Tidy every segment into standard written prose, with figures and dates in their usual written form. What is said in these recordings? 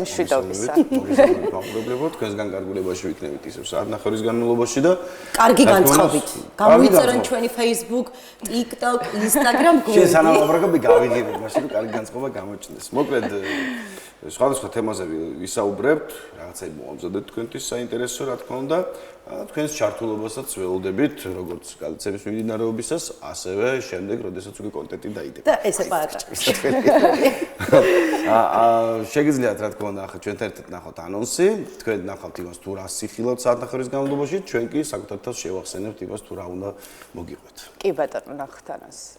მშვიდობისა. მოგესალმებით, თქვენსგან კარგულებაში ვიქნებით ისევ საათნახევრის განმავლობაში და კარგი განწყობით. გამოიწერენ ჩვენი Facebook, TikTok, Instagram გუნდი. შესაძლებლობები გავიგებთ, მაშინ რომ კარგი განწყობა გამოჩნდეს. მოკლედ სხვადასხვა თემაზე ვისაუბრებთ, რაღაცები მოვამზადეთ თქვენთვის საინტერესო, რა თქმა უნდა. თქვენს ჩართულობასაც ველოდებით, როგორც გადაცემის მიმდინარეობისას, ასევე შემდეგ, როდესაც უკვე კონტენტი დაიდება. და ესე პატარა. შეგიძლიათ, რა თქმა უნდა, ახლა ჩვენთან ერთად ნახოთ ანონსი, თქვენ ნახავთ იმას თუ რა სიხილავთ საათნახევრის განმავლობაში, ჩვენ კი საკუთარ თავს შევახსენებთ იმას თუ რა უნდა მოგიყვეთ. კი ბატონო, ნახოთ ანონსი.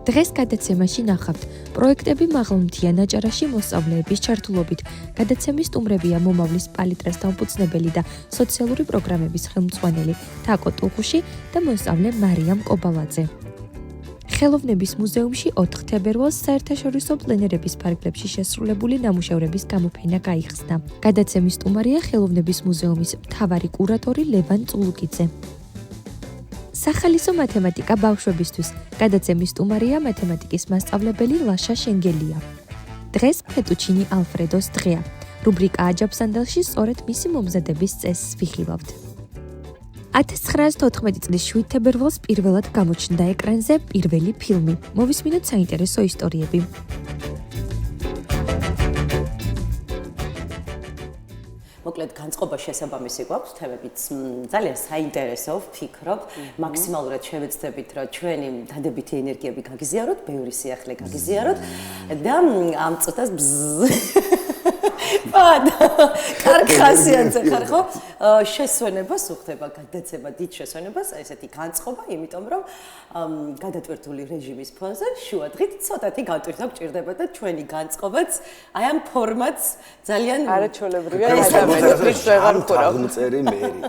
დღეს გადაცემაში ნახავთ პროექტები მაღალმთიან აჭარაში მოსწავლეების ჩართულობით. გადაცემის სტუმრებია მომავლის პალიტრას დამფუძნებელი და სოციალური პროგრამების ხელმძღვანელი თაკო ტუღუში და მოსწავლე მარიამ კობალაძე. ხელოვნების მუზეუმში 4 თებერვალს საერთაშორისო პლენერების ფარგლებში შესრულებული ნამუშევრების გამოფენა გაიხსნა. გადაცემის სტუმარია ხელოვნების მუზეუმის მთავარი კურატორი ლევან წულუკიძე. სახალისო მათემატიკა ბავშვებისთვის. გადაცემის სტუმარია მათემატიკის მასწავლებელი ლაშა შენგელია. დღეს ფეტუჩინი ალფრედოს დღეა. რუბრიკა აჯაბსანდალში სწორედ მისი მომზადების წესს ვიხილავთ. 1914 წლის 7 თებერვალს პირველად გამოჩნდა ეკრანზე პირველი ფილმი. მოვისმინოთ საინტერესო ისტორიები. მოკლედ განწყობა შესაბამისი გვაქვს, თემებიც ძალიან საინტერესო, ვფიქრობ, მაქსიმალურად შევეცდებით, რომ ჩვენი დადებითი ენერგიები გაგიზიაროთ, ბევრი სიახლე გაგიზიაროთ და ამ წუთას კარგი ხასიათზე ხარ ხო? შესვენებას უხდება გადაცემა დიდ შესვენებას, ესეთი განწყობა, იმიტომ რომ გადატვირთული რეჟიმის ფონზე შუადღით ცოტათი გატვირთვა გჭირდება და ჩვენი განწყობაც აი ამ ფორმატს ძალიან არაჩვეულებრივია ადამიანების ვეღარ ვხურავ. აღმწერი მერი.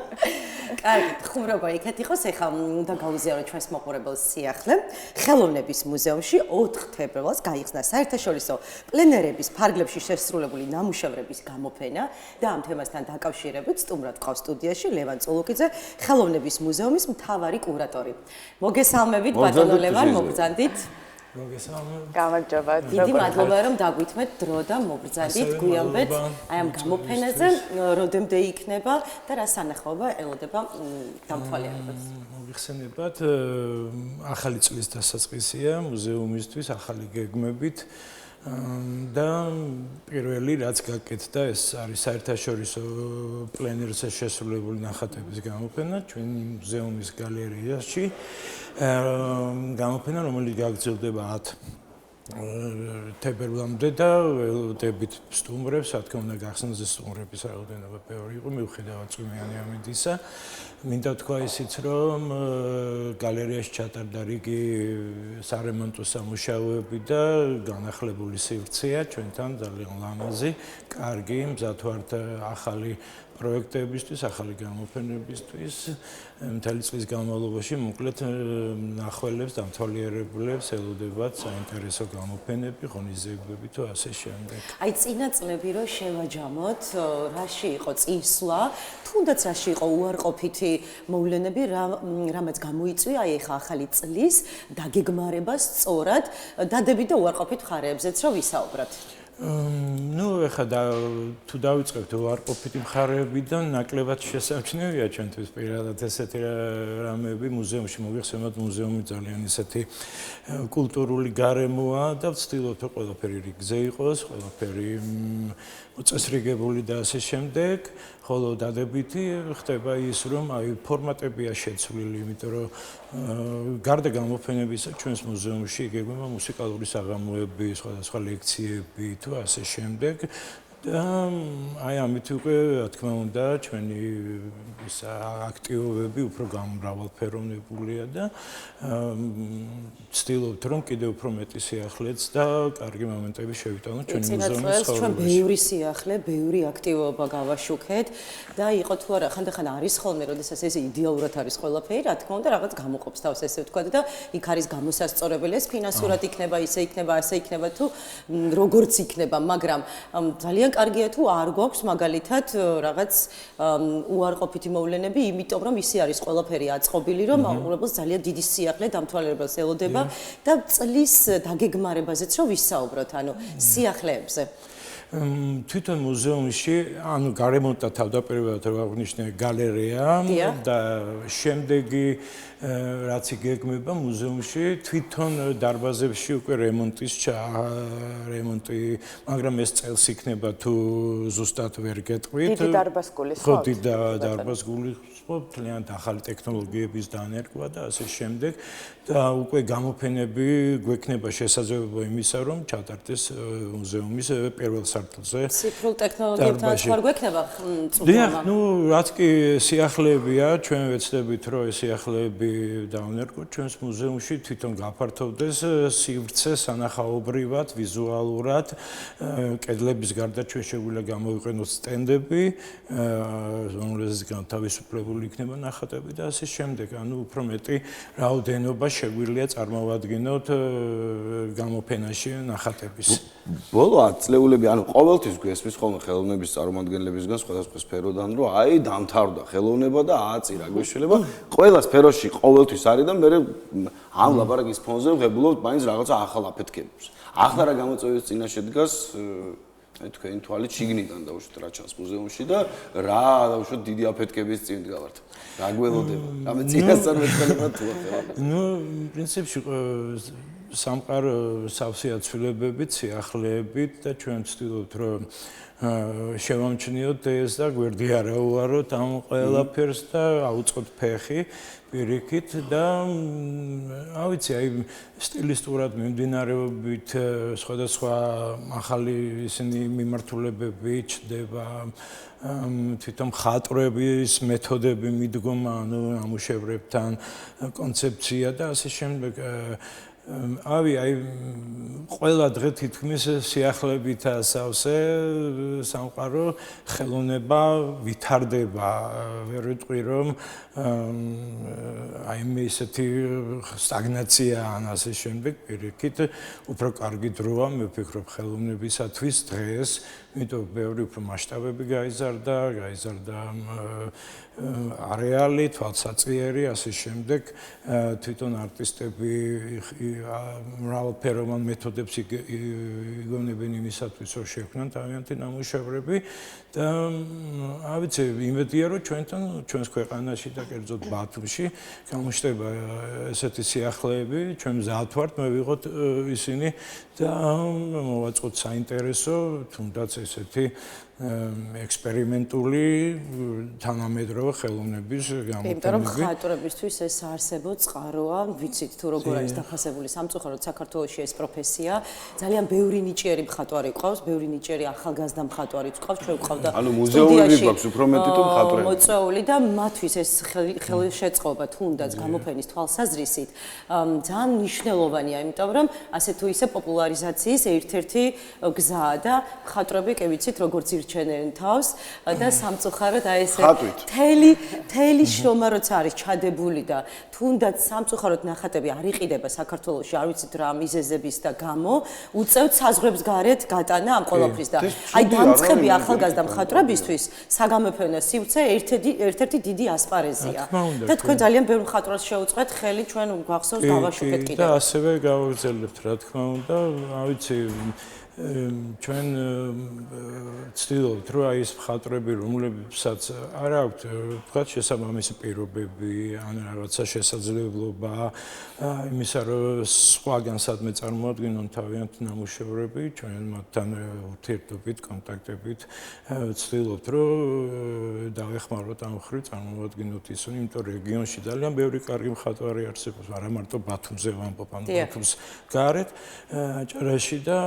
კარგი, ხუმრობა იქეთ იყოს, ეხლა უნდა გავიზიაროთ ჩვენს მოყურებელს სიახლე. ხელოვნების მუზეუმში 4 თებერვალს გაიხსნა საერთაშორისო პლენერების ფარგლებში შესრულებული ნამუშევრების გამოფენა და ამ თემასთან დაკავშირებით სტუმრად ყავს სტუდიაში ლევან წულუკიძე, ხელოვნების მუზეუმის მთავარი კურატორი. მოგესალმებით, ბატონო ლევან, მოგბრძანდით. მოგესალმებით. გამარჯობა. დიდი მადლობა რომ დაგვითმეთ დრო და მოგბრძანდით, გვიამბეთ აი ამ გამოფენაზე, როდემდე იქნება და რა სანახაობა ელოდება დამთვალიერებას. მოგიხსენებათ, ახალი წლის დასაწყისია მუზეუმისთვის, ახალი გეგმებით და პირველი რაც გაკეთდა ეს არის საერთაშორისო პლენერზე შესრულებული ნახატების გამოფენა ჩვენი მუზეუმის გალერეაში. გამოფენა, რომელიც გაგრძელდება 10 თებერვლამდე და ველოდებით სტუმრებს, რა თქმა უნდა, გახსნას სტუმრების რაოდენობა ბევრი იყო, მიუხედავად წვიმიანი ამინდისა. მინდა თქვა ისიც, რომ გალერეაში ჩატარდა რიგი სარემონტო სამუშაოები და განახლებული სივრცეა ჩვენთან ძალიან ლამაზი, კარგი, მზად ვართ ახალი პროექტებისთვის, ახალი გამოფენებისთვის, მთელი წლის განმავლობაში მოკლედ მნახველებს, დამთვალიერებლებს ელოდებათ საინტერესო გამოფენები, ღონისძიებები თუ ასე შემდეგ. აი წინა წლები რო შევაჯამოთ, რაში იყო წინსვლა, თუნდაც რაში იყო უარყოფითი მოვლენები, რამაც გამოიწვია აი ახლა ახალი წლის დაგეგმარება სწორად, დადებით და უარყოფით მხარეებზეც რო ვისაუბროთ. ნუ ეხლა თუ დავიწყებთ უარყოფითი მხარეებიდან, ნაკლებად შესამჩნევია ჩვენთვის პირადად ესეთი რამეები მუზეუმში. მოგიხსენებათ, მუზეუმი ძალიან ესეთი კულტურული გარემოა და ვცდილობთ რომ ყველაფერი რიგზე იყოს, ყველაფერი მოწესრიგებული და ასე შემდეგ. ხოლო დადებითი ხდება ის, რომ აი ფორმატებია შეცვლილი, იმიტომ რომ გარდა გამოფენებისა ჩვენს მუზეუმში იგეგმება მუსიკალური საღამოები, სხვადასხვა ლექციები თუ ასე შემდეგ. და აი ამით უკვე რა თქმა უნდა ჩვენი აქტივობები უფრო გამრავალფეროვნებულია და ვცდილობთ რომ კიდევ უფრო მეტი სიახლეც და კარგი მომენტები შევიტანოთ ჩვენი მუზეუმის ცხოვრებაში. ჩვენ ბევრი სიახლე, ბევრი აქტივობა გავაშუქეთ და იყო თუ არა ხანდახან არის ხოლმე, როდესაც ეს იდეალურად არის ყველაფერი, რა თქმა უნდა რაღაც გამოყოფს თავს ესე ვთქვა და იქ არის გამოსასწორებელი, ეს ფინანსურად იქნება, ისე იქნება, ასე იქნება თუ როგორც იქნება, მაგრამ ძალიან ძალიან კარგია თუ არ გვაქვს მაგალითად რაღაც უარყოფითი მოვლენები, იმიტომ რომ ისი არის ყველაფერი აწყობილი, რომ მაყურებელს ძალიან დიდი სიახლე დამთვალიერებელს ელოდება და წლის დაგეგმარებაზეც რომ ვისაუბროთ, ანუ სიახლეებზე. თვითონ მუზეუმში, ანუ გარემონტა თავდაპირველად რო აღნიშნე გალერეა და შემდეგი რაც იგეგმება მუზეუმში, თვითონ დარბაზებში უკვე რემონტი, მაგრამ ეს წელს იქნება თუ ზუსტად ვერ გეტყვით. დიდი დარბაზგული ხო? ხო, დიდი დარბაზგული ძალიან ახალი ტექნოლოგიების დანერგვა და ასე შემდეგ და უკვე გამოფენები გვექნება შესაძლებლობა იმისა, რომ ჩატარდეს მუზეუმის პირველ სართულზე. ციფრულ ტექნოლოგიებთან ხარ გვექნება დიახ, რაც კი სიახლეებია, ჩვენ ვეცდებით, რომ ეს სიახლეები დავნერგოთ ჩვენს მუზეუმში, თვითონ გაფართოვდეს სივრცე სანახაობრივად, ვიზუალურად, კედლების გარდა ჩვენ შეგვიძლია გამოვიყენოთ სტენდები, რომელზეც განთავისუფლებული იქნება ნახატები და ასე შემდეგ. ანუ უფრო მეტი რაოდენობა შეგვიძლია წარმოვადგინოთ გამოფენაში ნახატების. ბოლო 10 წლეულები, ანუ ყოველთვის გვესმის ხოლმე ხელოვნების წარმომადგენლებისგან სხვადასხვა სფეროდან, რომ აი დამთავრდა ხელოვნება და აწირა გვეშველება, ყველა სფეროში ყოველთვის არის და მე ამ ლაპარაკის ფონზე ვღებულობთ მაინც რაღაცა ახალ აფეთქებებს. ახლა რა გამოწვევის წინაშე დგას თქვენი თვალით შიგნიდან დავუშვათ რა ჩანს მუზეუმში და რა დავუშვათ დიდი აფეთქების წინ დგავართ. რა გველოდება? რამე წინასწარ მეცხოველება თუ ახლა. პრინციპში სამყარო სავსეა ცვლილებებით, სიახლეებით და ჩვენ ვცდილობთ რომ შევამჩნიოთ ეს და გვერდი არ აუაროთ ამ ყველაფერს და აუწყოთ ფეხი პირიქით და ავიცი აი სტილისტურად მიმდინარეობით სხვადასხვა ახალი ისინი მიმართულებები ჩდება თვითონ მხატვრების მეთოდები მიდგომა ანუ ამუშევრებთან კონცეფცია და ასე შემდეგ აი ყველა დღე თითქმის სიახლეებით ასავსე სამყარო ხელოვნება ვითარდება ვერ ვიტყვი რომ აი მე ისეთი სტაგნაცია ან ასე შემდეგ პირიქით უფრო კარგი დროა მე ვფიქრობ ხელოვნებისათვის დღეს იმიტომ ბევრი უფრო მასშტაბები გაიზარდა არეალი თვალსაწიერი ასე შემდეგ თვითონ არტისტები მრავალფეროვან მეთოდებს იგონებენ იმისათვის რომ შექმნან თავიანთი ნამუშევრები და ავიცი იმედია რომ ჩვენს ქვეყანაში და კერძოდ ბათუმში გამოჩნდება ესეთი სიახლეები ჩვენ მზად ვართ მე ვიღოთ ისინი და მოვაწყოთ საინტერესო თუნდაც ესეთი ექსპერიმენტული თანამედროვე ხელოვნების გამოფენები. იმიტომ რომ მხატვრებისთვის ეს არსებო წყაროა, ვიცით თუ როგორ არის დაფასებული სამწუხაროდ საქართველოში ეს პროფესია. ძალიან ბევრი ნიჭიერი მხატვარი ყავს, ბევრი ნიჭიერი ახალგაზრდა მხატვარიც ყავს, ჩვენ ვყავდა. ანუ მუზეუმები გვაქვს უფრო მეტი თუ მხატვრები. მოწვეული და მათთვის ეს ხელშეწყობა თუნდაც გამოფენის თვალსაზრისით ძალიან მნიშვნელოვანია, იმიტომ რომ ასე თუ ისე პოპულარიზაციის ერთ-ერთი გზაა და მხატვრები კი ვიცით როგორც ჩენენ თავს და სამწუხაროდ აი ეს თელი შრომა როცა არის ჩადებული და თუნდაც სამწუხაროდ ნახატები არ იყიდება საქართველოში არ ვიცით რა მიზეზების და გამო უწევთ საზღვრებს გარეთ გატანა ამ ყველაფრის და აი დამწყები ახალგაზრდა მხატვრებისთვის საგამოფენო სივრცე ერთ-ერთი დიდი ასპარეზია და თქვენ ძალიან ბევრ მხატვრას შეუწყეთ ხელი ჩვენ გვახსოვს გავაშუქეთ კიდევ და ასევე გავაგრძელებთ რა თქმა უნდა არ ვიცი ჩვენ ვცდილობთ რომ აი ეს მხატვრები რომლებსაც არ აქვთ თქვა შესაბამისი პირობები ან რაღაცა შესაძლებლობა იმისა რომ სხვაგან სადმე წარმოადგენონ თავიანთ ნამუშევრები ჩვენ მათთან ურთიერთობით კონტაქტებით ვცდილობთ რომ დავეხმაროთ ამ ხრივ წარმოვადგინოთ ისინი იმიტომ რეგიონში ძალიან ბევრი კარგი მხატვარი არსებობს არა მარტო ბათუმზე ვამბობ ან ბათუმს გარეთ აჭარაში და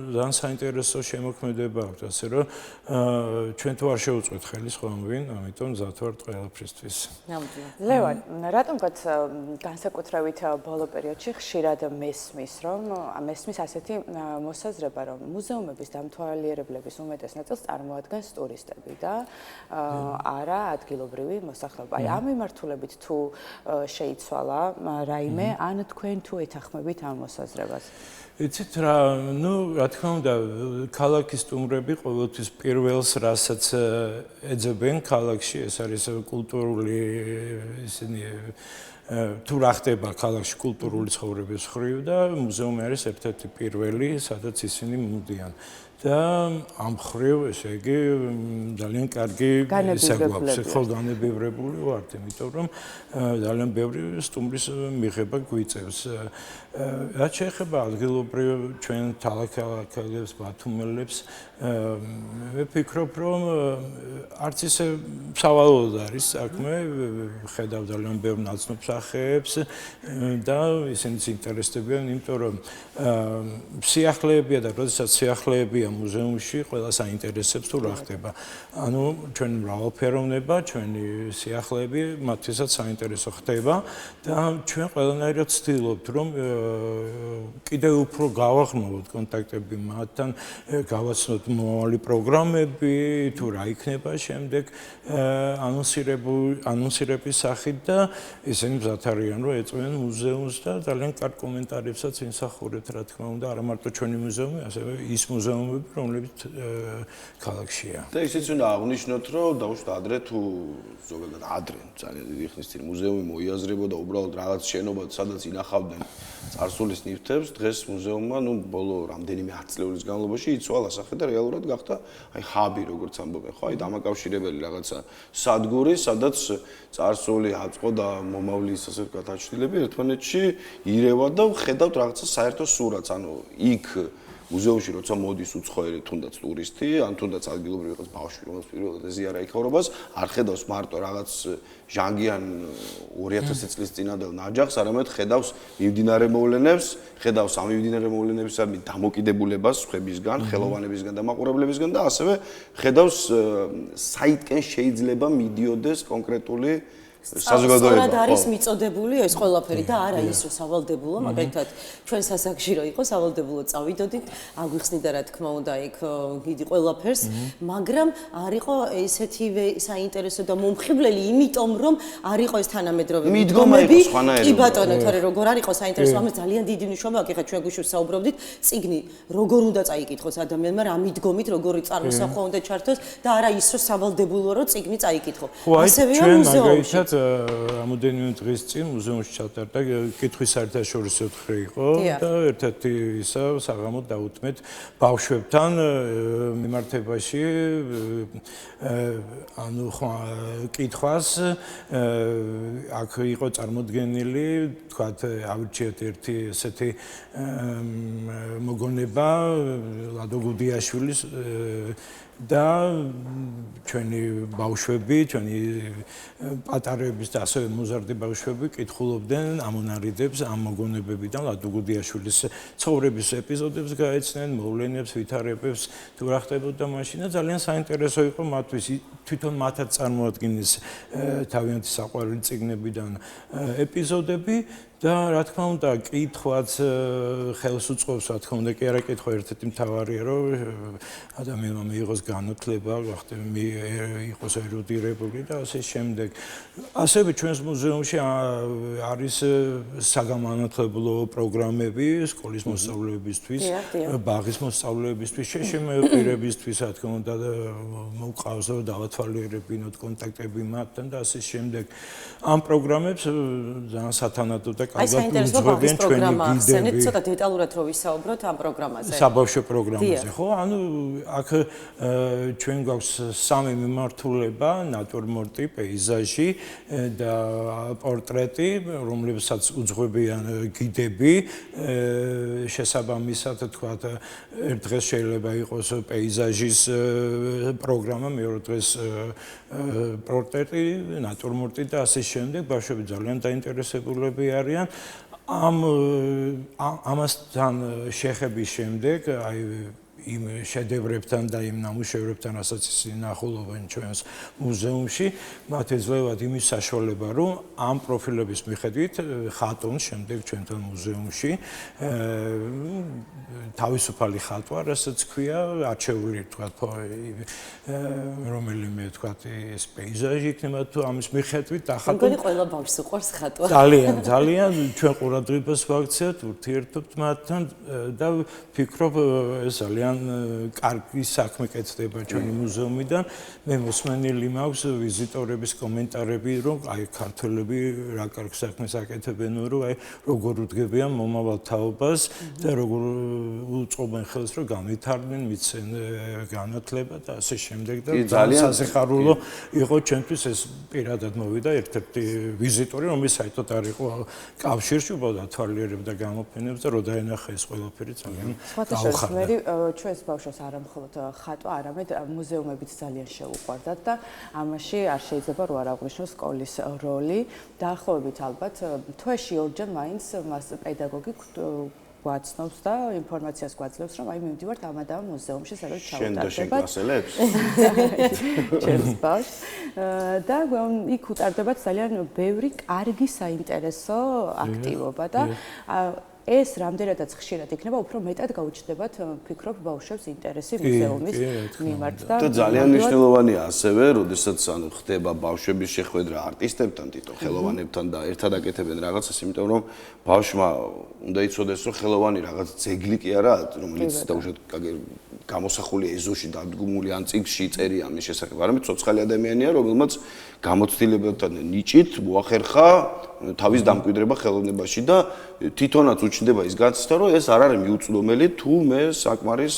ძალიან საინტერესო შემოქმედება აქვს, ასე რომ ჩვენ თუ არ შევუწყვეთ ხელის ხომვინ, ამიტომ მზად ვართ ყველაფრისთვის. ლევან, რატომღაც განსაკუთრებით ბოლო პერიოდში ხშირად მესმის, რომ მესმის ასეთი მოსაზრება, რომ მუზეუმების დამთვალიერებლების უმეტეს ნაწილს წარმოადგენს ტურისტები და არა ადგილობრივი მოსახლეობა. აი ამ მიმართულებით თუ შეიცვალა რაიმე, ან თქვენ თუ ეთანხმებით ამ მოსაზრებას? იცით რა, რა თქმა უნდა, ქალაქის სტუმრები ყოველთვის პირველს რასაც ეძებენ ქალაქში, ეს არის კულტურული ისინი თუ რა ხდება ქალაქში კულტურული ცხოვრების მხრივ და მუზეუმი არის ერთ-ერთი პირველი, სადაც ისინი მოდიან. და ამ მხრივ, ესე იგი, ძალიან კარგი ისაგვაქვს, ხო განებივრებული ვართ, იმიტომ რომ ძალიან ბევრი სტუმრის მიღება გვიწევს. რაც შეეხება ადგილობრივ ჩვენ ქალაქელებს, ბათუმელებს, მე ვფიქრობ, რომ არც ისე სავალალოდ არის საქმე, ხედავ ძალიან ბევრ ნაცნობ სახეებს და ისინიც ინტერესდებიან, იმიტომ რომ სიახლეებია და როდესაც სიახლეებია მუზეუმში, ყველას აინტერესებს თუ რა ხდება. ანუ ჩვენი მრავალფეროვნება, ჩვენი სიახლეები მათთვისაც საინტერესო ხდება და ჩვენ ყველანაირად ვცდილობთ, რომ კიდევ უფრო გავაღრმავოთ კონტაქტები მათთან, გავაცნოთ მომავალი პროგრამები, თუ რა იქნება შემდეგ ანონსირების სახით და ისინი მზად არიან, რომ ეწვიან მუზეუმს და ძალიან კარგ კომენტარებსაც ინსახურებთ, რა თქმა უნდა, არა მარტო ჩვენი მუზეუმი, ასევე ის მუზეუმები, რომლებიც ქალაქშია. და ისიც უნდა აღნიშნოთ, რომ დაუშვათ ადრე თუ ზოგადად ადრე ძალიან დიდი ხნის წინ მუზეუმი მოიაზრებოდა უბრალოდ რაღაც შენობა, სადაც ინახავდნენ წარსულის ნივთებს, დღეს მუზეუმმა, ბოლო რამდენიმე 10 წლების განმავლობაში იცვალა სახე და რეალურად გახდა ჰაბი, როგორც ამბობენ, ხო, დამაკავშირებელი რაღაცა სადგური, სადაც წარსული, აწყო და მომავლის ასე ვთქვათ აჩვენებლები ერთმანეთში ირევა და ხედავთ რაღაცა საერთო სურათს, ანუ იქ მუზეუმში როცა მოდის უცხოელი თუნდაც ტურისტი, ან თუნდაც ადგილობრივი რაღაც ბავშვი, რომელსაც პირველად ეზიარა იქაურობას, არ ხედავს მარტო რაღაც ჟანგიან 2000 წლის წინანდელ ნაჯახს, არამედ ხედავს მიმდინარე მოვლენებს, ხედავს ამ მიმდინარე მოვლენებისადმი დამოკიდებულებას ხებისგან, ხელოვანებისგან და მაყურებლებისგან და ასევე ხედავს საითკენ შეიძლება მიდიოდეს კონკრეტული საზოგადოება. სწორად არის მიწოდებული ეს ყველაფერი და არა ის რომ სავალდებულო, მაგალითად ჩვენ სასახში რო იყო სავალდებულო წავიდოდით, აგვიხსნიდა რა თქმა უნდა იქ გიდი ყველაფერს, მაგრამ არ იყო ესეთივე საინტერესო და მომხიბვლელი, იმიტომ რომ არ იყო ეს თანამედროვე მიდგომები. კი ბატონო, თორე როგორ არ იყო საინტერესო, ამას ძალიან დიდი მნიშვნელობა აქვს. ეხლა ჩვენ გუშინ საუბრობდით, წიგნი როგორ უნდა წაიკითხოს ადამიანმა, რა მიდგომით, როგორი წარმოსახვა უნდა ჩართოს და არა ის რომ სავალდებულო რომ წიგნი წაიკითხო. ასევეა მუზეუმში. რამოდენიმე დღის წინ მუზეუმში ჩატარდა კითხვის საერთაშორისო დღე იყო და ერთ-ერთი ისა საღამოდ დაუთმეთ ბავშვებთან მიმართებაში ანუ კითხვას აქ იყო წარმოდგენილი თქვათ ავირჩიეთ ერთი ესეთი მოგონება ლადო გუდიაშვილის და ჩვენი ბავშვები, ჩვენი პატარების და ასევე მოზარდი ბავშვები კითხულობდნენ ამონარიდებს ამ მოგონებებიდან ლადო გუდიაშვილის ცხოვრების ეპიზოდებს გაეცნენ, მოვლენებს, ვითარებებს, თუ რა ხდებოდა მაშინ და ძალიან საინტერესო იყო მათთვის თვითონ მათაც წარმოადგენს თავიანთი საყვარელი წიგნებიდან ეპიზოდები და რა თქმა უნდა კითხვაც ხელს უწყობს, რა თქმა უნდა კი არა კითხვა ერთ-ერთი მთავარია, რომ ადამიანმა მიიღოს განათლება, იყოს ერუდირებული და ასე შემდეგ. ასევე ჩვენს მუზეუმში არის საგანმანათლებლო პროგრამები სკოლის მოსწავლეებისთვის, ბაღის მოსწავლეებისთვის, შეშემეყირებისთვის, რა თქმა უნდა მოყავს დავათვალიერებინოთ კონტაქტები მათთან და ასე შემდეგ. ამ პროგრამებს ძალიან სათანადო და აი საინტერესო ბაღის პროგრამა ახსენეთ, ცოტა დეტალურად რო ვისაუბროთ ამ პროგრამაზე. საბავშვო პროგრამაზე, ხო? ანუ აქ ჩვენ გვაქვს სამი მიმართულება, ნატურმორტი, პეიზაჟი და პორტრეტი, რომლებსაც უძღვებიან გიდები. შესაბამისად, თქვათ, ერთ დღეს შეიძლება იყოს პეიზაჟის პროგრამა, მეორე დღეს პორტრეტი, ნატურმორტი და ასე შემდეგ. ბავშვები ძალიან დაინტერესებულები არიან. ამასთან შეხების შემდეგ, აი იმ შედევრებთან და იმ ნამუშევრებთან, რასაც ისინი ნახულობენ ჩვენს მუზეუმში, მათ ეძლევათ იმის საშუალება, რომ ამ პროფილების მიხედვით ხატონ შემდეგ ჩვენთან მუზეუმში თავისუფალი ხატვა, რასაც ქვია, არჩეული თქვა რომელიმე თქვა ეს პეიზაჟი იქნება თუ ამის მიხედვით ახალ მგონი ყველა ბავშვს უყვარს ხატვა. ძალიან ჩვენ ყურადღებას ვაქცევთ, ურთიერთობთ მათთან და ვფიქრობ ეს ძალიან კარგი საქმე კეთდება ჩვენი მუზეუმიდან. მე მოსმენილი მაქვს ვიზიტორების კომენტარები, რომ აი ქართველები რა კარგ საქმეს აკეთებენ, რომ აი როგორ უდგებიან მომავალ თაობას და როგორ უწყობენ ხელს, რომ განვითარდნენ, მიცენ განათლება და ასე შემდეგ და ძალიან სასიხარულო იყო ჩვენთვის ეს პირადად მოვიდა ერთ-ერთი ვიზიტორი, რომელიც საერთოდ არ იყო კავშირში, უბრალოდ თვალიერებდა გამოფენებს და რო დაენახა ეს ყველაფერი ძალიან სხვათაშორის მე ჩვენს ბავშვებს არა მხოლოდ ხატვა, არამედ მუზეუმებიც ძალიან შეუყვარდათ და ამაში არ შეიძლება რო არ აღვნიშნოს სკოლის როლი. დაახლოებით ალბათ თვეში ორჯერ მაინც მას პედაგოგი გვაცნობს და ინფორმაციას გვაძლევს, რომ აი მივდივართ ამ მუზეუმში, სადაც ჩავუტარდებათ. შენ კლასელებს? ჩემს ბავშვს და იქ უტარდებათ ძალიან ბევრი კარგი საინტერესო აქტივობა და ეს რამდენადაც ხშირად იქნება, უფრო მეტად გაუჩნდებათ, ვფიქრობ, ბავშვებს ინტერესი მუზეუმის მიმართ და ძალიან მნიშვნელოვანია ასევე, როდესაც ანუ ხდება ბავშვების შეხვედრა არტისტებთან, თვითონ ხელოვანებთან და ერთად აკეთებენ რაღაცას, იმიტომ რომ ბავშვმა უნდა იცოდეს, რომ ხელოვანი რაღაც ძეგლი კი არა, რომელიც დაუშვათ გამოსახულია ეზოში დადგმული ან წიგნში წერია ამის შესახებ, არამედ ცოცხალი ადამიანია, რომელმაც გამოცდილებათა ნიჭით მოახერხა თავის დამკვიდრება ხელოვნებაში და თვითონაც უჩნდება ის განცდა, რომ ეს არ არის მიუწვდომელი თუ მე საკმარის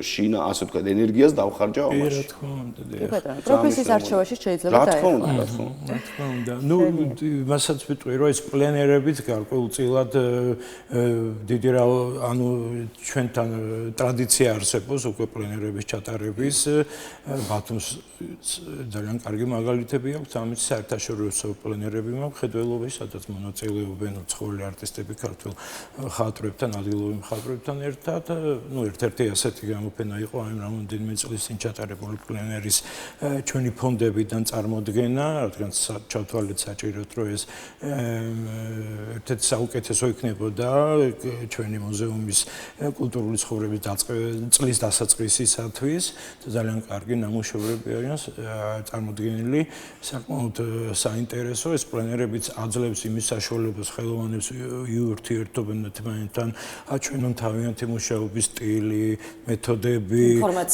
შინა, ასე ვთქვათ, ენერგიას დავხარჯავ ამაში. რა თქმა უნდა, პროფესიის არჩევაში შეიძლება დაეხო. რა თქმა უნდა. ნუ მასაც ვიტყვი, რომ ეს პლენერებით გარკვეულწილად დიდი ანუ ჩვენთან ტრადიცია არსებობს უკვე პლენერების ჩატარების. ბათუმს ძალიან კარგი მაგალითები აქვს, ამის საერთაშორისო პლენერები მაქვს ხედველობაში, სადაც მონაწილეობენ უცხოელი არტისტები ქართულ მხატვრებთან, ადგილობრივ მხატვრებთან ერთად. ნუ ერთ-ერთი ასეთი გამოფენა იყო აი რამდენიმე წლის წინ ჩატარებული პლენერის ჩვენი ფონდებიდან წარმოდგენა, რადგან ჩავთვალეთ საჭიროდ, რომ ეს ერთ-ერთი საუკეთესო იქნებოდა ჩვენი მუზეუმის კულტურული ცხოვრების წლის დასაწყისისათვის და ძალიან კარგი ნამუშევრები არიან წარმოდგენილი, საკმაოდ საინტერესო. ეს პლენერებიც აძლევს იმის საშუალებას ხელოვანებს იურთიერთობენ თმანეთთან, აჩვენონ თავიანთი მუშაობის სტილი, მეთოდები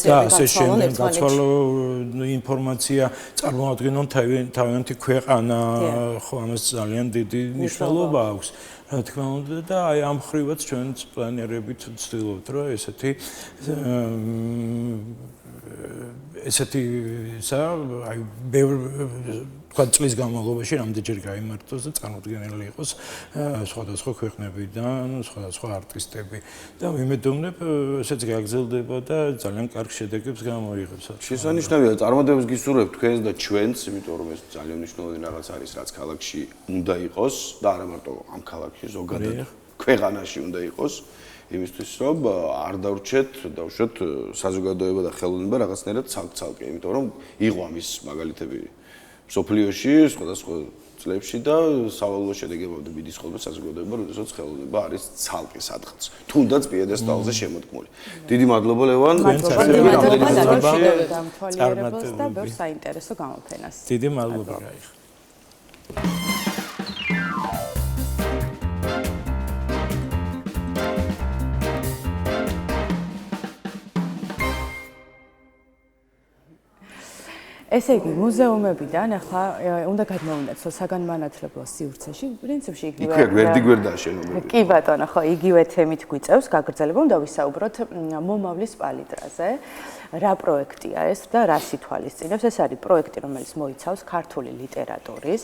და ასე შემდეგ, გაცვალო ინფორმაცია, წარმოადგენონ თავიანთი ქვეყანა, ხო ამას ძალიან დიდი მნიშვნელობა აქვს. რა თქმა უნდა და აი ამ ხრივაც ჩვენც პლანერებით ვცდილობთ, რომ ესეთი აი თქვა წლის განმავლობაში რამდენჯერ გაიმართოს და წარმოდგენილი იყოს სხვადასხვა ქვეყნებიდან, სხვადასხვა არტისტები და ვიმედოვნებ ესეც გაგრძელდება და ძალიან კარგ შედეგებს გამოიღებს. შესანიშნავია, წარმატებას გისურვებ თქვენს და ჩვენს, იმიტომ რომ ეს ძალიან მნიშვნელოვანი რაღაც არის, რაც ქალაქში უნდა იყოს და არა მარტო ამ ქალაქში, ზოგადად ქვეყანაში უნდა იყოს. იმისთვის რომ არ დავრჩეთ, დავუშვათ საზოგადოება და ხელოვნება რაღაცნაირად ცალკე, იმიტომ რომ იყო ამის მაგალითები სოფლიოში, სხვადასხვა წლებში და სავალალო შედეგებამდე მიდის ხოლმე საზოგადოება, როდესაც ხელოვნება არის ცალკე სადღაც, თუნდაც პიედესტალზე შემოდგმული. დიდი მადლობა ლევან, დამთვალიერებელს და ბევრ საინტერესო გამოფენას. დიდი მადლობა გაიხ. ესე იგი, მუზეუმებიდან ახლა უნდა გადმოვინაცვლოთ საგანმანათლებლო სივრცეში, პრინციპში იგივე. იქ გვერდიგვერდაა შენობები. კი ბატონო, ხო, იგივე თემით გვიწევს გაგრძელება, უნდა ვისაუბროთ მომავლის პალიტრაზე. რა პროექტია ეს და რას ითვალისწინებს? ეს არის პროექტი, რომელიც მოიცავს ქართული ლიტერატურის,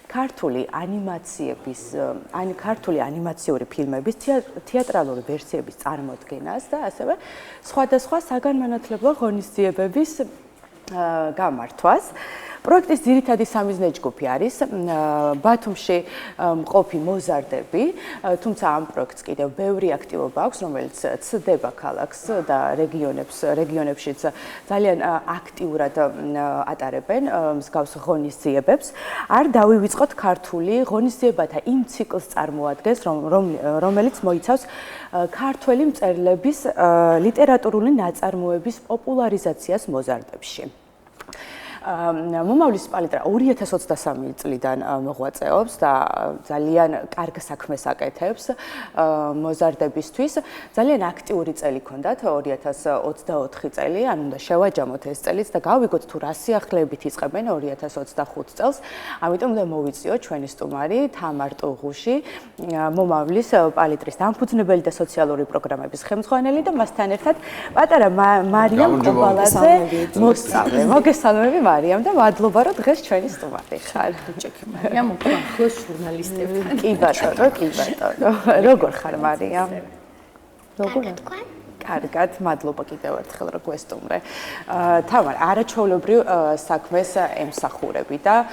ქართული ანიმაციური ფილმების, თეატრალური ვერსიების წარმოდგენას და ასევე სხვადასხვა საგანმანათლებლო ღონისძიებების გამართვას. პროექტის ძირითადი სამიზნე ჯგუფი არის ბათუმში მყოფი მოზარდები, თუმცა ამ პროექტს კიდევ ბევრი აქტივობა აქვს, რომელიც ცდება ქალაქს და რეგიონებშიც ძალიან აქტიურად ატარებენ მსგავს ღონისძიებებს. არ დავივიწყოთ ქართული ღონისძიებათა იმ ციკლს წარმოადგენს, რომელიც მოიცავს ქართველი მწერლების ლიტერატურული ნაწარმოების პოპულარიზაციას მოზარდებში. მომავლის პალიტრა 2023 წლიდან მოღვაწეობს და ძალიან კარგ საქმეს აკეთებს მოზარდებისთვის. ძალიან აქტიური წელი ჰქონდათ 2024 წელი, ან უნდა შევაჯამოთ ეს წელიც და გავიგოთ თუ რა სიახლეებით იწყებენ 2025 წელს. ამიტომ უნდა მოვიწიოთ ჩვენი სტუმარი თამარ ტუღუში, მომავლის პალიტრის დამფუძნებელი და სოციალური პროგრამების ხელმძღვანელი და მასთან ერთად პატარა მარიამ კობალაძე მოსწავლე. მოგესალმები მარიამ და მადლობა რომ დღეს ჩვენი სტუმარი ხარ. მარიამ უკვე ახლოს ჟურნალისტებთან. კი ბატონო. როგორ ხარ მარიამ? როგორ? კარგად, მადლობა კიდევ ერთხელ რომ გვესტუმრე. თამარ, არაჩვეულებრივ საქმეს ემსახურები და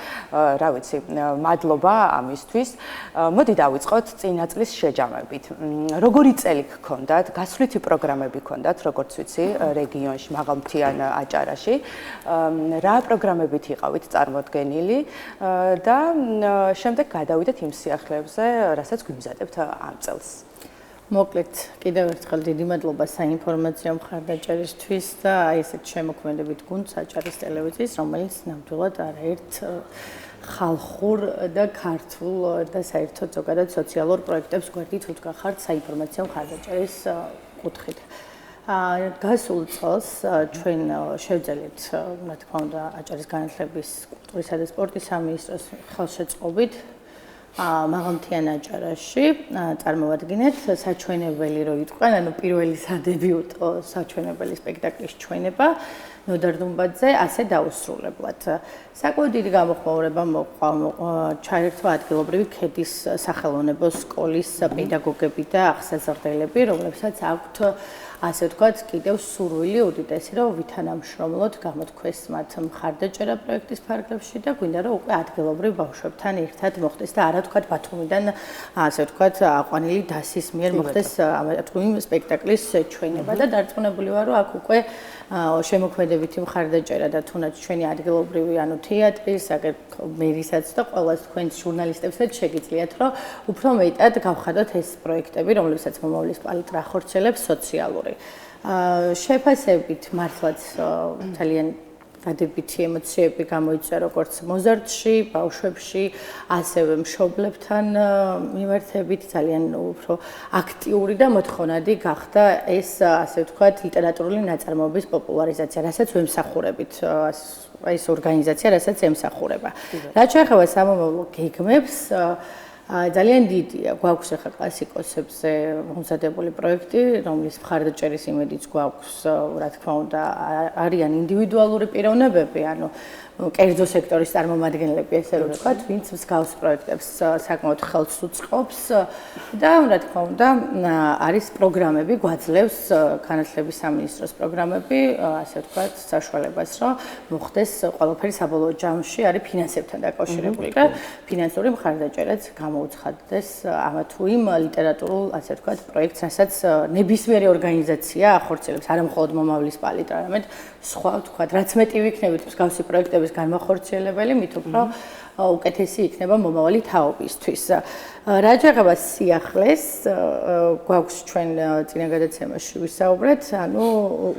რა ვიცი, მადლობა ამისთვის. მოდი დავიწყოთ წინა წლის შეჯამებით. როგორი წელი გქონდათ, გასვლითი პროგრამები გქონდათ, როგორც ვიცი, რეგიონში, მაღალმთიან აჭარაში. რა პროგრამებით იყავით წარმოდგენილი და შემდეგ გადავიდეთ იმ სიახლეებზე, რასაც გვიმზადებთ ამ წელს. მოკლედ, კიდევ ერთხელ დიდი მადლობა საინფორმაციო მხარდაჭერისთვის და აი ესეთ შემოქმედებით გუნდს აჭარის ტელევიზიის, რომელიც ნამდვილად არაერთ ხალხურ და ქართულ და საერთოდ ზოგადად სოციალურ პროექტებს გვერდით უდგახართ საინფორმაციო მხარდაჭერის კუთხით. გასულ წელს ჩვენ შევძელით, რა თქმა უნდა, აჭარის განათლების, კულტურისა და სპორტის სამინისტროს ხელშეწყობით მაღალმთიან აჭარაში წარმოვადგინეთ საჩვენებელი რო იტყვიან, ანუ პირველი სადებიუტო საჩვენებელი სპექტაკლის ჩვენება ნოდარ დუმბაძე ასე დაუსრულებლად. საკმაოდ დიდი გამოხმაურება მოყვა ჩაერთვა ადგილობრივი ქედის სახელოვნებო სკოლის პედაგოგები და აღსაზრდელები, რომლებსაც აქვთ ასე ვთქვათ, კიდევ სურვილი უდიდესი, რომ ვითანამშრომლოთ, გამოთქვეს მათ მხარდაჭერა პროექტის ფარგლებში და გვინდა რომ უკვე ადგილობრივ ბავშვებთან ერთად მოხდეს და არა ვთქვათ ბათუმიდან ასე ვთქვათ, აყვანილი დასის მიერ მოხდეს ამ სპექტაკლის ჩვენება და დარწმუნებული ვარ, რომ აქ უკვე შემოქმედებითი მხარდაჭერა და თუნდაც ჩვენი ადგილობრივი ანუ თეატრის, მერისაც და ყველას თქვენს ჟურნალისტებსაც შეგიძლიათ, რომ უფრო მეტად გავხადოთ ეს პროექტები, რომლებსაც მომავლის პალიტრა ახორციელებს სოციალური. შეფასებით მართლაც ძალიან დადებითი ემოციები გამოიწვია როგორც მოზარდში, ბავშვებში, ასევე მშობლებთან მიმართებით ძალიან უფრო აქტიური და მოთხოვნადი გახდა ეს ასე ვთქვათ ლიტერატურული ნაწარმოების პოპულარიზაცია, რასაც ვემსახურებით ეს ორგანიზაცია, რასაც ემსახურება. რაც შეეხება სამომავლო გეგმებს, ძალიან დიდია. გვაქვს ახლა კლასიკოსებზე მომზადებული პროექტი, რომლის მხარდაჭერის იმედიც გვაქვს, რა თქმა უნდა, არიან ინდივიდუალური პიროვნებები, ანუ კერძო სექტორის წარმომადგენლები, ესე რომ ვთქვათ, ვინც მსგავს პროექტებს საკმაოდ ხელს უწყობს და რა თქმა უნდა, არის პროგრამები, გვაძლევს განათლების სამინისტროს პროგრამები, ასე ვთქვათ, საშუალებას, რომ მოხდეს ყველაფერი საბოლოო ჯამში არის ფინანსებთან დაკავშირებული და ფინანსური მხარდაჭერაც გამოუცხადდეს ამა თუ იმ ლიტერატურულ, ასე ვთქვათ, პროექტს, რასაც ნებისმიერი ორგანიზაცია ახორციელებს, არა მხოლოდ მომავლის პალიტრა, არამედ სხვა ვთქვათ, რაც მეტი ვიქნებით მსგავსი პროექტების განმახორციელებელი, მით უფრო უკეთესი იქნება მომავალი თაობისთვის. რაც შეეხება სიახლეს, გვაქვს ჩვენ წინა გადაცემაში ვისაუბრეთ, ანუ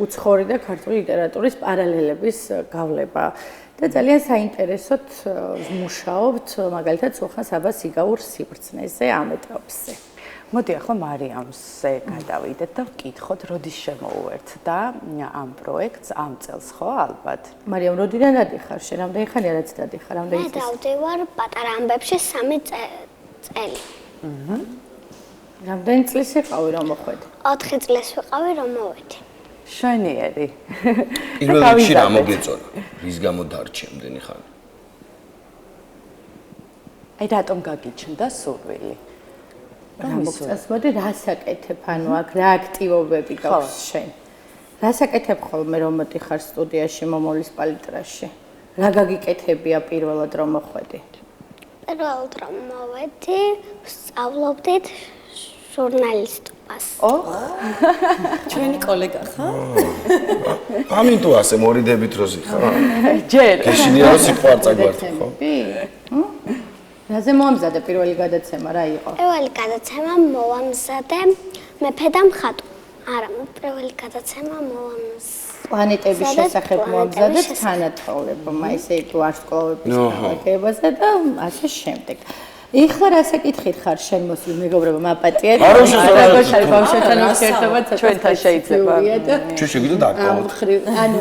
უცხოური და ქართული ლიტერატურის პარალელების გავლება. და ძალიან საინტერესოდ ვმუშაობთ, მაგალითად, სულხან საბას იგაურ სიბრძნეზე ამ ეტაპზე. მოდი ახლა მარიამზე გადავიდეთ და ვკითხოთ, როდის შემოუერთდა ამ პროექტს, ამ წელს, ხო, ალბათ. მარიამ, როდიდან დადიხარ შენ? რამდენი ხანია რაც დადიხარ? მე დავდივარ პატარა ამბებში 3 წელი. რამდენი წლის იყავი რომ მოხვედი? 4 წლის ვიყავი რომ მოვედი. შვენიერი. პირველ რიგში რა მოგეწონა? ვის გამო დარჩი ამდენი ხანი? აი რატომ გაგიჩნდა სურვილი? რა მოგწევს? მოდი რასაკეთებ, ანუ აქ რა აქტივობები გაქვს შენ? რასაკეთებ ხოლმე რომ მოდიხარ სტუდიაში მომავლის პალიტრაში? რა გაგიკეთებია პირველად რომ მოხვედი? პირველად რომ მოვედი, სწავლობდით ჟურნალისტობას. ჩვენი კოლეგა ხარ? ამიტომ ასე მორიდებით როზი ხარ? ჯერ გეშინია რომ სიყვარ წაგვართ ხო? რაზე მოამზადე პირველი გადაცემა რა იყო? პირველი გადაცემა მოვამზადე მეფე და მხატვარი. არა, პირველი გადაცემა პლანეტების შესახებ მოამზადეთ თანათაურება, ისე იგი ვარსკვლავების ქალაქებაზე და ასე შემდეგ. ეხლა რა საკითხით ხარ შენ მოსული მეგობრებო მაპატიეთ? არა, ბავშვებთან ურთიერთობა ჩვენთან შეიძლება. ჩვენ შეგვიძლია დაკავოთ. ანუ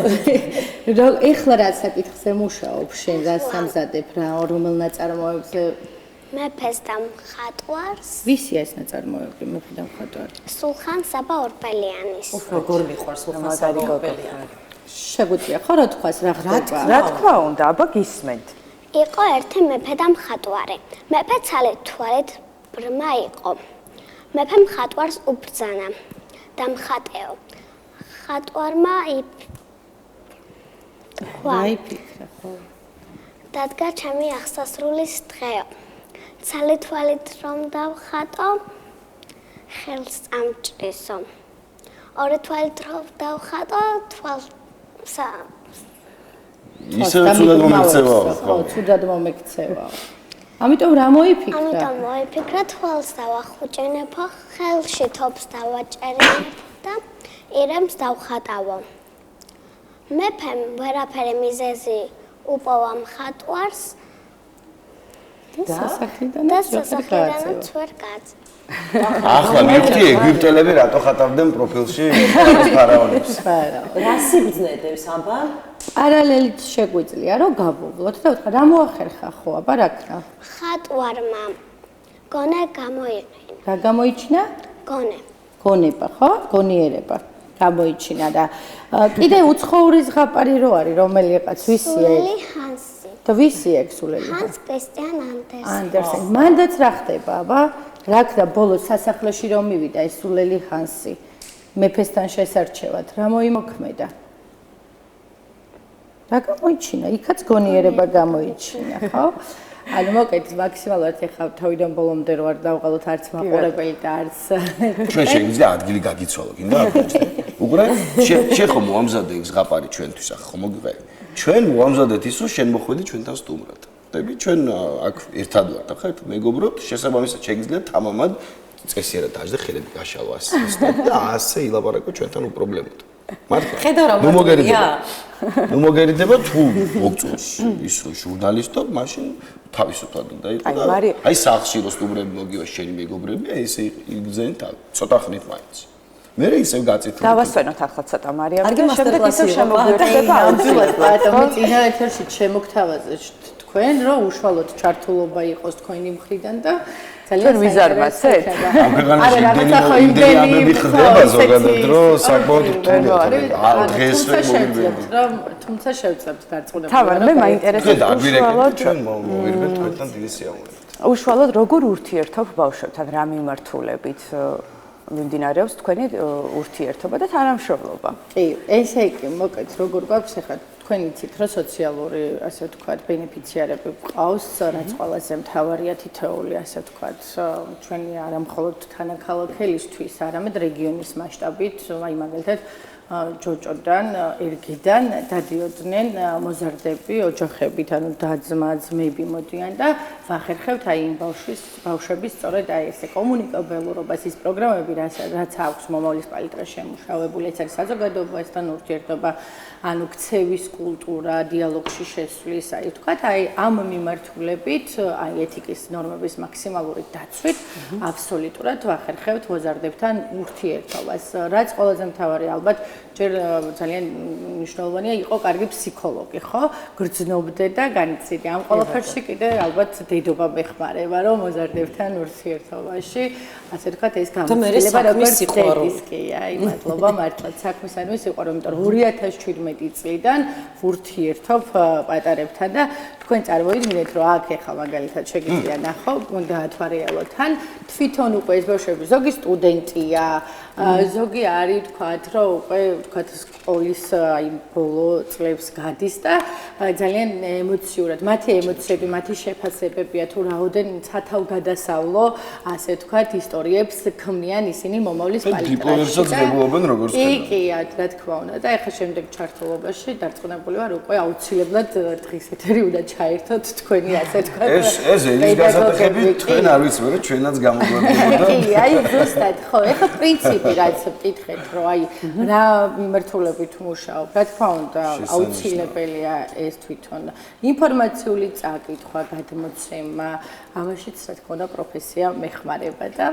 ეხლა რა საკითხზე მუშაობ შენ, რას ამზადებ რა, რომელ ნაწარმოებზე? მეფეს და მხატვარს. ვისია ეს ნაწარმოები მეფე და მხატვარი? სულხან საბა ორბელიანის. როგორ მიყვარს სულხან საბა ორბელიანი? შეგვიძლია ხო რა თქვას რა ხდება? რა თქმა უნდა, აბა გისმენთ. იყო ერთი მეფე და მხატვარი. მეფე ცალ-თვალით ბრმა იყო. მეფე მხატვარს უბრძანა და მხატეო. მხატვარმა აიფიქრა ხო? დადგა ჩემი აღსასრულის დღეო. ცალ-თვალით რომ დავხატო, ხელს წამჭრისო. ორი თვალით რომ დავხატო, თვალს ისევ ცუდად მომექცევაო. ხო, ცუდად მომექცევაო. ამიტომ რა მოიფიქრა? ამიტომ მოიფიქრა თვალს დავახუჭინებო, ხელში თოფს დავაჭერინებო და ირემს დავხატავო. მეფემ ვერაფერი მიზეზი უპოვა მხატვარს და სასახლიდანაც ვერ გააძ. ახლა მივხვდი ეგვიპტელები რატო ხატავდნენ პროფილში ფარაონებს. რა სიბრძნედებს აბა? პარალელით შეგვიძლია რომ გავუვლოთ და ვთქვა რა მოახერხა ხო აბა რა ქნა? მხატვარმა გონა გამოიყენა. რა გამოიჩინა? გონე. გონება ხო? გონიერება გამოიჩინა და კიდე უცხოური ზღაპარი რო არის რომელიღაც ვისია? სულელი ჰანსი. და ვისია ეგ სულელი? ჰანს კრისტიან ანდერსენი. მანდაც რა ხდება აბა? რა ქნა ბოლოს სასახლეში რომ მივიდა ეს სულელი ჰანსი მეფესთან შესარჩევად რა მოიმოქმედა? რა გამოიჩინა? იქაც გონიერება გამოიჩინა, ხო? ანუ მოკეთ მაქსიმალურად ეხლა თავიდან ბოლომდე რო არ დავყალოთ არც მაყურებელი და არც ჩვენ შეგვიძლია ადგილი გაგიცვალო, კიდე არ გქონდა. უყურე, შენ ხომ მოამზადე ეს ზღაპარი ჩვენთვის, ახლა ხომ მოგიღე? ჩვენ მოამზადეთ ის, რომ შენ მოხვედი ჩვენთან სტუმრად. ხტები, ჩვენ აქ ერთად ვართ, ხა, მეგობრობთ, შესაბამისად შეგვიძლია თამამად წესიერად დაждე ხელები გაშალო ასე. და ასე ილაპარაკო ჩვენთან უპრობლემოდ. მართლა. ხედავ რა ნუ მოგერიდება თუ მოგწონს ის ჟურნალისტო, მაშინ თავისუფლად უნდა იყოს და აი სახლში რო სტუმრები მოგივა შენი მეგობრები, აი ესე იგზენ თავი, ცოტა ხნით მაინც. მე ისევ გაწითლობ. დავასვენოთ ახლა ცოტა მარიამ და შემდეგ ისევ შემოგვიერთდება ამბულად ბატონო წინა ეთერში შემოგთავაზე თქვენ რომ უშუალოდ ჩართულობა იყოს თქვენი მხრიდან და ძალიან ვიზარმაცეთ? ამ ქვეყანაში იმდენი ამბები ხდება ზოგადად რომ საკმაოდ რთულია. დღესვე მოვიდნენ. თუმცა შევწევთ დარწმუნებული. თავარ მე მაინტერესებს უშუალოდ ჩვენ მოვირბეთ თქვენთან დიდი სიამოვნებით. უშუალოდ როგორ ურთიერთობ ბავშვებთან რა მიმართულებით მიმდინარეობს თქვენი ურთიერთობა და თანამშრომლობა? კი, ესე იგი, მოკეთ როგორ გვაქვს ახლა თქვენ იცით რომ სოციალური ასე ვთქვათ ბენეფიციარები გვყავს, რაც ყველაზე მთავარია თითოეული ასე ვთქვათ ჩვენი არა მხოლოდ თანაქალაქელისთვის, არამედ რეგიონის მასშტაბით, აი მაგალითად ჯოჯოდან, ერგიდან დადიოდნენ მოზარდები, ოჯახებით, ანუ და-ძმა, ძმები მოდიან და ვახერხებთ აი იმ ბავშვების სწორედ აი ესე კომუნიკაბელურობას, ის პროგრამები, რაც აქვს მომავლის პალიტრას შემუშავებული, ეს არის საზოგადოებასთან ურთიერთობა, ანუ ქცევის კულტურა, დიალოგში შესვლის, აი ვთქვათ, აი ამ მიმართულებით, აი ეთიკის ნორმების მაქსიმალური დაცვით, აბსოლუტურად ვახერხებთ მოზარდებთან ურთიერთობას, რაც ყველაზე მთავარი ალბათ ჯერ ძალიან მნიშვნელოვანია იყო კარგი ფსიქოლოგი, ხო? გრძნობდე და განიცდე. ამ ყველაფერში კიდე ალბათ დედობა მეხმარება, რომ მოზარდებთან ურთიერთობაში, ასე ვთქვათ, ეს გამოცდილება როგორც სიყვარული. აი, მადლობა მართლაც საქმისადმი სიყვარული, იმიტომ რომ 2017 წლიდან ვურთიერთობ პატარებთან და თქვენ წარმოიდგინეთ, რომ აქ ეხლა მაგალითად შეგიძლია ნახო, გაათვალიერებოთ თან თვითონ უკვე ეს ბავშვები ზოგი სტუდენტია, ზოგი არის თქვათ, რომ უკვე თქვათ სკოლის აი ბოლო წლებს გადის და ძალიან ემოციურად, მათი ემოციები, მათი შეფასებებია თუ რაოდენ სათავგადასავლო, ასე თქვათ, ისტორიებს ქმნიან ისინი მომავლის პალიტრაში. დიპლომებსაც ღებულობენ როგორც კი, რა თქმა უნდა. და ეხლა შემდეგ ჩართულობაში დარწმუნებული ვარ, უკვე აუცილებლად დღის ეთერი უნდა ჩაერთოთ თქვენი, ასე თქვათ. ეს ენის გასატეხები თქვენ არ ვიცი, მაგრამ ჩვენაც გამოგვეყოლოდა. კი, აი ზუსტად, ხო, ეხლა პრინციპი რაც ვკითხეთ, რომ აი რა მიმართულებით მუშაობ, რა თქმა უნდა, აუცილებელია ეს თვითონ ინფორმაციული წაკითხვა, გადმოცემა, ამაშიც რა თქმა უნდა პროფესია მეხმარება და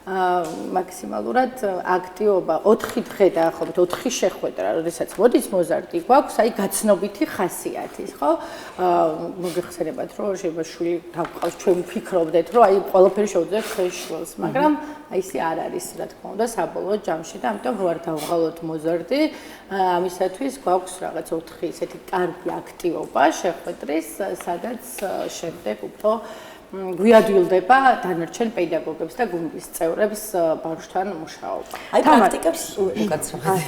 მაქსიმალურად აქტივობა 4 დღე დაახლოებით 4 შეხვედრა, როდესაც მოდის მოზარდი გვაქვს, აი გაცნობითი ხასიათის, ხო? მოგეხსენებათ, რომ შეიძლება შვილი დავყავს, ჩვენ ვფიქრობდეთ, რომ აი ყველაფერი შევძლებთ ხელშვილს, მაგრამ აი ისე არ არის, რა თქმა უნდა, საბოლოო ჯამში და ამიტომ რო არ დავღალოთ მოზარდი, ამისათვის გვაქვს რაღაც 4 ისეთი კარგი აქტივობა შეხვედრის, სადაც შემდეგ უფრო გვიადვილდება დანარჩენ პედაგოგებს და გუნდის წევრებს ბავშვთან მუშაობა. აი პრაქტიკებს უკაცრავად.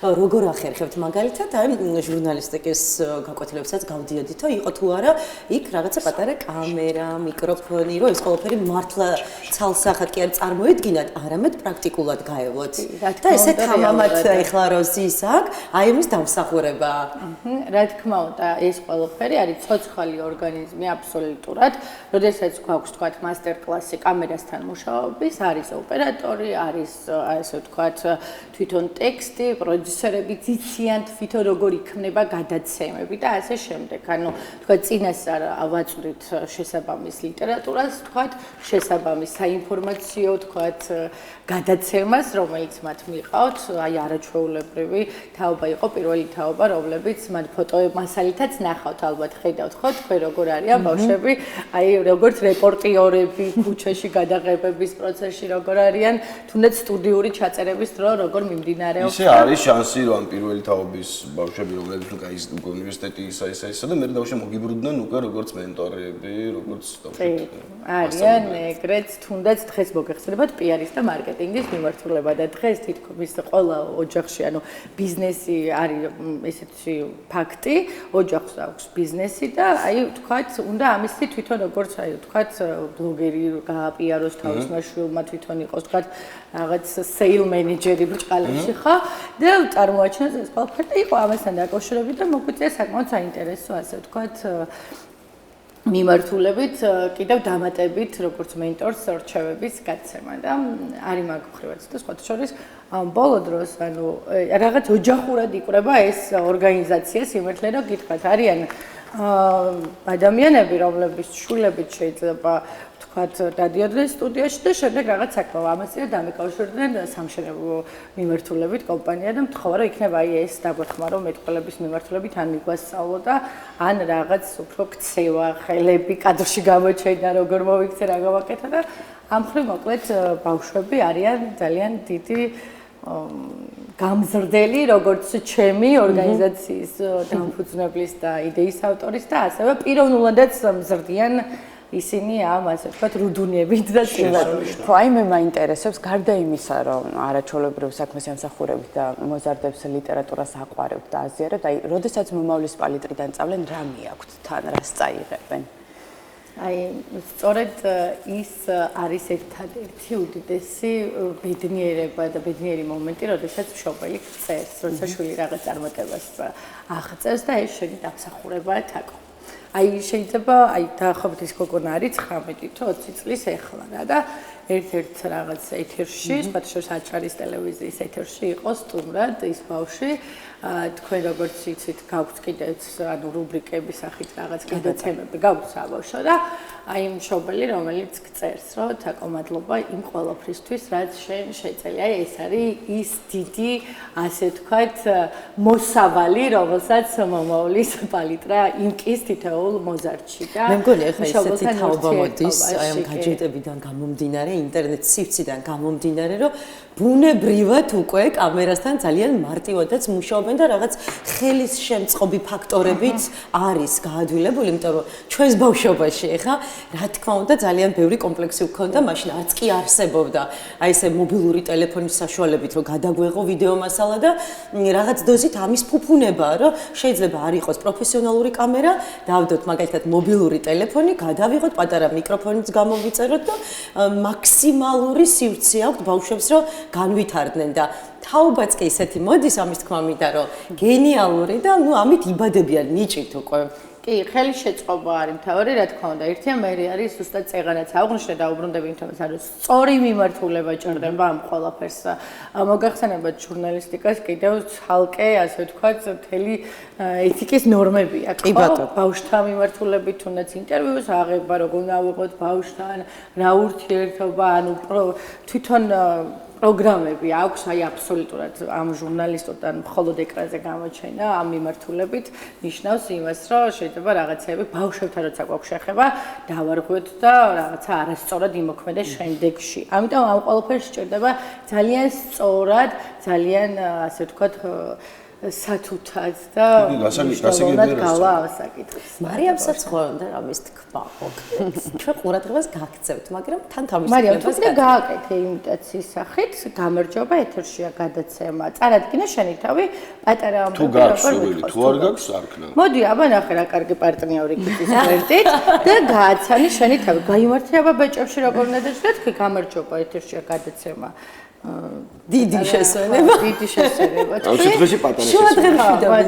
როგორ ახერხებთ მაგალითად აი ჟურნალისტიკის გაკვეთილებსაც გავდიოდით, იყო თუ არა იქ რაღაცა პატარა კამერა, მიკროფონი, რომ ეს ყველაფერი მართლა ცალსახად კი არ წარმოედგინათ, არამედ პრაქტიკულად გაევლოთ. და ესე თამამად ეხლა რო ზის აქ, აი იმის დამსახურება. რა თქმა უნდა, ეს ყველაფერი არის ცოცხალი ორგანიზმი აბსოლუტურად. როდესაც გვაქვს თქვათ მასტერ-კლასი კამერასთან მუშაობის, არის ოპერატორი, არის ასე ვთქვათ თვითონ ტექსტი, პროდიუსერები ციციან თვითონ როგორ იქმნება გადაცემები და ასე შემდეგ. ანუ თქვათ წინასწარ ავაწვდით შესაბამის ლიტერატურას, თქვათ შესაბამის საინფორმაციო თქვათ გადაცემას, რომელიც მათ მიყავთ, აი არაჩვეულებრივი თაობა იყო პირველი თაობა, რომლებიც მათ ფოტომასალითაც ნახავთ, ალბათ ხედავთ ხო თქვენ როგორ არიან ბავშვები, აი როგორც რეპორტიორები ქუჩაში გადაღებების პროცესში როგორ არიან, თუნდაც სტუდიური ჩაწერების დრო როგორ მიმდინარეობს. ისე არის შანსი, რომ პირველი თაობის ბავშვები, რომლებიც უკვე უნივერსიტეტი ისა და მე დავშე მოგიბრუნდნენ უკვე როგორც მენტორები, როგორც არიან ეგრეთ თუნდაც დღეს მოგეხსენებათ პიარის და მარკეტინგის მიმართულება და დღეს თითქმის ყველა ოჯახში, ანუ ბიზნესი არის ესეთი ფაქტი, ოჯახს აქვს ბიზნესი და აი თქვათ, უნდა ამისი თვითონ როგორც აი თქვათ ბლოგერი გააპიაროს თავის მაშვილმა თვითონ იყოს თქვათ რაღაც სეილ მენეჯერი ბრჭყალებში ხო და წარმოაჩინოს ეს ყველაფერი და იყო ამასთან დაკავშირებით და მოგვიწია საკმაოდ საინტერესო ასე ვთქვათ მიმართულებით კიდევ დამატებით როგორც მენტორს რჩევების გაცემა და არის მაგ ხრივაც და სხვათა შორის ბოლო დროს ანუ რაღაც ოჯახურად იკვრება ეს ორგანიზაცია სიმართლე რომ გითხრათ არიან ადამიანები რომლებიც შვილებით შეიძლება ვთქვათ დადიოდნენ სტუდიაში და შემდეგ რაღაც საქმე ამასთან დამეკავშირდნენ სამშენებლო მიმართულებით კომპანია და მთხოვა რომ იქნება აი ეს დაგვეხმა რომ მეტყველების მიმართულებით ან მიგვასწავლო და ან რაღაც უფრო ქცევა ხელები კადრში გამოჩენა როგორ მოვიქცე რა გავაკეთე და ამ ხრივ მოკლედ ბავშვები არიან ძალიან დიდი გამზრდელი როგორც ჩემი ორგანიზაციის დამფუძნებლის და იდეის ავტორის და ასევე პიროვნულადაც მზრდიან ისინი ამ ასე ვთქვათ რუდუნებით და სიმართლით. ხო, აი მე მაინტერესებს გარდა იმისა, რომ არაჩვეულებრივ საქმეს ემსახურებთ და მოზარდებს ლიტერატურას აყვარებთ და აზიარებთ, აი როდესაც მომავლის პალიტრიდან წავლენ, რა მიაქვთ თან, რას წაიღებენ? აი სწორედ ის არის ერთადერთი უდიდესი ბედნიერება და ბედნიერი მომენტი, როდესაც მშობელი წერს, როცა შვილი რაღაც წარმატებას აღწევს და ეს შენი დამსახურებაა თაკო. აი შეიძლება აი დაახლოებით ის გოგონა არის 19 თუ 20 წლის ეხლა რა და ერთ-ერთ რაღაც ეთერში, სხვათა შორის აჭარის ტელევიზიის ეთერში იყო სტუმრად ის ბავშვი თქვენ როგორც იცით გაგვთ კიდეც ანუ რუბრიკების სახით რაღაც გადაცემები გაგვთ საბავშვო და აი მშობელი რომელიც წერს რომ თაკო მადლობა იმ ყველაფრისთვის რაც შენ შეწელია ეს არის ის დიდი ასე ვთქვათ მოსავალი რომელსაც მომავლის პალიტრა იმკის თითოეულ მოზარდში და მე მგონი ახლა ესეთი თაობა მოდის აი ამ გაჯეტებიდან გამომდინარე ინტერნეტ სივრციდან გამომდინარე, რომ ბუნებრივად უკვე კამერასთან ძალიან მარტივადაც მუშაობენ და რაღაც ხელის შემწყობი ფაქტორებიც არის გაადვილებული, იმიტომ რომ ჩვენს ბავშვობაში ეხა რა თქმა უნდა ძალიან ბევრი კომპლექსი გვქონდა, მაშინ არც კი არსებობდა აი ესე მობილური ტელეფონის საშუალებით რომ გადაგვეღო ვიდეო მასალა და რაღაც დოზით ამის ფუფუნებაა, რომ შეიძლება არ იყოს პროფესიონალური კამერა, დავდოთ მაგალითად მობილური ტელეფონი, გადავიღოთ პატარა მიკროფონიც გამოვიწეროთ და მაქსიმალური სივრცე აქვს ბავშვებს, რომ განვითარდნენ და თაობაც კი ისეთი მოდის ამის თქმა მინდა რომ გენიალური და ნუ ამით იბადებიან ნიჭით უკვე. კი, ხელის შეწყობა არის მთავარი, რა თქმა უნდა. ერთია მერი არის ზუსტად წეღანაც აღვნიშნე და უბრუნდები იმთომაც არის სწორი მიმართულება ჭირდება ამ ყველაფერს. მოგახსენებათ ჟურნალისტიკას კიდევ ცალკე, ასე ვთქვათ, მთელი ეთიკის ნორმები აქვს. ბავშვთან მიმართულებით თუნდაც ინტერვიუს აღება, როგორ უნდა ავიღოთ ბავშვთან, რა ურთიერთობა, ანუ თვითონ პროგრამები აქვს, აი აბსოლუტურად ამ ჟურნალისტებთან მხოლოდ ეკრანზე გამოჩენა ამ მიმართულებით ნიშნავს იმას, რომ შეიძლება რაღაცეები ბავშვებთან როცა გვაქვს შეხება, დავარღვიოთ და რაღაცა არასწორად იმოქმედოს შემდეგში. ამიტომ ამ ყველაფერს სჭირდება ძალიან სწორად, ძალიან ასე ვთქვათ სათუთად და გასაგებია გავა ასაკითხს. მარიამსაც ხო უნდა რამის თქვა, მოკლედ. ჩვენ ყურადღებას გაგცევთ, მაგრამ თან თავის მარიამ, თუ კიდე გააკეთე იმიტაციის სახით, გამარჯობა ეთერშია გადაცემა. წარადგინე შენი თავი პატარა ამბები თუ გაქვს სურვილი, თუ არ გაქვს არ ქნა. მოდი, აბა ნახე რა კარგი პარტნიორი გიწის ერთით და გააცანი შენი თავი. გაიმართე აბა ბეჭებში როგორ უნდა დაჭრა, თქვი გამარჯობა ეთერშია გადაცემა. დიდი შესვენება. დიდი შესვენება. ამ შემთხვევაში პატარა შესვენება. შევა.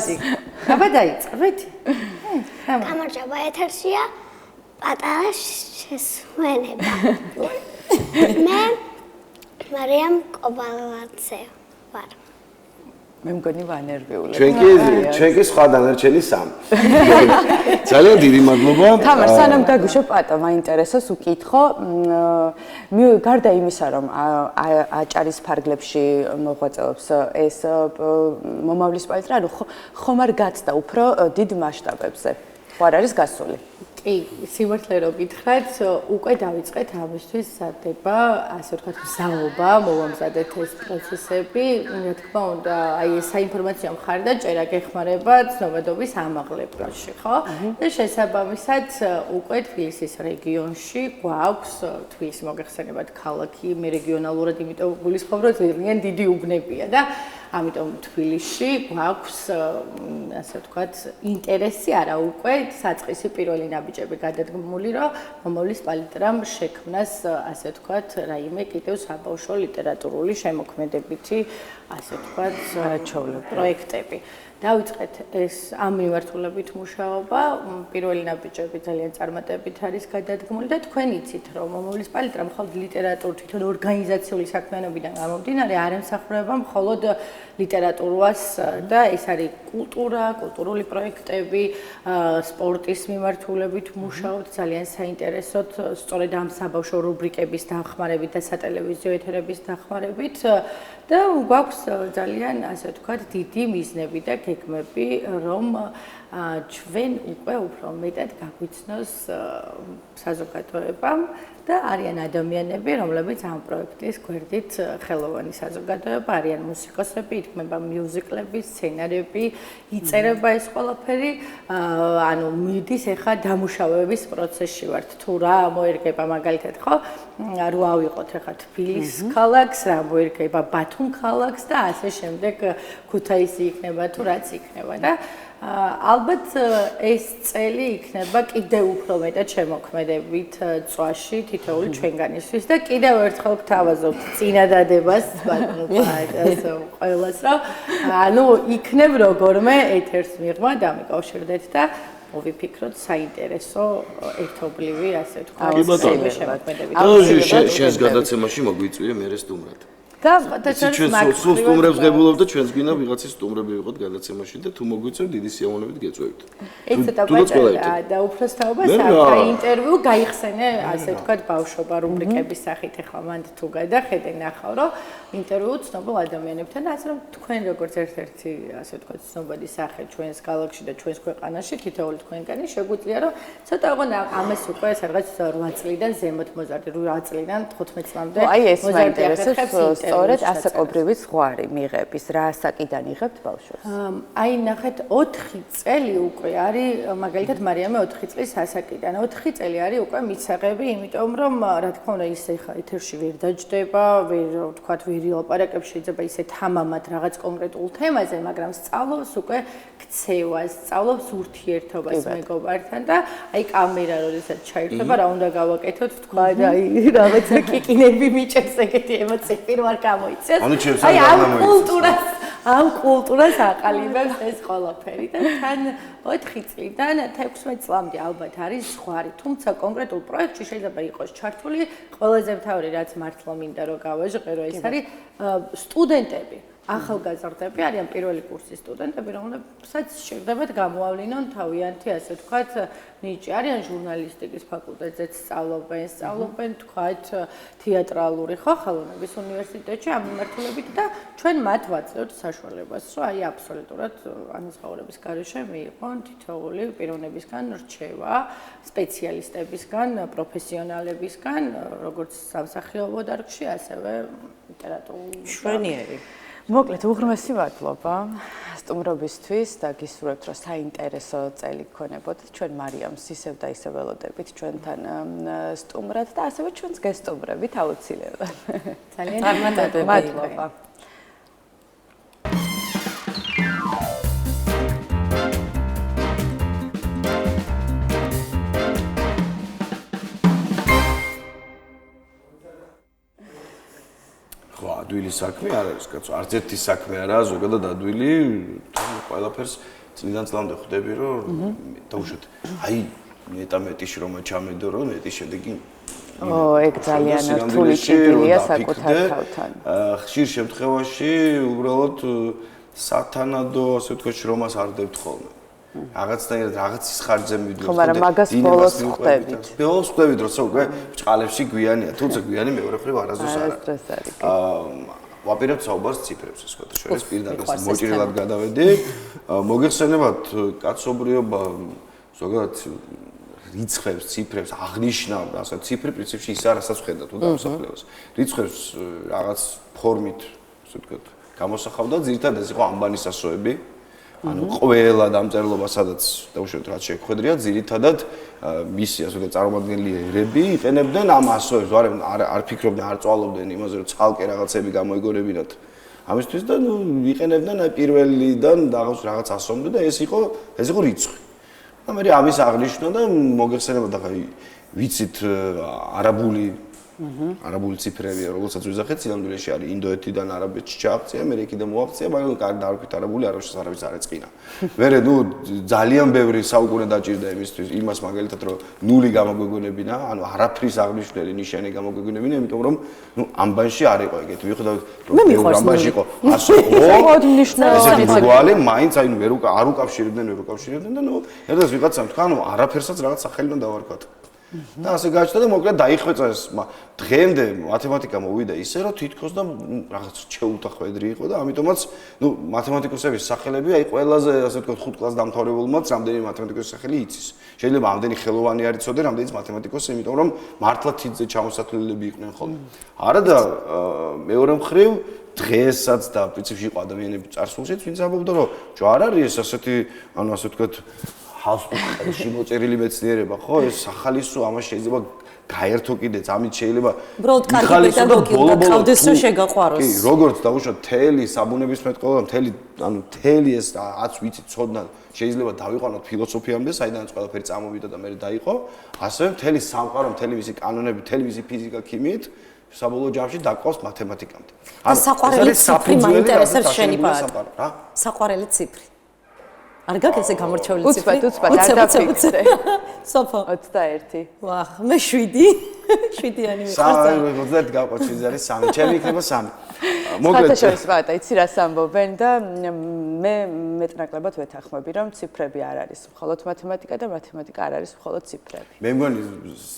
აბა დაიწყეთ. გამარჯობა ეთერშია პატარა შესვენება. მე მარიამ კობალაძე ვარ. მე მგონი ვანერვიულებ. ჩვენ კი სხვა დანარჩენი სამი. ძალიან დიდი მადლობა. თამარ, სანამ გაგუშო პატო, მაინტერესოს უკითხო, გარდა იმისა, რომ აჭარის ფარგლებში მოღვაწეობს ეს მომავლის პალიტრა, ანუ ხომ არ გაცდა უფრო დიდ მასშტაბებზე? ხო არ არის გასული? კი, სიმართლე რო გითხრათ, უკვე დავიწყეთ ამისთვის სადება, ასე ვთქვათ, მზაობა, მოვამზადეთ ეს პროცესები, რა თქმა უნდა, აი ეს საინფორმაციო მხარდაჭერა გეხმარება ცნობადობის ამაღლებაში, ხო? და შესაბამისად, უკვე თბილისის რეგიონში გვაქვს თბილისი მოგეხსენებათ ქალაქი, მე რეგიონალურად იმიტომ გულისხმობ, რომ ძალიან დიდი უბნებია და ამიტომ თბილისში გვაქვს ასე ვთქვათ ინტერესი არა უკვე საწყისი პირველი ნაბიჯები გადადგმული რომ მომავლის პალიტრამ შექმნას ასე ვთქვათ რაიმე კიდევ საბავშვო ლიტერატურული შემოქმედებითი ასე ვთქვათ პროექტები. დავიწყეთ ეს ამ მიმართულებით მუშაობა, პირველი ნაბიჯები ძალიან წარმატებით არის გადადგმული და თქვენ იცით რომ მომავლის პალიტრა მხოლოდ ლიტერატურული თვითონ ორგანიზაციული საქმიანობიდან გამომდინარე არ ემსახურება მხოლოდ ლიტერატურას და ეს არის კულტურა, კულტურული პროექტები, სპორტის მიმართულებით მუშაობთ ძალიან საინტერესოდ სწორედ ამ საბავშვო რუბრიკების დახმარებით და სატელევიზიო ეთერების დახმარებით და გვაქვს ძალიან ასე ვთქვათ დიდი მიზნები და გეგმები რომ ჩვენ უკვე უფრო მეტად გაგვიცნოს საზოგადოებამ და არიან ადამიანები, რომლებიც ამ პროექტის გვერდით ხელოვანი საზოგადოება, არიან მუსიკოსები, იქმნება მიუზიკლები, სცენარები, იწერება ეს ყველაფერი, ანუ მიდის ახლა დამუშავების პროცესში ვართ. თუ რა მოერგება მაგალითად, ხო? რო ავიღოთ ახლა თბილისის ქალაქს, რა მოერგება ბათუმ ქალაქს და ასე შემდეგ ქუთაისი იქნება თუ რაც იქნება და ალბათ ეს წელი იქნება კიდევ უფრო მეტად შემოქმედებით წვაში თითოეული ჩვენგანისთვის და კიდევ ერთხელ გთავაზობთ წინადადებას ბატონო პაეტასო ყველას რომ ანუ იქნებ როგორმე ეთერს მიღმა დამიკავშირდეთ და მოვიფიქროთ საინტერესო ერთობლივი ასე ვთქვათ შემოქმედებით. შენს გადაცემაში მოგვიწვია მე სტუმრად. და ჩვენ სულ სტუმრებს ღებულობ და ჩვენს გინდა ვიღაცის სტუმრები ვიყოთ გადაცემაში და თუ მოგვიწევ დიდი სიამოვნებით გეწევით. ეცეთა ბაჭარა და უფროსთაობას აი ინტერვიუ გაიხსენე ასე ვთქვათ ბავშვობა რუბრიკების სახით ახლა მანდ თუ გადახედე ნახავ რომ ინტერვიუ ცნობილ ადამიანებთან ასე რომ თქვენ როგორც ერთ-ერთი ასე ვთქვათ ცნობადი სახე ჩვენს ქალაქში და ჩვენს ქვეყანაში თითოეული თქვენგანი შეგვიძლია რომ ცოტა ოღონ ამას უკვე სადღაც 8 წლიდან ზემოთ მოზარდი 8 წლიდან 15 წლამდე აი ეს მაინტერესებს სწორედ ასაკობრივი ზღვარი მიღების რა ასაკიდან იღებთ ბავშვებს? აი ნახეთ 4 წელი უკვე არის მაგალითად მარიამე 4 წლის ასაკიდან 4 წელი არის უკვე მისაღები იმიტომ რომ რა თქმა უნდა ისე ხა ეთერში ვერ დაჯდება ვერ ვთქვათ ვერ ილაპარაკებს შეიძლება ისე თამამად რაღაც კონკრეტულ თემაზე მაგრამ სწავლობს უკვე ქცევას სწავლობს ურთიერთობას მეგობართან და აი კამერა როდესაც ჩაირთვება რა უნდა გავაკეთოთ თქვა და აი რაღაცა კიკინები მიჭერს ეგეთი ემოციები ვარ გამოიცეს აი ამ კულტურას აყალიბებს ეს ყველაფერი და თან 4 წლიდან 16 წლამდე ალბათ არის ზღვარი თუმცა კონკრეტულ პროექტში შეიძლება იყოს ჩართული ყველაზე მთავარი რაც მართლა მინდა რომ გავაჟღერო ეს არის სტუდენტები ახალგაზრდები არიან პირველი კურსის სტუდენტები რომელსაც შეგვდებათ გამოავლინონ თავიანთი ასე ვთქვათ ნიჭი არიან ჟურნალისტიკის ფაკულტეტზეც სწავლობენ ვთქვათ თეატრალური ხელოვნების უნივერსიტეტში ამ მიმართულებით და ჩვენ მათ ვაწევთ საშუალებას რომ აი აბსოლუტურად ანაზღაურების გარეშე მიიღონ თითოეული პიროვნებისგან რჩევა სპეციალისტებისგან პროფესიონალებისგან როგორც სამსახიობო დარგში ასევე ლიტერატურულ შვენიერი მოკლედ უღრმესი მადლობა სტუმრობისთვის და გისურვებთ რომ საინტერესო წელი გქონებოდეთ ჩვენ მარიამს ისევ და ისევ ველოდებით ჩვენთან სტუმრად და ასევე ჩვენს გესტუმრებით აუცილებლად ძალიან მადლობა ადვილი საქმე არ არის კაცო არც ერთი საქმე არაა ზოგადად ადვილი ყველაფერს წლიდან წლამდე ხვდები რომ დაუშვათ აი მეტამეტიში რომ ჩამედო რომ მეტი შედეგი ეგ ძალიან რთული ჭიდილია საკუთარ თავთან ხშირ შემთხვევაში უბრალოდ სათანადო ასე ვთქვათ შრომას არ დებთ ხოლმე რაღაცნაირად რაღაცის ხარჯზე მივიდეთ ხო მაგრამ მაგას ბოლოს ხვდებით ბოლოს ხვდებით როცა უკვე ჭყალებში გვიანია თუმცა გვიანი მეორე მხრივ არასდროს არ არის ვაპირებთ საუბარს ციფრებს ასე ვთქვათ შორის პირდაპირ მოჭრილად გადავედი მოგეხსენებათ კაცობრიობა ზოგადად რიცხვებს ციფრებს აღნიშნავ ასე ციფრი პრინციპში ის არასაც ხედა თუ დამსახურებას რიცხვებს რაღაც ფორმით ასე ვთქვათ გამოსახავდა ძირითადად ეს იყო ანბანის ასოები ანუ ყველა დამწერლობა სადაც დაუშვათ რაც შეგვხედრია ძირითადად მისი ასე ვთქვათ წარმომადგენელი ერები იყენებდნენ ამ ასოებს არ ფიქრობდნენ არ წვალობდნენ იმაზე რომ ცალკე რაღაცები გამოიგონებინათ ამისთვის და იყენებდნენ აი პირველიდან რაღაც ასომდე და ეს იყო რიცხვი და მე ამის აღნიშვნა და მოგეხსენებათ ახლა ვიცით არაბული ციფრებია, როგორცაც ვიზახეთ, სინამდვილეში არის ინდოეთიდან არაბეთში ჩააღწია, ამერიკიდან მოაღწია, მაგრამ კარგი დაარქვით არაბული, არავის არ ეწყინა. მერე ძალიან ბევრი საუკუნე დაჭირდა იმას მაგალითად რომ ნული გამოგვეგონებინა, ანუ არაფრის აღნიშნული ნიშანი გამოგვეგონებინა, იმიტომ რომ ამბანში არ იყო ეგეთი. ვიხედავთ რომ ამბანში იყო 100 ნიშნები. ეს გვალი მაინც აი არ უკავშირებდნენ და ერთადაც ვიღაცამ თქვა, არაფერსაც რაღაც სახელი უნდა დავარქვათ. და ასე გაჩნდა და მოკლედ დაიხვეწა ეს დღემდე მათემატიკა მოვიდა ისე რომ თითქოს და რაღაც ჩეულთა ხვედრი იყო და ამიტომაც მათემატიკოსების სახელები აი ყველაზე ასე ვთქვათ 5 კლასს დამთავრებულმაც რამდენი მათემატიკოსის სახელი იცის შეიძლება ამდენი ხელოვანი არ იცოდე რამდენიც მათემატიკოსი იმიტომ რომ მართლა თითზე ჩამოსათვლელები იყვნენ ხოლმე არა და მეორე მხრივ დღესაც და პრინციპში იყო ადამიანები წარსულშიც ვინც ამბობდა რომ ჯო არ არის ეს ასეთი ანუ ასე ვთქვათ ჰალსტუხში მოწერილი მეცნიერება ხო ეს სახალისო ამას შეიძლება გაერთო კიდეც ამით შეიძლება უბრალოდ კარგი პედაგოგი უნდა ყავდეს რომ შეგაყვაროს კი როგორც დაუშვათ თელი საბუნებისმეტყველება თელი ეს რაც ვიცით ცოდნა შეიძლება დავიყვანოთ ფილოსოფიამდე საიდანაც ყველაფერი წამოვიდა და მე დაიყო ასევე თელი სამყარო თელი მისი კანონები თელი მისი ფიზიკა ქიმიით საბოლოო ჯამში დაყავს მათემატიკამდე და საყვარელი ციფრი მაინტერესებს შენი პატარა რა საყვარელი ციფრი არ გაგეს ეს გამორჩეული ციფრი? უცბად არ დაფიქსე. სოფო 21. ვახ, მე 7. 7-იანი მიყვარს. 30 გავყოთ შიზარი 3. ჩემი იქნება 3. მოკლედ საერთაშორისო პატა, იცი რას ამბობენ და მე მეტნაკლებად ვეთანხმები, რომ ციფრები არ არის მხოლოდ მათემატიკა და მათემატიკა არ არის მხოლოდ ციფრები. მე მგონი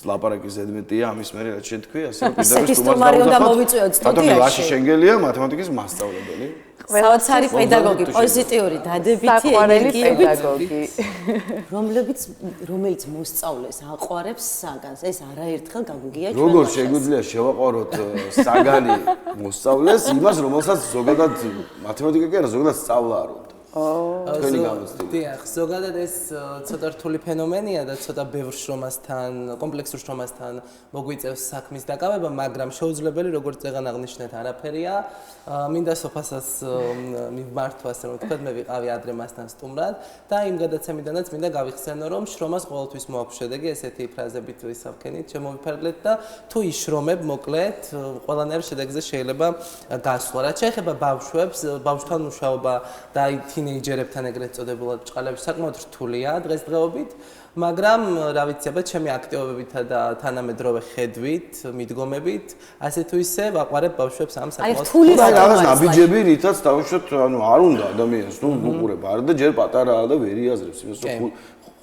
ლაპარაკი ზედმეტია ამის მერე რაც შენ თქვი, ასე რომ სექის სტუმარი უნდა მოვიწვიოთ სტუდიაში. ბატონი შენგელია მათემატიკის მასწავლებელი. საოცარი პედაგოგი, პოზიტიური დადებითი საყვარელი ენერგიებით, პედაგოგი. რომელიც მოსწავლეს აყვარებს საგანს. ეს არაერთხელ გაგვიგია ჩვენ. როგორ შეგვიძლია შევაყვაროთ საგანი მოსწავლეს იმას, რომელსაც ზოგადად მათემატიკა კი არა, ზოგადად სწავლა არ უნდა. თქვენი გამოცდილი. დიახ, ზოგადად ეს ცოტა რთული ფენომენია და ცოტა ბევრ შრომასთან, კომპლექსურ შრომასთან მოგვიწევს საქმის დაკავება, მაგრამ შეუძლებელი, როგორც წეგან აღნიშნეთ, არაფერია. მინდა სოფასაც მივმართო, ასე რომ ვთქვათ, მე ვიყავი ადრე მასთან სტუმრად და იმ გადაცემიდანაც მინდა გავიხსენო, რომ შრომას ყოველთვის მოაქვს შედეგი, ესეთი ფრაზებით ვისავქენით, შემოვიფარგლეთ და თუ იშრომებ, მოკლედ, ყველანაირ შედეგზე შეიძლება გასვლა. რაც შეეხება ბავშვებს, ბავშვთან მუშაობა და აი თინეიჯერებთან ეგრეთ წოდებულად ჭყალებს საკმაოდ რთულია დღესდღეობით, მაგრამ რა ვიცი, აბა ჩემი აქტივობებითა და თანამედროვე ხედვით, მიდგომებით, ასე თუ ისე ვაყვარებ ბავშვებს ამ საკმაოდ რთული რაღაც ნაბიჯები, რითაც დავუშვათ, ანუ არ უნდა ადამიანს, ნუ უყურება, არა და ჯერ პატარაა და ვერ იაზრებს იმას, რომ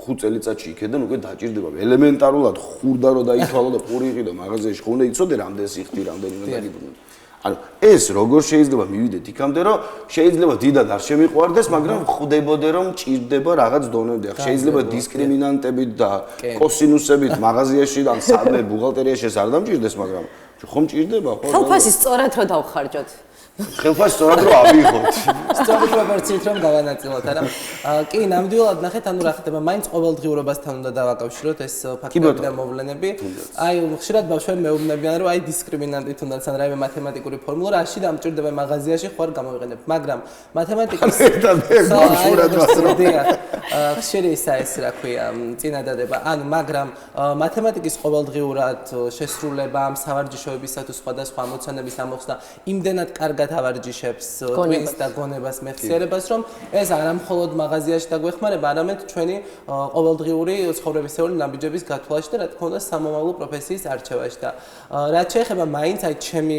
5 წელიწადში იქედან უკვე დაჭირდება. ელემენტარულად ხურდა რომ დაითვალო და პური იყიდო მაღაზიაში, ხო უნდა იცოდე რამდენს იხდი, რამდენი უნდა დაგიბრუნო. ანუ ეს როგორ შეიძლება მივიდეთ იქამდე, რომ შეიძლება დიდად არ შემიყვარდეს, მაგრამ ხვდებოდე რომ ჭირდება რაღაც დონემდე. შეიძლება დისკრიმინანტებით და კოსინუსებით მაღაზიაში და სადმე ბუღალტერიაში ეს არ დამჭირდეს, მაგრამ ხომ ჭირდება, ხო? ხელფასი სწორად რო დავხარჯოთ. ხელფასი სწორად რო ავიღოთ. სწორი პროპორციით რომ გავანაწილოთ, არა? კი, ნამდვილად ნახეთ, ანუ რა ხდება, მაინც ყოველდღიურობასთან უნდა დავაკავშიროთ ეს ფაქტები და მოვლენები. აი, ხშირად ბავშვები მეუბნებიან, რომ აი დისკრიმინანტი თუნდაც ან რაიმე მათემატიკური ფორმულა რაში დამჭირდება მაღაზიაში ხوار გამოვიყენებ, მაგრამ მათემატიკის ხშირი ისა ეს რა ქვია, წინადადება. ანუ მაგრამ მათემატიკის ყოველდღიურად შესრულება ამ სავარჯიშოებისა თუ სხვადასხვა ამოცანების ამოხსნა იმდენად კარგად ავარჯიშებს twins და გონებას მეხსიერებას, რომ ეს არა მხოლოდ მაღაზიაში დაგვეხმარება, არამედ ჩვენი ყოველდღიური ცხოვრებისეული ნაბიჯების გათვლაში და რა თქმა უნდა სამომავლო პროფესიის არჩევაში და რაც შეეხება მაინც აი ჩემი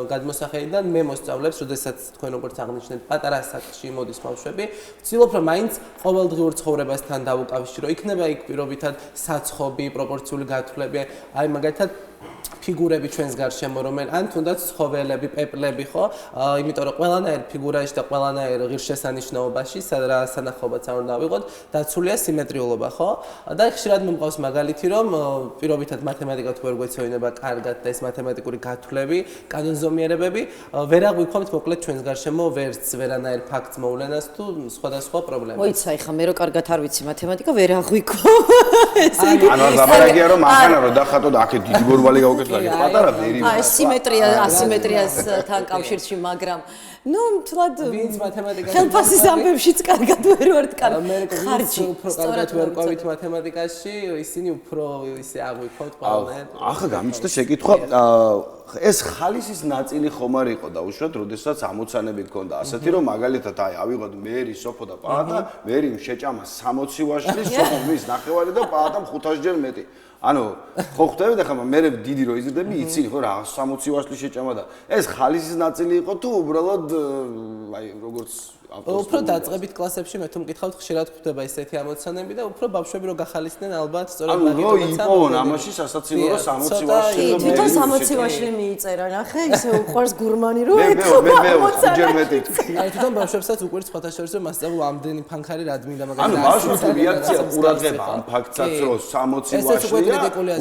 გადმოსახედიდან მე მოსწავლებს, როდესაც თქვენ როგორც აღნიშნეთ, პატარა ასაკში მოდის ბავშვები, ვცდილობ რომ მაინც ყოველდღიურ ცხოვრებასთან დავუკავშირო. იქნება იქ პირობითად საცხობი, პროპორციული გათვლები, აი მაგალითად ფიგურები ჩვენს გარშემო, რომელიც ან თუნდაც ცხოველები, პეპლები, ხო? იმიტომ რომ ყველანაირ ფიგურაში და ყველანაირ ღირსშესანიშნაობაში, რა სანახაობაც არ უნდა ავიღოთ, დაცულია სიმეტრიულობა, ხო? და ხშირად მომყავს მაგალითი, რომ პირობითად მათემატიკა თუ ვერ გვეცოდინება კარგად და ეს მათემატიკური გათვლები, კანონზომიერებები, ვერ აღვიქვამთ მოკლედ ჩვენს გარშემო ვერც ვერანაირ ფაქტს მოვლენას თუ სხვადასხვა პრობლემას. მოიცა, ეხა მე რო კარგად არ ვიცი მათემატიკა, ვერ აღვიქვამ. ესე იგი ანუ ლაპარაკია რომ ახანა რომ დახატო და აქეთ დიდი ბორბალი გავუკეთო. პატარა ვერი. აი, სიმეტრია, ასიმეტრიასთან კავშირში, მაგრამ ნუ თლად ვინც მათემატიკაში ხელფასის ამბებშიც კარგად ვერ ვართ ხარჯი. უფრო კარგად ვერ ყვავით მათემატიკაში, ისინი უფრო ისე აღვიქვათ ყველანაირ. ახლა გამიჩნდა შეკითხვა, ეს ხალისის ნაწილი ხომ არ იყო დაუშვათ, როდესაც ამოცანები გქონდა. ასეთი რომ მაგალითად აი ავიღოთ მერი, სოფო და პაატა, მერიმ შეჭამა 60 ვაშლის, სოფო მის ნახევარი და პაატამ 500 ჯერ მეტი. ანუ ხო ხვდებით ახლა მე დიდი რო იზრდები იცი ხო რა 60 ვაშლი შეჭამა და ეს ხალისის ნაწილი იყო თუ უბრალოდ აი როგორც უფრო დაწყებით კლასებში მე თუ მკითხავთ ხშირად ხვდება ესეთი ამოცანები და უფრო ბავშვები რო გახალისდნენ ალბათ სწორედ მაგიტომაც იპოვონ ამაში სასაცილო რო 60 ვაშლი და თვითონ 60 ვაშლი მიიწერა ნახე ისე უყვარს გურმანი რო მე ჯერ მეტი აი თვითონ ბავშვებსაც უყვირს სხვათა შორის რომ მასწავლო ამდენი ფანქარი რა მინდა მაგრამ ანუ ბავშვების რეაქცია ყურადღება ამ ფაქტსაც რომ 60 ვაშლია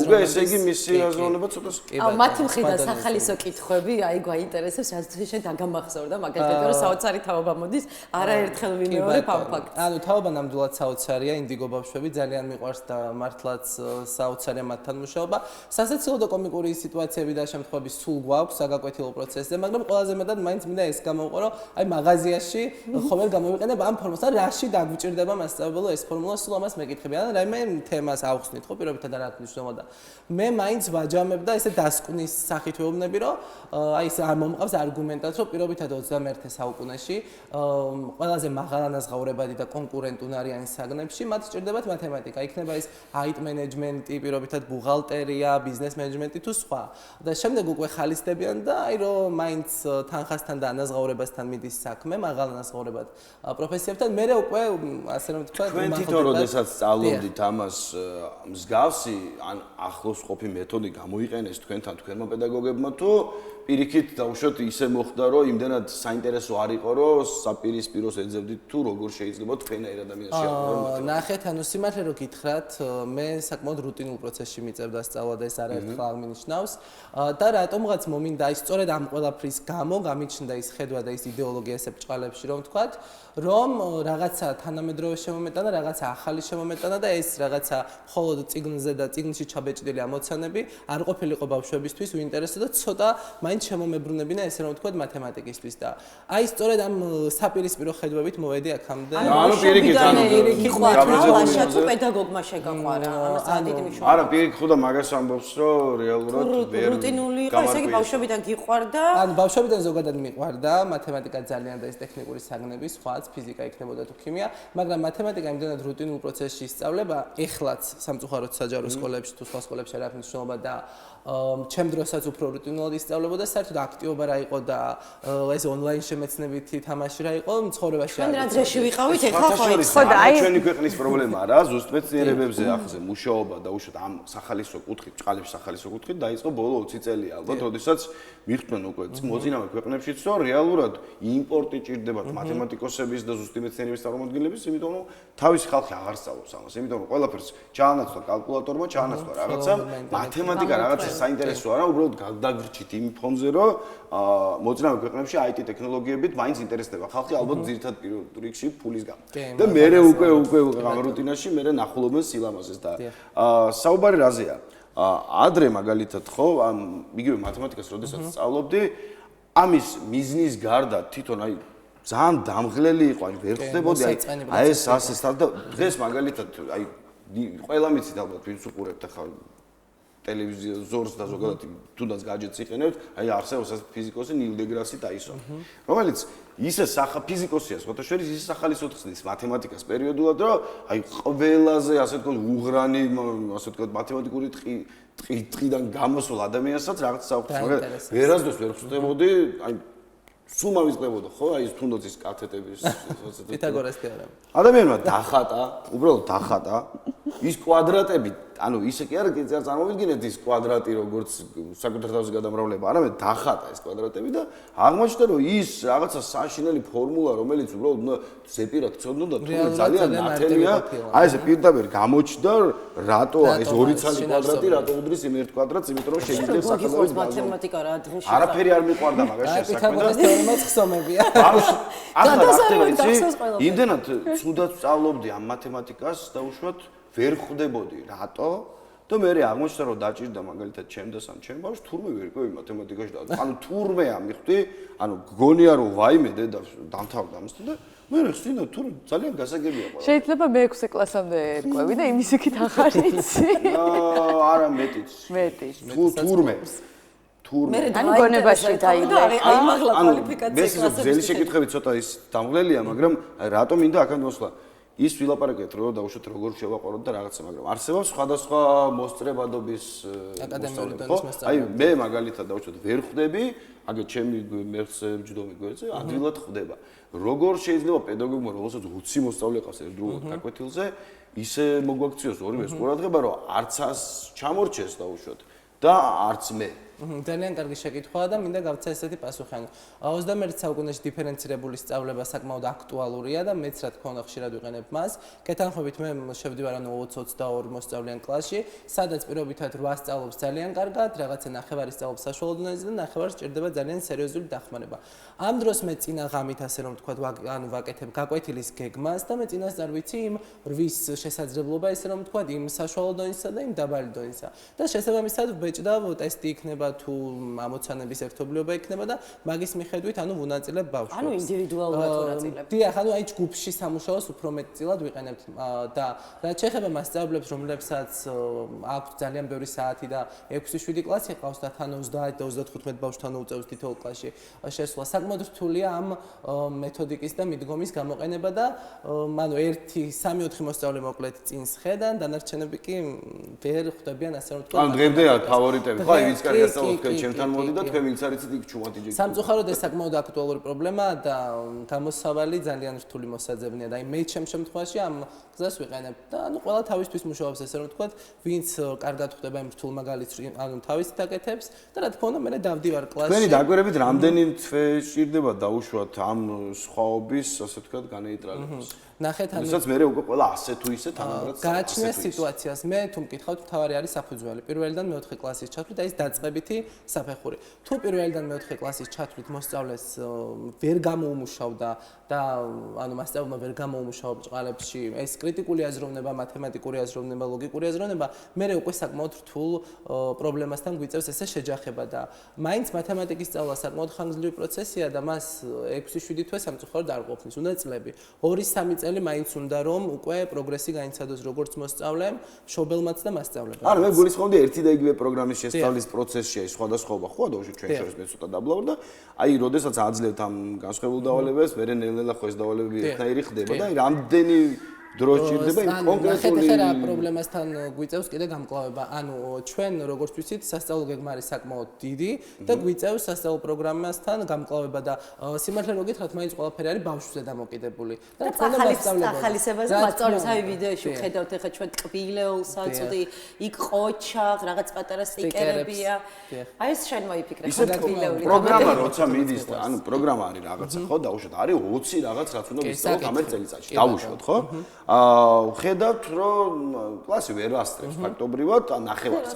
უკვე ესე იგი მისი აზროვნება ცოტა აუ მათი მხრიდან სახალისო კითხვები აი გვაინტერესებს რაც შენ დაგამახსოვრდა მაგალითად რომ საოცარი თაობა მოდის არაერთხელ ვიმეორებ ამ ფაქტს. ანუ თაობა ნამდვილად საოცარია, ინდიგო ბავშვები ძალიან მიყვარს და მართლაც საოცარია მათთან მუშაობა. სასაცილო და კომიკური სიტუაციები და შემთხვევები სულ გვაქვს საგაკვეთილო პროცესზე, მაგრამ ყველაზე მეტად მაინც მინდა ეს გამოვყო, რომ აი მაღაზიაში ხომ ვერ გამოვიყენებ ამ ფორმულას, რაში დაგვიჭირდება მასწავლებლო ეს ფორმულა, სულ ამას მეკითხები. ან რაიმე თემას ავხსნით, ხო, პირობითად არა მნიშვნელობა და მე მაინც ვაჯამებ და ესე დასკვნის სახით ვეუბნები, რომ აი ეს არ მომყავს არგუმენტად, რომ პირობითად 21 საუკუნეში ყველაზე მაღალანაზღაურებადი და კონკურენტუნარიანი საგნებში მათ სჭირდებათ მათემატიკა. იქნება ის IT მენეჯმენტი, პირობითად ბუღალტერია, ბიზნეს მენეჯმენტი თუ სხვა. და შემდეგ უკვე ხალისდებიან და აი რომ მაინც თანხასთან და ანაზღაურებასთან მიდის საქმე, მაღალანაზღაურებად პროფესიებთან, მე უკვე ასე რომ ვთქვა, თქვენ თვითონ როდესაც სწავლობდით ამას მსგავსი ან ახლოს ყოფი მეთოდი გამოიყენეს თქვენთან თქვენმა პედაგოგებმა თუ პირიქით დაუშვათ ისე მოხდა რომ იმდენად საინტერესო არ იყო რომ საპირისპიროს ეძებდით თუ როგორ შეიძლება თქვენაერ ადამიანს შეაყვაროთ. ნახეთ, ანუ სიმართლე რო გითხრათ, მე საკმაოდ რუტინულ პროცესში მიწევდა სწავლა და ეს არაერთხელ აღმინიშნავს და რატომღაც მომინდა ის სწორედ ამ ყველაფრის გამო გამიჩნდა ის ხედვა და ის იდეოლოგია ესე ბრჭყალებში რომ ვთქვათ, რომ რაღაცა თანამედროვე შემომეტანა, რაღაცა ახალი შემომეტანა და ეს რაღაცა მხოლოდ წიგნზე და წიგნში ჩაბეჭდილი ამოცანები არ ყოფილიყო ბავშვებისთვის უინტერესო და ცოტა მაინც შემომებრუნებინა ესე რომ ვთქვათ მათემატიკისთვის და აი სწორედ ამ საპირისპირო ხედვებით მოვედი აქამდე. ანუ პირიქით ლაშა თუ პედაგოგმა შეგაყვარა, ამას დიდი მნიშვნელობა. არა, პირიქით ხოდა მაგას ამბობს, რომ რეალურად ვერ რუტინული იყო, ესე იგი ბავშვებიდან გიყვარდა. ანუ ბავშვებიდან ზოგადად მიყვარდა მათემატიკა ძალიან და ეს ტექნიკური საგნები, სხვაც ფიზიკა იქნებოდა თუ ქიმია, მაგრამ მათემატიკა იმდენად რუტინულ პროცესში ისწავლება, ეხლაც სამწუხაროდ საჯარო სკოლებში თუ სხვა სკოლებში არ აქვს მნიშვნელობა და ჩემ დროსაც უფრო რუტინულად ისწავლებოდა, საერთოდ აქტიობა რა იყო და ეს ონლაინ შემეცნებითი თამაში რა იყო, ცხოვრებაში ჩვენ რა დროში ვიყავით, ეხლა ხო ხო და აი ჩვენი ქვეყნის პრობლემა რა, ზუსტ მეცნიერებებზე ახზე მუშაობა და უშოთ ამ სახალისო კუთხით, ჭყალების სახალისო კუთხით დაიწყო ბოლო 20 წელი ალბათ, როდესაც მიხვდნენ უკვე მოძინავე ქვეყნებშიც, რომ რეალურად იმპორტი ჭირდებათ მათემატიკოსების და ზუსტი მეცნიერების წარმომადგენლების, იმიტომ რომ თავისი ხალხი აღარ სწავლობს ამას, იმიტომ რომ ყველაფერს ჩაანაცვლა კალკულატორმა, ჩაანაცვლა რაღაცა, მათემატიკა რაღაცა საინტერესო არა, უბრალოდ გადაგრჩით იმ ფონზე, რომ მოძინავე ქვეყნებში IT ტექნოლოგიებით მაინც ინტერესდება ხალხი, ალბათ ძირითად რიგში ფულის გამო. და მერე უკვე ამ რუტინაში მერე ნახულობენ სილამაზეს და საუბარი რაზეა? ადრე მაგალითად ხო, იგივე მათემატიკას როდესაც სწავლობდი, ამის მიზნის გარდა თვითონ აი ძალიან დამღლელი იყო, აი ვერ ხდებოდი აი ეს ასე და დღეს მაგალითად აი ყველა მიცით ალბათ ვინც უყურებთ ახლა ტელევიზია ზორს და ზოგადად თუნდაც გაჯეტს იყენებთ, აი არსებობს ეს ფიზიკოსი ნილ დეგრასი ტაისონი, რომელიც ისე ფიზიკოსია სხვათაშორის ისე სახალისოდ ხსნის მათემატიკას პერიოდულად, რომ აი ყველაზე ასე ვთქვათ უღრანი ასე ვთქვათ მათემატიკური ტყიდან გამოსულ ადამიანსაც რაღაც საუბრობს, მაგრამ ვერასდროს ვერ ხვდებოდი, აი სულ მავიწყდებოდა ხო, აი თუნდაც ის კათეტების პითაგორასი არა. ადამიანმა დახატა, უბრალოდ დახატა ის კვადრატები, ანუ ისე კი არა, კიდე არ წარმოვიდგინეთ ის კვადრატი როგორც საკუთარ თავზე გადამრავლება, არამედ დახატა ეს კვადრატები და აღმოჩნდა რომ ის რაღაცა საშინელი ფორმულა, რომელიც უბრალოდ ზეპირად ცოდნოდა, თუმცა ძალიან ნათელია, აი ესე პირდაპირ გამოჩნდა, რატო ეს ორი ცალი კვადრატი, რატო უდრის იმ ერთ კვადრატს, იმიტომ რომ შეიძლება საქართველოს მათემატიკა რა დღეში. არაფერი არ მიყვარდა მაგაში საქმე და თეორემაც ხსომებია. ახლა რა ხდება იცი? იმდენად ცუდად სწავლობდი ამ მათემატიკას და უშუალოდ ვერ ხვდებოდი რატო და მე აღმოჩნდა რომ დაჭირდა მაგალითად ჩემ და სამ ჩემ ბავშვს თურმე ვერ ყვევი მათემატიკაში და ანუ თურმე ამიხვდი, ანუ გონია რომ ვაიმე დედა დამთავრდა ამას და მე ხსნიდა თუ ძალიან გასაგებია ყველა. შეიძლება მე-6 კლასამდე ყვევი და იმის იქით ახარ იცი. არა მეტიც. მეტიც. თურმე. ანუ გონებაში დაიდე. აი მაგლა კვალიფიკაციის კლასებში. ძელი შეკითხები ცოტა ის დამღლელია, მაგრამ რატომ მინდა აქამდე მოსვლა? ის ვილაპარაკეთ რომ დაუშვათ როგორ შევაყაროთ და რაღაცა, მაგრამ არსებობს სხვადასხვა მოსწრებადობის აკადემიური დონის მოსწავლე. აი მე მაგალითად დაუშვათ ვერ ხვდები, აგე ჩემი მერცე მჯდომი გვერდზე ადვილად ხვდება. როგორ შეიძლება პედაგოგმა რომელსაც 20 მოსწავლე ყავს ერთდროულად გაკვეთილზე, ისე მოგვაქციოს ორივეს ყურადღება, რომ არცას ჩამორჩეს დაუშვათ და არც მე. ძალიან კარგი შეკითხვაა და მინდა გავცე ესეთი პასუხი. ანუ 21 საუკუნეში დიფერენცირებული სწავლება საკმაოდ აქტუალურია და მეც რა თქმა უნდა ხშირად ვიყენებ მას. კეთანხმებით მე შევდივარ ანუ 20-22 მოსწავლიან კლასში, სადაც პირობითად 8 სწავლობს ძალიან კარგად, რაღაცა 9 სწავლობს საშუალო დონეზე და 9 სჭირდება ძალიან სერიოზული დახმარება. ამ დროს მე წინა ღამით ასე რომ ვთქვათ, ანუ ვაკეთებ გაკვეთილის გეგმას და მე წინასწარ ვიცი იმ 8 შესაძლებლობა ესე რომ ვთქვათ, იმ საშუალო დონისა და იმ დაბალი დონისა. და შესაბამისად ვბეჭდავ ტესტი იქნება იქნება თუ ამოცანების ერთობლიობა იქნება და მაგის მიხედვით ვუნაწილებ ბავშვებს. ანუ ინდივიდუალურად ვუნაწილებ. დიახ, აი ჯგუფში სამუშაოს უფრო მეტწილად ვიყენებთ და რაც შეეხება მასწავლებლებს, რომლებსაც აქვთ ძალიან ბევრი საათი და 6-7 კლასი ყავს და თან 30 და 35 ბავშვთან უწევს თითოეულ კლასში შესვლა. საკმაოდ რთულია ამ მეთოდიკის და მიდგომის გამოყენება და ანუ 1-3-4 მოსწავლე მოკლედ წინ სხედან, დანარჩენები კი ვერ ხვდებიან ასე რომ ვთქვა. ანუ დღემდე ფავორიტები ხო, ვინც კარგად სწავლობს თქვენ ჩემთან მოდი და თქვენ ვინც არიცით იქ ჩუმად იჯეკით. სამწუხაროდ ეს საკმაოდ აქტუალური პრობლემაა და გამოსავალი ძალიან რთული მოსაძებნია და აი მე ჩემ შემთხვევაში ამ გზას ვიყენებ და ანუ ყველა თავისთვის მუშაობს ესე რომ ვთქვა, ვინც კარგად ხვდება იმ რთულ მაგალითს, ანუ თავისით აკეთებს და რა თქმა უნდა მე დავდივარ კლასში. თქვენი დაკვირვებით რამდენი თვე სჭირდება დაუშვათ ამ სხვაობის, ასე ვთქვათ, განეიტრალებას? ნახეთ ანუ ვისაც მე უკვე ყველა ასე თუ ისე თანაბრად გააჩნია სიტუაციას. მე თუ მკითხავთ, თავარი არის საფუძველი. პირველიდან მეოთხე კლასის ჩათვლით და ის დაწყებითი საფეხური. თუ პირველიდან მეოთხე კლასის ჩათვლით მოსწავლეს ვერ გამოუმუშავდა და ანუ მასწავლებელმა ვერ გამოუმუშავა ბრწყალებში ეს კრიტიკული აზროვნება, მათემატიკური აზროვნება, ლოგიკური აზროვნება, მე უკვე საკმაოდ რთულ პრობლემასთან გვიწევს ესე შეჯახება და მაინც მათემატიკის სწავლა საკმაოდ ხანგრძლივი პროცესია და მას 6-7 თვე სამწუხაროდ არ ყოფნის. უნდა წლები. 2-3 წელი მაინც უნდა რომ უკვე პროგრესი გაიცადოს როგორც მოსწავლემ, მშობელმაც და მასწავლებელმაც. ანუ მე გულისხმობდი ერთი და იგივე პროგრამის შესწავლის პროცესში აი სხვადასხვაობა ხო და ჩვენ შორის მე ცოტა დაბლავ და აი როდესაც აძლევთ ამ განსხვავებულ დავალებებს, მე ნელ-ნელა ხო ეს დავალებები ერთნაირი ხდება და აი რამდენი დრო სჭირდება იმ კონკრეტული ხერა პრობლემასთან გვიწევს კიდე გამკლავება. ანუ ჩვენ როგორც ვიცით, სასწავლო გეგმა არის საკმაოდ დიდი და გვიწევს სასწავლო პროგრამასთან გამკლავება და სიმართლე რომ გითხრათ, მაინც ყველაფერი არის ბავშვზე დამოკიდებული. და ახალისებაზე მასწავლებელს აი ვიდეოში ვხედავთ ახლა ჩვენ ტკბილეულს აწვდი, იქ ყოჩა, რაღაც პატარა სტიკერებია. აი ეს შენ მოიფიქრე ხო ტკბილეული. პროგრამა როცა მიდის და ანუ პროგრამა არის რაღაცა ხო დაუშვათ, არის 20 რაღაც რაც უნდა ვისწავლოთ ამ წელიწადში. დაუშვათ ხო? ხედავთ რომ კლასი ვერ ასწრებს ფაქტობრივად ნახევარს.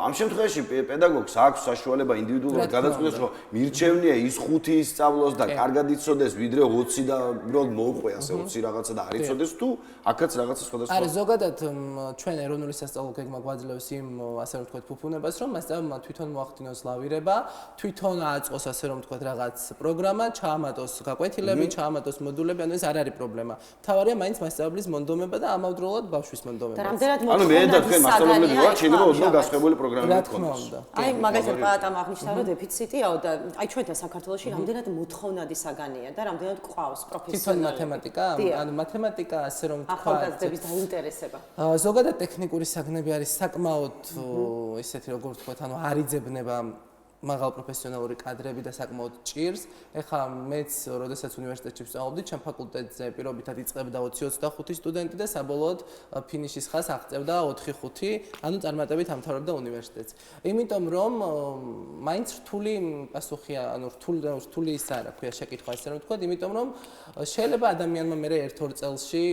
ამ შემთხვევაში პედაგოგს აქვს საშუალება ინდივიდუალურად გადაწყვეტოს რომ მირჩევნია ის 5 ისწავლოს და კარგად იცოდეს ვიდრე 20 და უბრალოდ მოუყვე ასე 20 რაღაცა და არ იცოდეს თუ აქაც რაღაცა სხვადასხვა. არის ზოგადად ჩვენ ეროვნული სასწავლო გეგმა გვაძლევს იმ ასე რომ ვთქვათ ფუფუნებას რომ მასწავლებელმა თვითონ მოახდინოს ლავირება, თვითონ აწყოს ასე რომ ვთქვათ რაღაც პროგრამა, ჩაამატოს გაკვეთილები, ჩაამატოს მოდულები, ანუ ეს არ არის პრობლემა. თავარია მაინც მასწავლებლის მონდომება და ამავდროულად ბავშვის მონდომება. ანუ მე და თქვენ მასწავლებლები ვართ, შეიძლება ოდნავ გასხებული პროგრამები გქონდეს. აი მაგალითად პატამ აღნიშნა რომ დეფიციტია და აი ჩვენთან საქართველოში რამდენად მოთხოვნადი საგანია და რამდენად ყავს პროფესიონალი. თვითონ მათემატიკა, ანუ მათემატიკა ასე რომ ვთქვათ, ახალგაზრდების დაინტერესება. ზოგადად ტექნიკური საგნები არის საკმაოდ ისეთი როგორ ვთქვათ, ანუ არიძებნება მაღალ პროფესიონალური კადრები და საკმაოდ ჭირს. ეხლა მეც, როდესაც უნივერსიტეტში ვსწავლობდი, ჩემ ფაკულტეტზე პირობითად იწყებდა 20-25 სტუდენტი და საბოლოოდ ფინიშის ხაზს აღწევდა 4-5, ანუ წარმატებით ამთავრებდა უნივერსიტეტს. იმიტომ რომ მაინც რთული პასუხია, ანუ რთული ის არა, ქვია შეკითხვა ესე რომ ვთქვათ, იმიტომ რომ შეიძლება ადამიანმა მე 1-2 წელში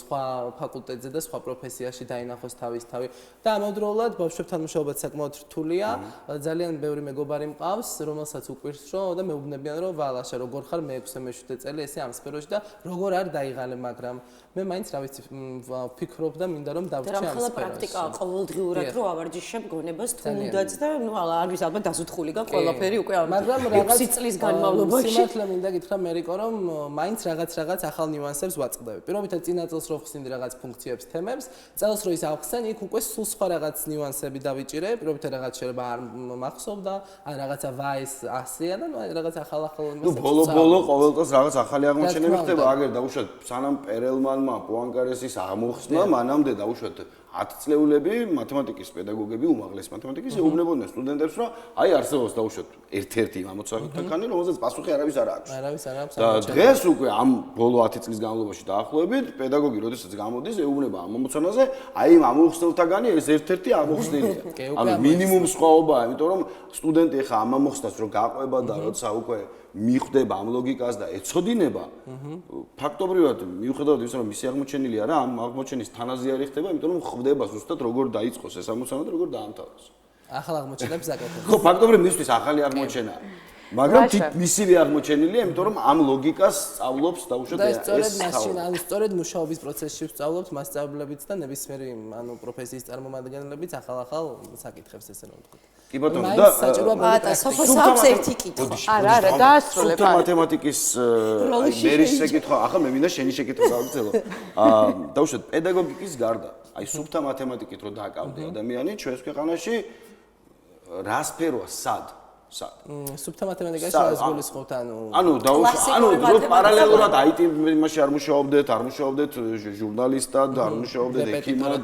სხვა ფაკულტეტზე და სხვა პროფესიაში დაინახოს თავის თავი და ამავდროულად ბავშვებთან მუშაობაც საკმაოდ რთულია. ძალიან ბევრი მეგობარი მყავს, რომელსაც უკვირს რომ და მეუბნებიან რომ ვალაშა როგორ ხარ მე-6-7 წელი ესე ამ სფეროში და როგორ არ დაიღალე, მაგრამ მე მაინც რა ვიცი ვფიქრობ და მინდა რომ დავრჩე ამ სფეროში. პრაქტიკაა ყოველდღიურად რომ ავარჯიშებ გონებას თუნდაც და ნუ არის ალბათ დაზუთხული გა ყველაფერი უკვე ამ 6 წლის განმავლობაში. სიმართლე მინდა გითხრა მერიკო რომ მაინც რაღაც ახალ ნიუანსებს ვაწყდები. პირობითად წინა წელს რო ხსნიდი რაღაც ფუნქციებს, თემებს, წელს რო ის ავხსენ, იქ უკვე სულ სხვა რაღაც ნიუანსები დავიჭირე, პირობითად რაღაც შეიძლება არ მახსოვდა ან რაღაცა ვაის 100-იან და რაღაც ახალ ნუ ბოლო ყოველ წელს რაღაც ახალი აღმოჩენები ხდება, აგერ დაუშვათ სანამ პერელმანმა პუანკარესის აღმოხსნა, მანამდე დაუშვათ 10 წლეულები მათემატიკის პედაგოგები, უმაღლესი მათემატიკის ეუბნებოდნენ სტუდენტებს, რომ აი არსებობს დაუშვათ ერთ-ერთი ამოცანათქანი, რომელზეც პასუხი არავის არ აქვს. არავის არ აქვს. და დღეს უკვე ამ ბოლო 10 წლის განმავლობაში დაახლოებით პედაგოგი როდესაც გამოდის, ეუბნება ამ ამოცანაზე, აი იმ ამოხსნელთაგანი ეს ერთ-ერთი ამოხსნილია. ანუ მინიმუმ სხვაობაა, იმიტომ რომ სტუდენტი ხა ამ ამოხსნას რო გაყვება და როცა უკვე მიხვდება ამ ლოგიკას და ეცოდინება, ფაქტობრივად მიუხედავად იმისა, რომ მისი აღმოჩენილი არა, ამ აღმოჩენის თანაზე არ ხდება, იმიტომ რომ ხვდება ზუსტად როგორ დაიწყოს ეს ამოცანა და როგორ დაამთავროს. ახალ აღმოჩენებს აკეთებს. ხო, ფაქტობრივად მისთვის ახალი აღმოჩენაა. მაგრამ მისივე აღმოჩენილია, იმიტომ რომ ამ ლოგიკას სწავლობს დაუშვათ და სწორედ მაშინ, ანუ სწორედ მუშაობის პროცესში ვსწავლობთ მასწავლებლებიც და ნებისმიერი ანუ პროფესიის წარმომადგენლებიც ახალ საკითხებს ესე რომ ვთქვათ. კი ბატონო და საჭიროა ბატა სოფოს აქვს ერთი კითხვა. არა, დაასრულე სუფთა მათემატიკის მერის შეკითხვა, ახლა მე მინდა შენი შეკითხვა გავაგრძელო. დაუშვათ პედაგოგიკის გარდა, აი სუფთა მათემატიკით რო დააკავდე ადამიანი ჩვენს ქვეყანაში რა სფეროა სად? სუფთა მათემატიკაში რას გულისხმობთ ანუ რო პარალელურად IT იმაში არ მუშაობდეთ ჟურნალისტად, არ მუშაობდეთ ექიმად,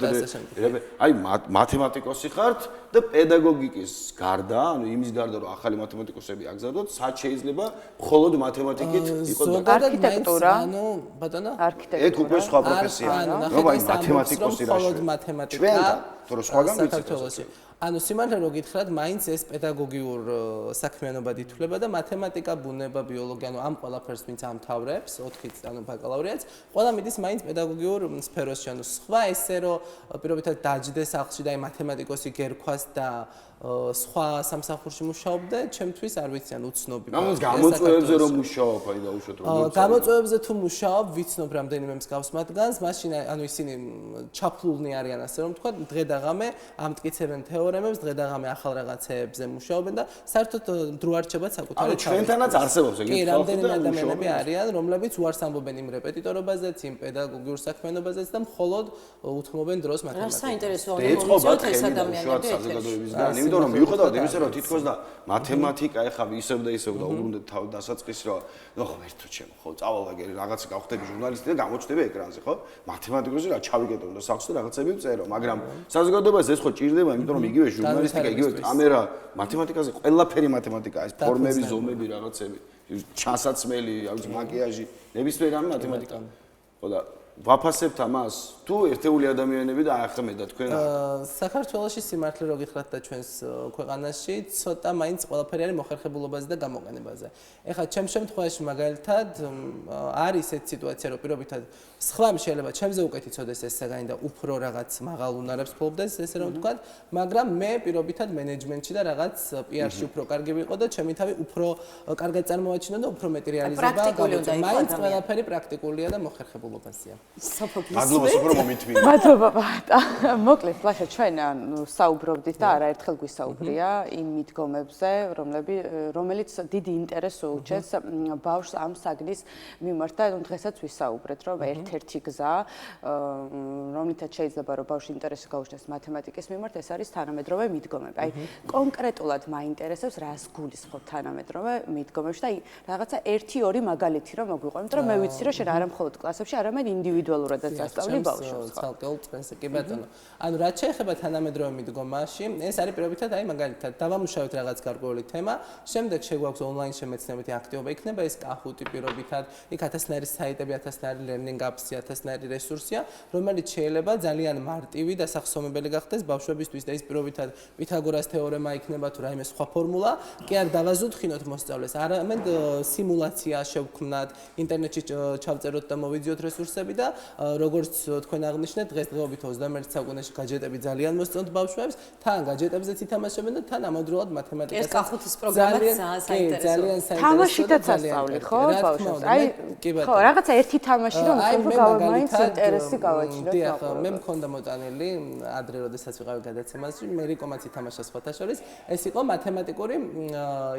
აი მათემატიკოსი ხართ და პედაგოგიკის გარდა, ანუ იმის გარდა რომ ახალი მათემატიკოსები აგზავნოთ, სად შეიძლება მხოლოდ მათემატიკით იყოს არქიტექტურა, ანუ ბატონო ეგ უკვე სხვა პროფესია. ნუ აი მათემატიკოსი რა მხოლოდ მათემატიკა თუ რა სხვაგან საქართველოში. ანუ სიმართლე რო გითხრათ, მაინც ეს პედაგოგიურ საქმიანობად ითვლება და მათემატიკა, ბუნება, ბიოლოგია, ანუ ამ ყველაფერს ვინც ამთავრებს 4-ით ანუ ბაკალავრიატს, ყველა მიდის მაინც პედაგოგიურ სფეროში, ანუ სხვა ესე რომ პირობითად დაჯდეს სახლში და აი მათემატიკოსი გერქვას და სხვა სამსახურში მუშაობდე, ჩემთვის არ ვიცი, ანუ უცნობი. ამას გამოწვევებზე რომ მუშაობ, აი დაუშვათ რომ გამოწვევებზე თუ მუშაობ, ვიცნობ რამდენიმე მსგავს მათგანს, მაშინ ანუ ისინი ჩაფლულნი არიან, ასე რომ ვთქვათ, დღე და ღამე ამტკიცებენ თეორემებს, დღე და ღამე ახალ რაღაცეებზე მუშაობენ და საერთოდ დრო არ რჩებათ საკუთარი თავი. ჩვენთანაც არსებობს ეგეთი კი, რამდენიმე ადამიანები არიან, რომლებიც უარს ამბობენ იმ რეპეტიტორობაზეც, იმ პედაგოგიურ საქმიანობაზეც და მხოლოდ უთმობენ დროს მათემატიკას. რა საინტერესოა მომწონთ ეს ადამიანები ეთერში. იმიტომ რომ მიუხედავად იმისა, რომ თითქოს და მათემატიკა ეხა ისევ და უბრუნდეთ თავ დასაწყის რომ ნუ ხო ერთო ჩემო ხო წავალაგერი რაღაცა გავხდები ჟურნალისტი და გამოჩნდები ეკრანზე ხო მათემატიკოსი რა ჩავიკეტო და სახლში და რაღაცები ვწერო მაგრამ საზოგადოებას ეს ხო ჭირდება იმიტომ რომ იგივე ჟურნალისტიკა იგივე კამერა მათემატიკაზე ყველაფერი მათემატიკაა ეს ფორმები ზომები რაღაცები ჩასაცმელი რა ვიცი მაკიაჟი ნებისმიერი რამე მათემატიკა ხო და ვაფასებთ ამას თუ ერთეული ადამიანები და ახმედა თქვენ საქართველოში სიმართლე რო გითხრათ და ჩვენს ქვეყანაში ცოტა მაინც ყველაფერი არის მოხერხებულობაზე და გამოყენებაზე. ეხლა ჩემს შემთხვევაში მაგალითად არის ეს სიტუაცია რომ პირობითად სხვამ შეიძლება ჩემზე უკეთ იცოდეს ეს საგანი და უფრო რაღაც მაღალ უნარებს ფლობდეს ესე რომ ვთქვათ, მაგრამ მე პირობითად მენეჯმენტში და რაღაც PR-ში უფრო კარგი ვიყო და ჩემი თავი უფრო კარგად წარმოვაჩინო და უფრო მეტი რეალიზება გამოიწვია. მაინც ყველაფერი პრაქტიკულია და მოხერხებულობაზეა. მადლობა სუპერ მომითმინე. მადლობა ბატა. მოკლედ, ლაშა ჩვენ საუბრობდით და არაერთხელ გვისაუბრია იმ მიდგომებზე, რომელიც დიდი ინტერესს უჩენს ბავშვს ამ საგნის მიმართ და დღესაც ვისაუბრეთ, რომ ერთ-ერთი გზა, რომლითაც შეიძლება რომ ბავშვი ინტერესი გაუჩნდეს მათემატიკის მიმართ, ეს არის თანამედროვე მიდგომები. აი, კონკრეტულად მაინტერესებს რას გულისხმობ თანამედროვე მიდგომებში და აი, რაღაცა 1-2 მაგალითი რომ მოგვიყვანოთ, რომ მე ვიცი რომ შენ არა მხოლოდ კლასებში, არამედ ინდივიდუალურადაც ასწავლი ბავშვებს. ცალკეულ წრეს კი ბატონო. ანუ რაც შეეხება თანამედროვე მიდგომაში, ეს არის პირობითად აი მაგალითად დავამუშავეთ რაღაც გარკვეული თემა, შემდეგ შეგვაქვს ონლაინ შემეცნებითი აქტივობა, იქნება ეს კაჰუტი პირობითად, იქ 1000-ნაირი საიტები, 1000-ნაირი learning apps-ი, 1000-ნაირი რესურსია, რომელიც შეიძლება ძალიან მარტივი და სახსოვმებელი გახდეს ბავშვებისთვის და ის პირობითად პითაგორას თეორემა იქნება თუ რაიმე სხვა ფორმულა, კი არ დავაზუთხინოთ მოსწავლეს, არამედ სიმულაცია შევქმნათ, ინტერნეტში ჩავწეროთ და მოვიძიოთ რესურსები და როგორც თქვენ აღნიშნეთ, დღესდღეობით 21 საუკუნეში გაჯეტები ძალიან მოსწონთ ბავშვებს, თან გაჯეტებზეც ითამაშებენ და თან ამავდროულად მათემატიკასაც. ეს კახუთის პროგრამა ძალიან საინტერესოა. თამაშითაც ასწავლი ხო ბავშვებს? აი, ხო, რაღაცა ერთი თამაში რომ მაინც ინტერესი გავაჩინოთ ბავშვებს. მე მქონდა მოტანილი ადრე როდესაც ვიყავი გადაცემაში, მერიკომაც ითამაშა სხვათა შორის, ეს იყო მათემატიკური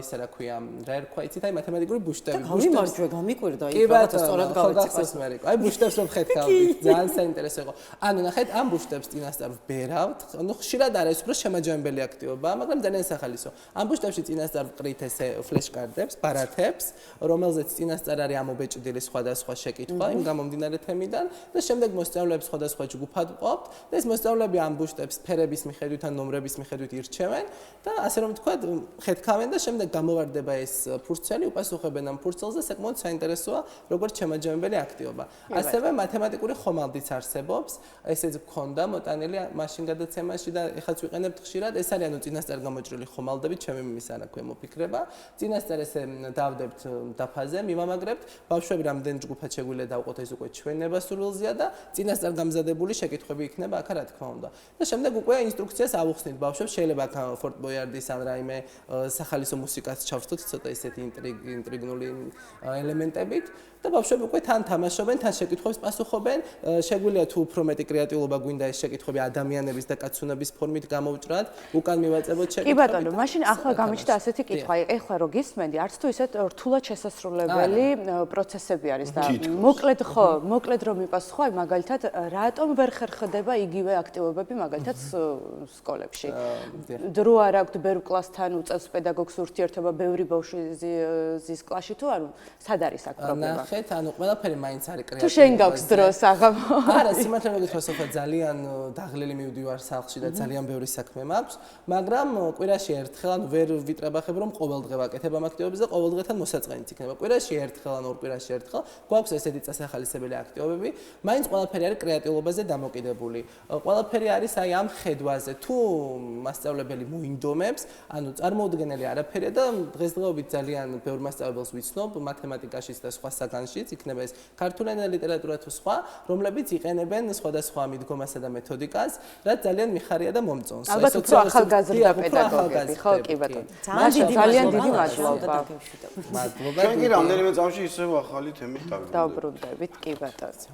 ისე რა ქვია, რა ერქვა იცით, აი მათემატიკური ბუშტები. გამიმარჯვე, გამიკვირდა იქ რაღაცა სწორად გავიცი. აი ბუშტებს რომ ხედავთ, ძალიან საინტერესო იყო. ანუ ნახეთ, ამ ბუშტებს წინასწარ ვბერავთ. ანუ ხშირად არის უფრო შემაჯამებელი აქტივობაა, მაგრამ ძალიან სახალისო. ამ ბუშტებში წინასწარ ვყრით ესე ფლეშკარდებს, ბარათებს, რომელზეც წინასწარ არის ამობეჭდილი სხვადასხვა შეკითხვა იმ გამომდინარე თემიდან და შემდეგ მოსწავლეებს სხვადასხვა ჯგუფად ვყოფთ და ეს მოსწავლეები ამ ბუშტებს ფერების მიხედვით ან ნომრების მიხედვით ირჩევენ და ასე რომ ვთქვათ, ხედავენ და შემდეგ გამოვარდება ეს ფურცელი, უპასუხებენ ამ ფურცელს და საკმაოდ საინტერესოა, როგორც შემაჯამებელი აქტივობა. ასევე მათემატიკური ხომალდიც არსებობს, ესეც გქონდა მოტანილი მაშინ გადაცემაში და ეხლაც ვიყენებთ ხშირად. ეს არის ანუ წინასწარ გამოჭრილი ხომალდები, ჩემი მამის ანაქვე მოფიქრება. წინასწარ ესე დავდებთ დაფაზე, მივამაგრებთ, ბავშვები რამდენი ჯგუფად შეგვიძლია დავყოთ, ეს უკვე ჩვენება სურვილზეა და წინასწარ გამზადებული შეკითხვები იქნება აქ რა თქმა უნდა. და შემდეგ უკვე ინსტრუქციას ავუხსნით ბავშვებს, შეიძლება აქ ფორტ ბოიარდის ან რაიმე სახალისო მუსიკას ჩავსვათ, ცოტა ესეთი ინტრიგნული ელემენტებით და ბავშვები უკვე თან თამაშობენ, თან შეკითხვებს პასუხობენ. შეგვიძლია თუ უფრო მეტი კრეატიულობა გვინდა ეს შეკითხვები ადამიანების და კაცუნების ფორმით გამოვჭრათ, უკან მივაწებოთ შეკითხვები. კი ბატონო, მაშინ ახლა გამიჩნდა ასეთი კითხვა, ეხლა რო გისმენდი, არც თუ ისეთ რთულად შესასრულებელი პროცესები არის და მოკლედ რომ მიპასუხო, აი მაგალითად, რატომ ვერ ხერხდება იგივე აქტივობები მაგალითად სკოლებში? დრო არ აქვს ბევრ კლასთან უწევს პედაგოგს ურთიერთობა ბევრი ბავშვი ზის კლასში თუ არა, სად არის აქ პრობლემა? ნახეთ, ანუ ყველაფერი მაინც არის კრეატიული. თუ შენ გაქვს დრო საღამო. არა, სიმართლე მოგითხრა სოფია, ძალიან დაღლილი მივდივარ სახლში და ძალიან ბევრი საქმე მაქვს, მაგრამ კვირაში ერთხელ ანუ ვერ ვიტრაბახებ რომ ყოველდღე ვაკეთებ ამ აქტივობებს და ყოველდღეთან მოსაწყენიც იქნება. კვირაში ერთხელ ან ორ კვირაში ერთხელ გვაქვს ესეთი წასახალისებელი აქტივობები, მაინც ყველაფერი არის კრეატიულობაზე დამოკიდებული. ყველაფერი არის აი ამ ხედვაზე. თუ მასწავლებელი მოინდომებს, ანუ წარმოუდგენელი არაფერია და დღესდღეობით ძალიან ბევრ მასწავლებელს ვიცნობ მათემატიკაშიც და სხვა საგანშიც, იქნება ეს ქართული ენა, ლიტერატურა თუ სხვა, რომლებიც იყენებენ სხვადასხვა მიდგომასა და მეთოდიკას, რაც ძალიან მიხარია და მომწონს. ალბათ უფრო ახალგაზრდა პედაგოგები, ხო, კი ბატონო. ძალიან დიდი მადლობა. მადლობა. ჩვენ კი რამდენიმე წამში ისევ ახალი თემით დავბრუნდებით, კი ბატონო.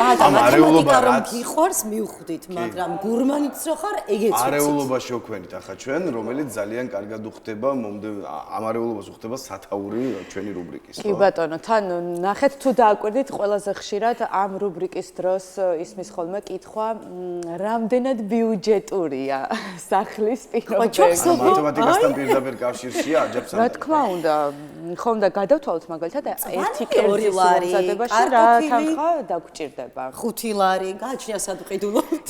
მათემატიკა რომ გიყვარს მივხვდით, მაგრამ გურმანიც რო ხარ, ეგეც ვიცით. არეულობაში ვქვენით ახლა ჩვენ, რომელიც ძალიან კარგად უხდება, ამ არეულობას უხდება სათაური ჩვენი რუბრიკის, ხო? კი ბატონო, თან ნახეთ თუ დააკვირდით, ყველაზე ხშირად ამ რუბრიკის დროს ისმის ხოლმე კითხვა, რამდენად ბიუჯეტურია სახლის პირობები. მათემატიკასთან პირდაპირ კავშირშია აჯაბსა. რა თქმა უნდა, ხომ და გადავთვალოთ მაგალითად ერთი კერძის მომზადებაში რა თანხა დაგჭირდება. 5 ლარი, გააჩნია სად ვყიდულობთ.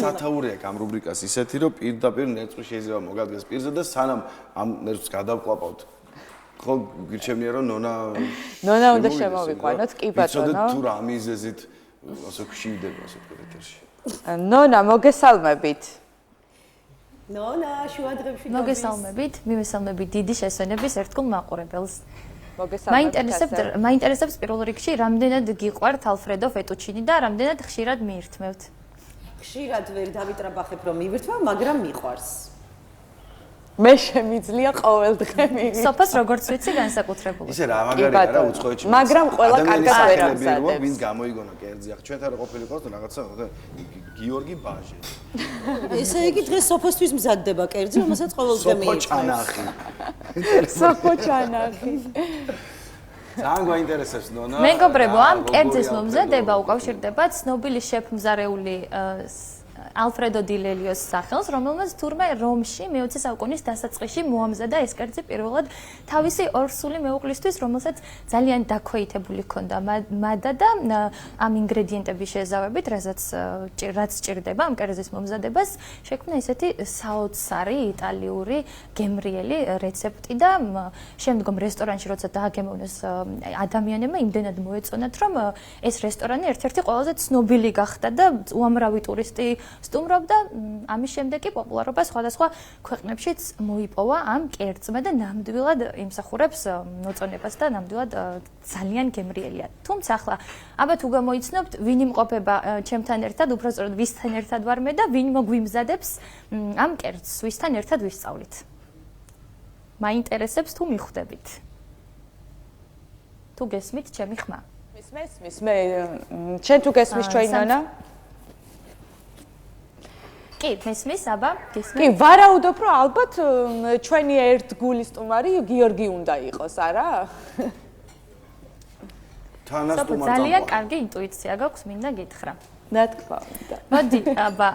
სათაური აქვს ამ რუბრიკას ისეთი, რომ პირდაპირ ნერწყვი შეიძლება მოგადგეს პირზე და სანამ ამ ნერწს გადავყლაპავთ, ხო გირჩევნია რომ ნონა უნდა შემოვიყვანოთ, კი ბატონო. ვიცოდეთ თუ რა მიზეზით ასე გვშივდება ასე ეთერში. ნონა, მოგესალმებით. ნონა, შუადღებში მოგესალმებით, მივესალმებით დიდი შესვენების ერთგულ მაყურებელს. მოგესალმებით. მაინტერესებს პირველ რიგში, რამდენად გიყვართ ალფრედო ფეტუჩინი და რამდენად ხშირად მიირთმევთ? ხშირად ვერ დავიტრაბახებ რომ მივირთვა, მაგრამ მიყვარს. მე შემიძლია ყოველდღე მივირთვა. სოფას როგორც ვიცი განსაკუთრებული. ისე რა მაგარია რა უცხოეთში. მაგრამ ყველა კარგად ვერ ამზადებს. ვინც გამოიგონა კერძი, ახლა ჩვენთან ყოფილიყო რაღაცა გიორგი ბაჟე. ესე იგი დღეს სოფოსთვის მზადდება კერძი, რომელსაც ყოველდღე მიირთმევს. სოფო ჩანახი. ძალიან გვაინტერესებს ნონა. მეგობრებო, ამ კერძის მომზადება უკავშირდება ცნობილი შეფმზარეული ალფრედო დი ლელიოს სახელს, რომელმაც თურმე რომში მე-20 საუკუნის დასაწყისში მოამზადა ეს კერძი პირველად თავისი ორსული მეუღლისთვის, რომელსაც ძალიან დაქვეითებული ჰქონდა მადა და ამ ინგრედიენტების შეზავებით, რაც ჭირდება ამ კერძის მომზადებას, შექმნა ესეთი საოცარი იტალიური გემრიელი რეცეპტი და შემდგომ რესტორანში როცა დააგემოვნეს ადამიანებმა იმდენად მოეწონათ, რომ ეს რესტორანი ერთ-ერთი ყველაზე ცნობილი გახდა და უამრავი ტურისტი სტუმრობდა, ამის შემდეგ კი პოპულარობა სხვადასხვა ქვეყნებშიც მოიპოვა ამ კერძმა და ნამდვილად იმსახურებს მოწონებას და ნამდვილად ძალიან გემრიელია. თუმცა ახლა აბა თუ გამოიცნობთ, ვინ იმყოფება ჩემთან ერთად, უბრალოდ ვისთან ერთად ვარ მე და ვინ მოგვიმზადებს ამ კერძს, ვისთან ერთად ვისწავლით. მაინტერესებს თუ მიხვდებით. თუ გესმით ჩემი ხმა. მისმის, მე შენ თუ გესმის ჩვენი ნონა? კი, მისმის, აბა, გისმის. კი, ვარაუდობ, რომ ალბათ ჩვენი ერთგული სტუმარი გიორგი უნდა იყოს, არა? თანასტუმარ ძალიან კარგი ინტუიცია გაქვს, მინდა გითხრა. რა თქმა უნდა. მოდი, აბა,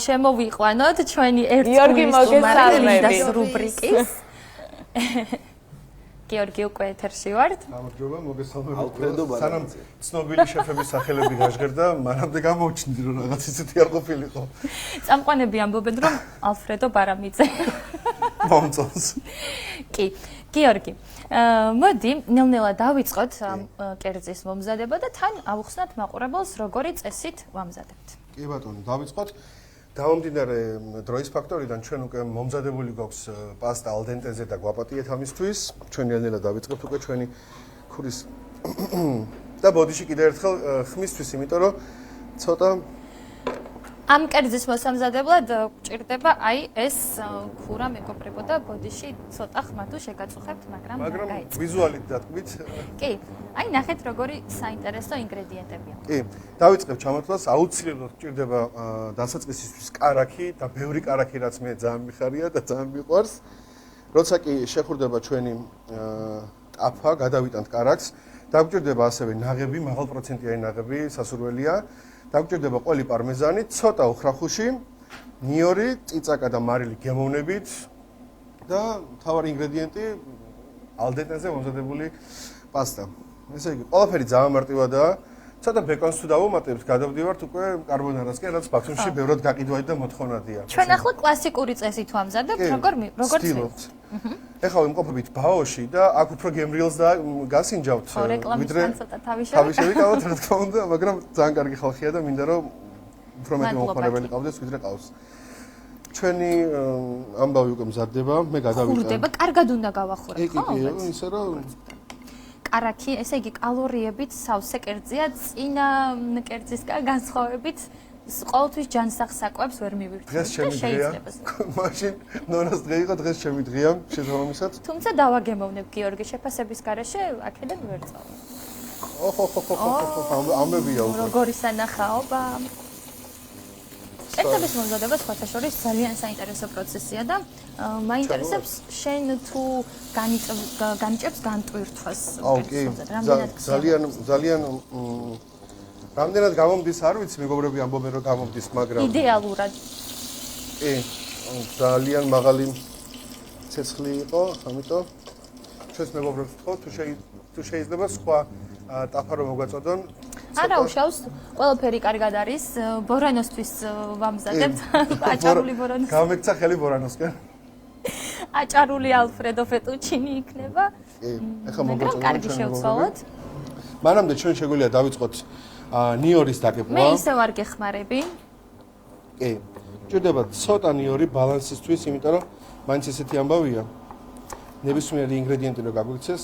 შემოვიყვანოთ ჩვენი ერთგული სტუმარი ლინდას რუბრიკის. გიორგი უკვე ეთერში ვართ. გამარჯობა, მოგესალმებით. ალფრედო ბარანიძე. სანამ ცნობილი შეფების სახელები გაჟღერდა, მანამდე გამოვჩნდი რომ რაღაც ისეთი არ ყოფილიყო. წამყვანები ამბობენ რომ ალფრედო ბარამიძე. მომწონს. კი, გიორგი. მოდი, ნელ-ნელა დავიწყოთ ამ კერძის მომზადება და თან ავუხსნათ მაყურებელს როგორი წესით ვამზადებთ. კი ბატონო, დავიწყოთ. დავამდინარე დროის ფაქტორიდან ჩვენ უკვე მომზადებული გვაქვს პასტა ალდენტეზე და გვაპატიეთ ამისთვის. ჩვენ ნელ-ნელა დავიწყებთ უკვე ჩვენი ქურის და ბოდიში კიდევ ერთხელ ხმისთვის, იმიტომ რომ ცოტა ამ კერძის მოსამზადებლად გჭირდება აი ეს ქურა მეგობრებო და ბოდიში ცოტა ხმა თუ შეგაწუხებთ, მაგრამ გაიწყო. ვიზუალით დატკბით. კი, აი ნახეთ როგორი საინტერესო ინგრედიენტებია. კი, დავიწყებთ ჩამოთვლას, აუცილებლად გჭირდება დასაწყისისთვის კარაქი და ბევრი კარაქი, რაც მე ძალიან მიხარია და ძალიან მიყვარს. როცა კი შეხურდება ჩვენი ტაფა, გადავიტანთ კარაქს, დაგჭირდება ასევე ნაღები, მაღალპროცენტიანი ნაღები, სასურველია. დაგჭირდება ყველი პარმეზანი, ცოტა უხრახუში, ნიორი, წიწაკა და მარილი გემოვნებით და მთავარი ინგრედიენტი ალდენტეზე მომზადებული პასტა. ესე იგი, ყველაფერი ძალიან მარტივადაა. ცოტა ბეკონს თუ დავუმატებთ, გადავდივართ უკვე კარბონარასკენ, რაც ბათუმში ბევრად გაყიდვადი და მოთხოვნადია. ჩვენ ახლა კლასიკური წესით ვამზადებთ, როგორ ცდილობთ. ეხლა ვიმყოფებით ბაოში და აქ უფრო გემრიელს და გასინჯავთ. რეკლამისგან ცოტა თავი შევიკავოთ, რა თქმა უნდა, მაგრამ ძალიან კარგი ხალხია და მინდა რომ უფრო მეტი მომხმარებელი ყავდეს, ვიდრე ყავს. ჩვენი ამბავი უკვე მზადდება, მე გადავიტან. ხურდება, კარგად უნდა გავახუროთ, ხო? კი, ისე რომ კარაქი, ესე იგი კალორიებით სავსე კერძია, წინა კერძისგან განსხვავებით ყოველთვის ჯანსაღ საკვებს ვერ მივირთმევთ. დღეს ჩემი დღეა. მაშინ ნონას დღე იყო, დღეს ჩემი დღეა, შესაბამისად. თუმცა დავაგემოვნებ გიორგი შეფასების გარეშე აქედან ვერ წავალ. ამბებია უკვე. როგორი სანახაობა. კერძების მომზადება სხვათა შორის ძალიან საინტერესო პროცესია და მაინტერესებს შენ თუ განიჭებს განტვირთვას. კი, ძალიან რამდენად გამომდის არ ვიცი, მეგობრები ამბობენ რომ გამომდის, მაგრამ იდეალურად. კი, ძალიან მაღალი ცეცხლი იყო, ამიტომ ჩვენს მეგობრებს ვთხოვ, თუ შეიძლება სხვა ტაფა რომ მოგვაწოდონ. არა უშავს, ყველაფერი კარგად არის, ბორანოსთვის ვამზადებთ, აჭარული ბორანოს. გამეკცა ხელი ბორანოსკენ. აჭარული ალფრედო ფეტუჩინი იქნება. კი, ეხლა მოგვაწოდონ. კარგი შევცვალოთ. მანამდე ჩვენ შეგვიძლია დავიწყოთ ნიორის დაკეპვა. მე ისევ არ გეხმარები. კი. ჭირდება ცოტა ნიორი ბალანსისთვის, იმიტომ რომ მაინც ესეთი ამბავია. ნებისმიერი ინგრედიენტი რო გაგვიქცეს,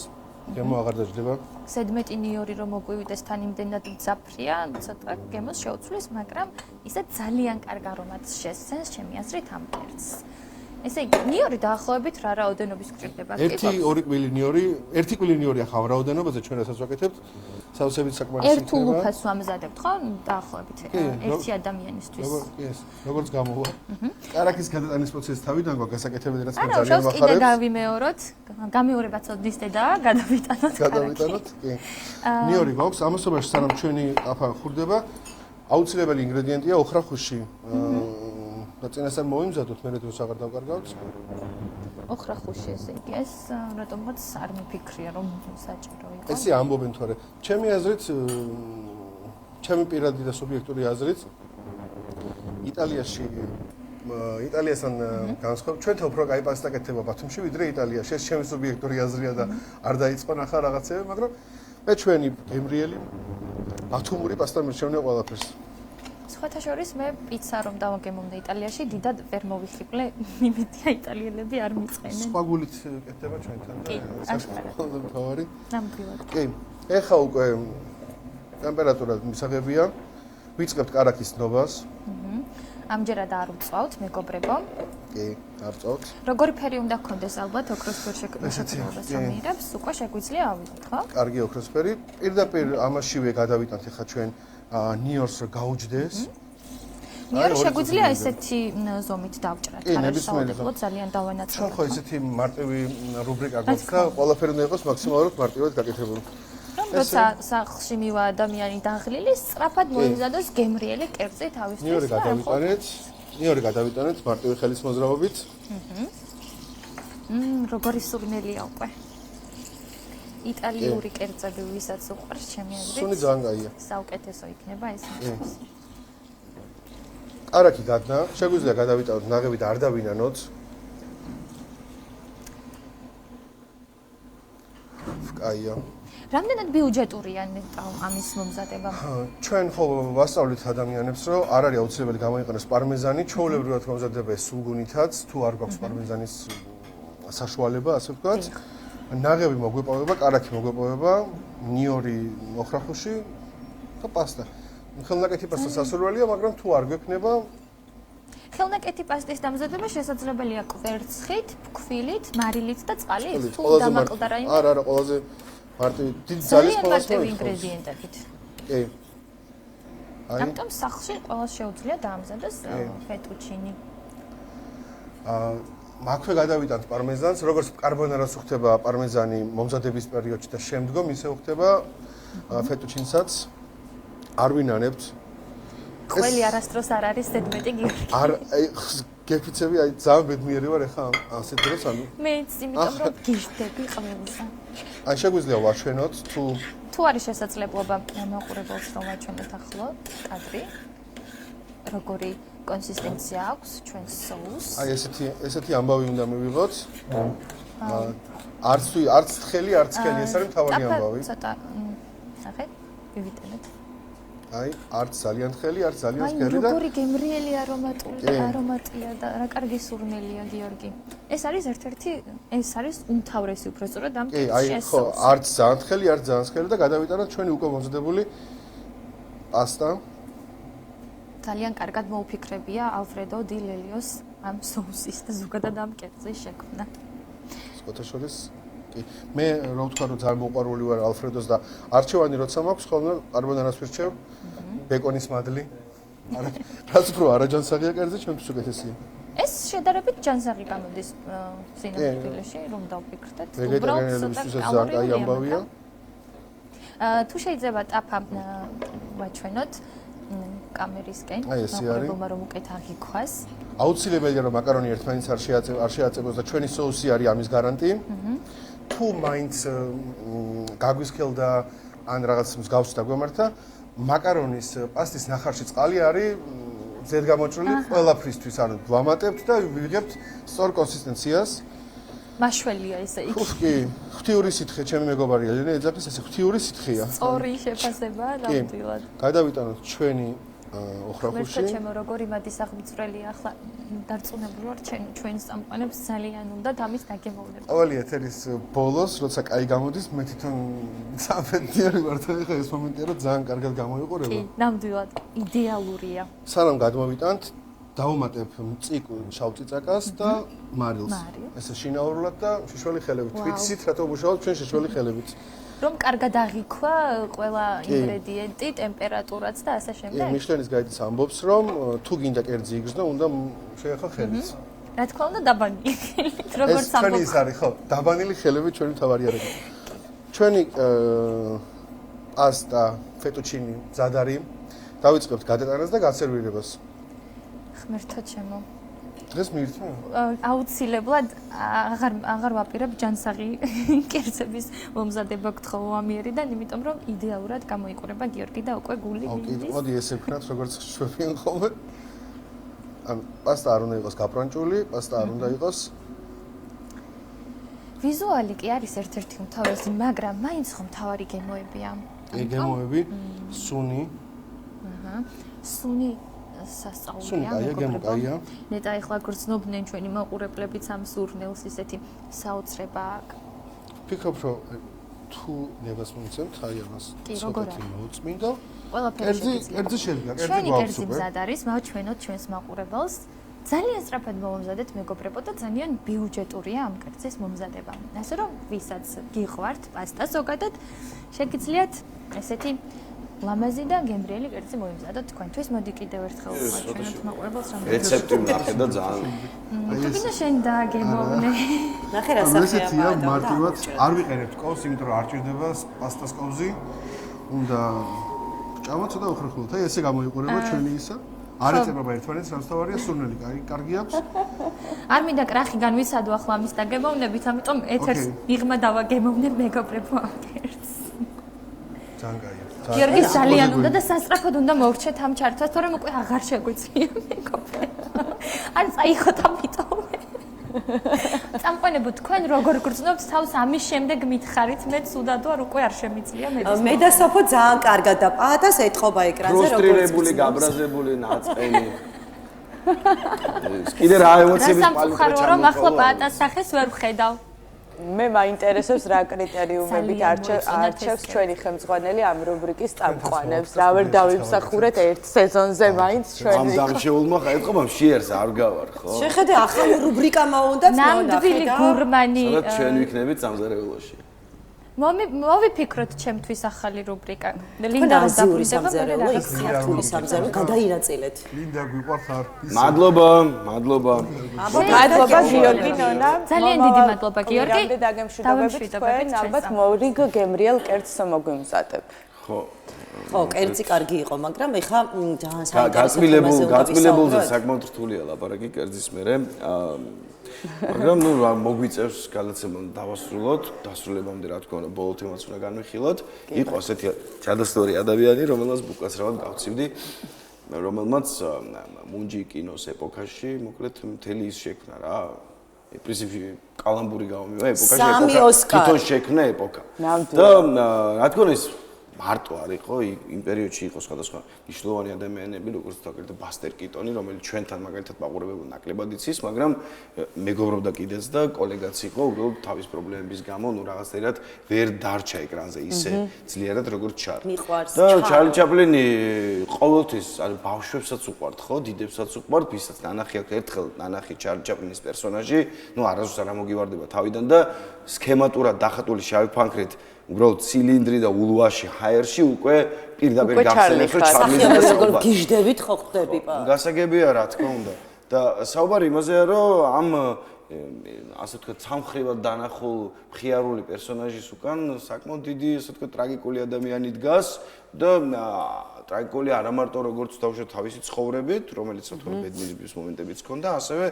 გემო აღარ დაждდება. ზედმეტი ნიორი რომ მოგვივიდეს თან იმდენად მძაფრია, ცოტა გემოს შეუცვლის, მაგრამ ისე ძალიან კარგ არომატს შესცენს ჩემი აზრით ამ კერძს. ესე იგი, ნიორი დაახლოებით რა რაოდენობის გჭირდება? 1-2 კვილი ნიორი, 1 კვილი ნიორი ახლა ამ რაოდენობაზე ჩვენ რასაც ვაკეთებთ, სავსებით საკმარისი იქნება. 1 ლუფას ვამზადებთ, ხო? დაახლოებით ერთი ადამიანისთვის. როგორც გამოვა. კარაქის გადატანის პროცესი თავიდან გვაქვს გასაკეთებელი, რაც მე ძალიან ვახარებ. არა, კიდე გავიმეოროთ. გამეორება ცოდნის დედა, გადავიტანოთ. გადავიტანოთ, კი. ნიორი გვაქვს, ამასობაში სანამ ჩვენი ტაფა ხურდება, აუცილებელი ინგრედიენტია ოხრახუში. და წინასწარ მოვიმზადოთ, მე როდესაც აღარ დავკარგავთ. ოხრახუში ესე იგი ეს რატომღაც არ მიფიქრია რომ საჭირო იყო. ესე ამბობენ თორე. ჩემი აზრით, ჩემი პირადი და სუბიექტური აზრით, იტალიასთან განსხვავებით, ჩვენთან უფრო კაი პასტა კეთდება ბათუმში, ვიდრე იტალიაში. ეს ჩემი სუბიექტური აზრია და არ დაიწყო ნახა რაღაცები, მაგრამ მე ჩვენი გემრიელი ბათუმური პასტა მირჩევნია ყველაფერს. სხვათა შორის მე პიცა რომ დავაგემოვნე იტალიაში, დიდად ვერ მოვიხიბლე, იმედია იტალიელები არ მიწყენენ. სხვა გულით კეთდება ჩვენთან. კი, ფავორი. ნამდვილად. კი, ეხა უკვე ტემპერატურა მისაღებია. ვიწყებთ კარაქის ნობას. ამჯერად არ უწვავთ, მეგობრებო. კი, არ წავთ. როგორი ფერი უნდა გქონდეს ალბათ ოქროსფერ შეკვეთილობას ამირებს, უკვე შეგვიძლია ავიღოთ, ხო? კარგი ოქროსფერი. პირდაპირ ამაშივე გადავიტანთ ეხა ჩვენ ნიორს გაუჯდეს. ნიორი შეგვიძლია ესეთი ზომით დავჭრათ, არა საუბრობთ ძალიან დავანაწილოთ. ხო, ესეთი მარტივი რუბრიკა გვაქვს და ყველაფერი უნდა იყოს მაქსიმალურად მარტივად გაკეთებული. როცა სახლში მივა ადამიანი დაღლილი, სწრაფად მოიმზადოს გემრიელი კერძი თავისთვის. ნიორი გადავიტანეთ მარტივი ხელის მოძრაობით. როგორი სურნელია უკვე. იტალიური კერძები ვისაც უყვარს, ჩემი აზრით. სუნი ძალიან კაია. საუკეთესო იქნება ეს მისთვის. კარაკი გადნა, შეგვიძლია გადავიტანოთ ნაღები და არ დავინანოთ. კაია. რამდენად ბიუჯეტურია ამის მომზადება? ჩვენ ხო ვასწავლით ადამიანებს, რომ არ არის აუცილებელი გამოიყენოს პარმეზანი, ჩვეულებრივად მომზადება ეს სულგუნითაც, თუ არ გვაქვს პარმეზანის საშუალება, ასე ვთქვათ. ნაღები მოგვეპოვება, კარაკი მოგვეპოვება, ნიორი მოხრახუში და პასტა. ხელნაკეთი პასტა სასურველია, მაგრამ თუ არ გვექნება, ხელნაკეთი პასტის დამზადება შესაძლებელია კვერცხით, ფქვილით, მარილით და წყალით, თუ ყველაზე დამაკლდა რაიმე. არა, ყველაზე მარტივი დიდი ძალის ძალიან ყველას მარტივი ინგრედიენტებით. კი. ამიტომ სახლში ყველას შეუძლია დაამზადოს ფეტუჩინი. მაქვე გადავიტანთ პარმეზანს, როგორც კარბონარას უხდება პარმეზანი მომზადების პერიოდში და შემდგომ ისე უხდება ფეტუჩინსაც. არ ვინანებთ. ყველი არასდროს არ არის ზედმეტი გიორგი. არ გეფიცები, აი ძალიან ბედნიერი ვარ ახლა ასეთ დროს, ანუ მეც იმიტომ რომ გიჟდები ყველგან. აი შეგვიძლია ვაჩვენოთ თუ არის შესაძლებლობა მოყურებელს რომ ვაჩვენოთ ახლა კადრი. როგორი კონსისტენცია აქვს ჩვენს соуს. აი ესეთი ამბავი უნდა მივიღოთ. არც თხელი, არც სქელი, ეს არის მთავარი ამბავი. ცოტა ნახეთ, ვივიტანეთ. აი, არც ძალიან თხელი, არც ძალიან სქელი და როგორი გემრიელი არომატია და რა კარგი სურნელია გიორგი. ეს არის ერთ-ერთი, ეს არის უმთავრესი უბრალოდ ამ კი, აი ხო, არც ძალიან თხელი, არც ძალიან სქელი და გადავიტანოთ ჩვენი უკვე მომზადებული პასტა. ძალიან კარგად მოუფიქრებია ალფრედო დი ლელიოს ამ соуსის და ზოგადად ამ კერძის შექმნა. სკოთაშორის კი. მე რა ვთქვა რომ ძალიან მოყვარული ვარ ალფრედოს და არჩევანი როცა მაქვს ხოლმე კარბონარას ვირჩევ. ბეკონის მადლი. რაც უფრო არაჯანსაღია კერძი, ჩემთვის უკეთესია. ეს შედარებით ჯანსაღი გამოდის სინამდვილეში, რომ დავფიქრდეთ. ვეგეტარიანელებისთვის ძალიან კაი ამბავია. თუ შეიძლება ტაფა ვაჩვენოთ კამერისკენ, მაყურებელმა რომ უკეთ აღიქვას. აუცილებელია რომ მაკარონი ერთმანეთს არ შეაწებოს და ჩვენი соуსი არის ამის გარანტი. თუ მაინც გაგვისქელდა ან რაღაც მსგავსი დაგვემართა, მაკარონის პასტის ნახარში წყალი არის ზედგამოჭრილი ყველაფრისთვის, ანუ ვამატებთ და ვიღებთ სწორ კონსისტენციას. მაშველია ესე იქ. კი, ღვთიური სითხე, ჩემი მეგობარი ელენე ეძახის ესე ღვთიური სითხეა. სწორი შეფასება ნამდვილად. გადავიტანოთ ჩვენი ოხრახუში. მე ჩემო როგორი მადის აღმწრელი ახლა დარწმუნებული ვარ ჩვენს წამყვანებს ძალიან უნდათ ამის დაგემოვნება. ყოველი ეთერის ბოლოს, როცა კაი გამოდის, მე თვითონ საფეთიერი ვარ და ეხლა ეს მომენტია რომ ძალიან კარგად გამოიყურება. კი, ნამდვილად იდეალურია. სანამ გადმოვიტანთ, დავუმატებ მწიკ შავ წიწაკას და მარილს. ესე შინაურულად და შეშველი ხელებით. ვიცით რატო მუშაობთ ჩვენ შეშველი ხელებით. რომ კარგად აღიქვა ყველა ინგრედიენტი, ტემპერატურაც და ასე შემდეგ. კი, მიშლენის გაიდიც ამბობს, რომ თუ გინდა კერძი იგრძნო, უნდა შეეხო ხელიც. რა თქმა უნდა, დაბანილი ხელით, როგორც ამბობს. ეს ჩვენი ის არის, ხო, დაბანილი ხელები ჩვენი თავარი არის. ჩვენი პასტა, ფეტუჩინი მზად არის. დავიწყებთ გადატანას და გასერვირებას. ღმერთო ჩემო. დღეს მიირთმევ? აუცილებლად აღარ ვაპირებ ჯანსაღი კერძების მომზადება გთხოვამიერიდან, იმიტომ რომ იდეალურად გამოიყურება გიორგი და უკვე გული მიდის. მოდი ესე ვქნათ, როგორც შვებიან ხოლმე. ან პასტა არ უნდა იყოს გაპრანჭული, პასტა არ უნდა იყოს. ვიზუალი კი არის ერთ-ერთი უმთავრესი, მაგრამ მაინც ხომ მთავარი გემოებია. გემოები, სუნი. სუნი სასწაულია მეგობრებო. ნეტა ეხლა გრძნობდნენ ჩვენი მაყურებლებიც ამ სურნელს ისეთი საოცრება აქვს. ვფიქრობ, რომ თუ ნებას მომცემთ, აი ამას ცოტათი მოუწმინდო. კერძი შედგა, კერძი ჩვენი კერძი მზად არის, მოვჩვენოთ ჩვენს მაყურებელს. ძალიან სწრაფად მომზადეთ მეგობრებო და ძალიან ბიუჯეტურია ამ კერძის მომზადება. ასე რომ ვისაც გიყვართ პასტა ზოგადად, შეგიძლიათ ესეთი ლამაზი და გემრიელი კერძი მოიმზადოთ თქვენთვის. მოდი კიდევ ერთხელ ვაჩვენოთ მაყურებელს რომ რეცეპტი ვნახე და ძალიან თვითონ შენ დააგემოვნე. ნახე რა სახეა. ესეთია მარტივად არ ვიყენებთ კოვს, იმიტომ რომ არ ჭირდება პასტას კოვზი. უნდა ჭამა ცოტა უხრახულოთ. აი ესე გამოიყურება ჩვენი ისა. არ ეწება ერთმანეთს, რამსთავარია სურნელი, კარგი აქვს. არ მინდა კრახი განვიცადო ახლა ამის დაგემოვნებით, ამიტომ ეთერს მიღმა დავაგემოვნებ მეგობრებო ამ კერძს. ძალიან კაია. გიორგი ძალიან უნდა და სასწრაფოდ უნდა მოვრჩეთ ამ ჩარტას, თორემ უკვე აღარ შეგვიძლია მეგობრებო. არ წაიხოთ ამიტომ. წამყვანებო თქვენ როგორ გრძნობთ თავს ამის შემდეგ მითხარით მე ცუდად ვარ უკვე არ შემიძლია მე და სოფო ძალიან კარგად და პაატას ეთყობა ეკრანზე როგორც ფრუსტრირებული, გაბრაზებული, ნაწყენი. კიდე რა ემოციების პალიტრი რომ ახლა პაატას სახეს ვერ ვხედავ. მე მაინტერესებს რა კრიტერიუმებით არჩევს ჩვენი ხელმძღვანელი ამ რუბრიკის წამყვანებს. რა ვერ დავიმსახურეთ ერთ სეზონზე მაინც ჩვენი. ამ დამშეულმა ხა ეთყობა მშიერს არ გავარ ხო? შეხედე ახალი რუბრიკა მოუნდათ ნამდვილი გურმანი. სადაც ჩვენ ვიქნებით სამზარეულოში. მოვიფიქროთ ჩემთვის ახალი რუბრიკა. ლინდა ზიური სამზარეულო, იქ ქართული სამზარეულო გადაინაწილეთ. ლინდა გვიყვართ არ? მადლობა, მადლობა. მადლობა გიორგი ნონა. ძალიან დიდი მადლობა გიორგი. რამდენი დაგემშვიდობებით თქვენ, ალბათ მორიგ გემრიელ კერძს მოგვიმზადებ. ხო. ხო, კერძი კარგი იყო, მაგრამ ეხა ძალიან საინტერესო გაწმილებულზე საკმაოდ რთულია ლაპარაკი კერძის მერე. მაგრამ ნუ მოგვიწევს გადაცემა დავასრულოთ, დასრულებამდე რა თქმა უნდა ბოლო თემაც უნდა განვიხილოთ. იყო ასეთი ჩადასტური ადამიანი, რომელსაც უკაცრავად გავცივდი, რომელმაც მუნჯი კინოს ეპოქაში, მოკლედ მთელი ის შექმნა რა. პრინციპი კალამბური გამომივა ეპოქაში, თვითონ შექმნა ეპოქა. და რა თქმა უნდა მარტო არ იყო იმ პერიოდში იყო სხვადასხვა მნიშვნელოვანი ადამიანები, როგორც თქო ბასტერ კიტონი, რომელიც ჩვენთან მაგალითად მაყურებელს ნაკლებად იცის, მაგრამ მეგობრობდა კიდეც და კოლეგაც იყო, უბრალოდ თავის პრობლემების გამო, ნუ რაღაცნაირად ვერ დარჩა ეკრანზე ისე ძლიერად როგორც ჩარლი. და ჩარლი ჩაპლინი ყოველთვის არის ბავშვებსაც უყვართ, ხო, დიდებსაც უყვართ, ვისაც ნანახი აქვს ერთხელ ნანახი ჩარლი ჩაპლინის პერსონაჟი, ნუ არასდროს არ ამოგივარდება თავიდან და სქემატურად დახატული შავი ფანქრით უბრალოდ ცილინდრი და ულვაში ჰაერში უკვე პირდაპირ გახსენებს რომ ჩარლის როგორ გიждდებით ხო ხდები პა გასაგებია რა თქმა უნდა და საუბარი იმაზეა რომ ამ ასე ვთქვათ სამხრივად დანახულ მხიარული პერსონაჟის უკან საკმაოდ დიდი ასე ვთქვათ ტრაგიკული ადამიანი დგას და ტრაგიკული არა მარტო როგორც თავშოთ თავისი ცხოვრებით რომელიც ასე ვთქვათ ბედნიერების მომენტებიც ჰქონდა ასევე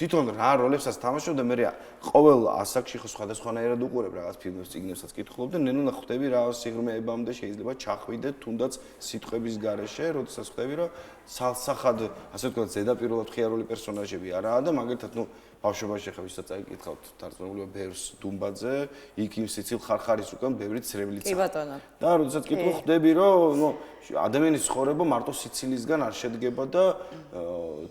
თვითონ რა როლებსაც თამაშობდა მე ყოველ ასაკში ხო სხვადასხვანაირად უყურებ რაღაც ფილმებს წიგნებსაც კითხულობ და ნენულა ხვდები რა სიღრმეებამდე შეიძლება ჩახვიდე თუნდაც სიტყვების გარეშე როდესაც ხვდები რომ სალსახად ასე ვთქვათ ზედაპირულად მხიარული პერსონაჟები არაა და მაგალითად ნუ ბავშვობაში ხა ვისაც წაიკითხავთ დარწმუნებული ბერს დუმბაძე იქ იმ სიცილ ხარხარის უკან ბევრი ცრემლიც კი ბატონო და როდესაც კითხულ ხვდები რომ ნუ ადამიანის ცხოვრება მარტო სიცილისგან არ შედგება და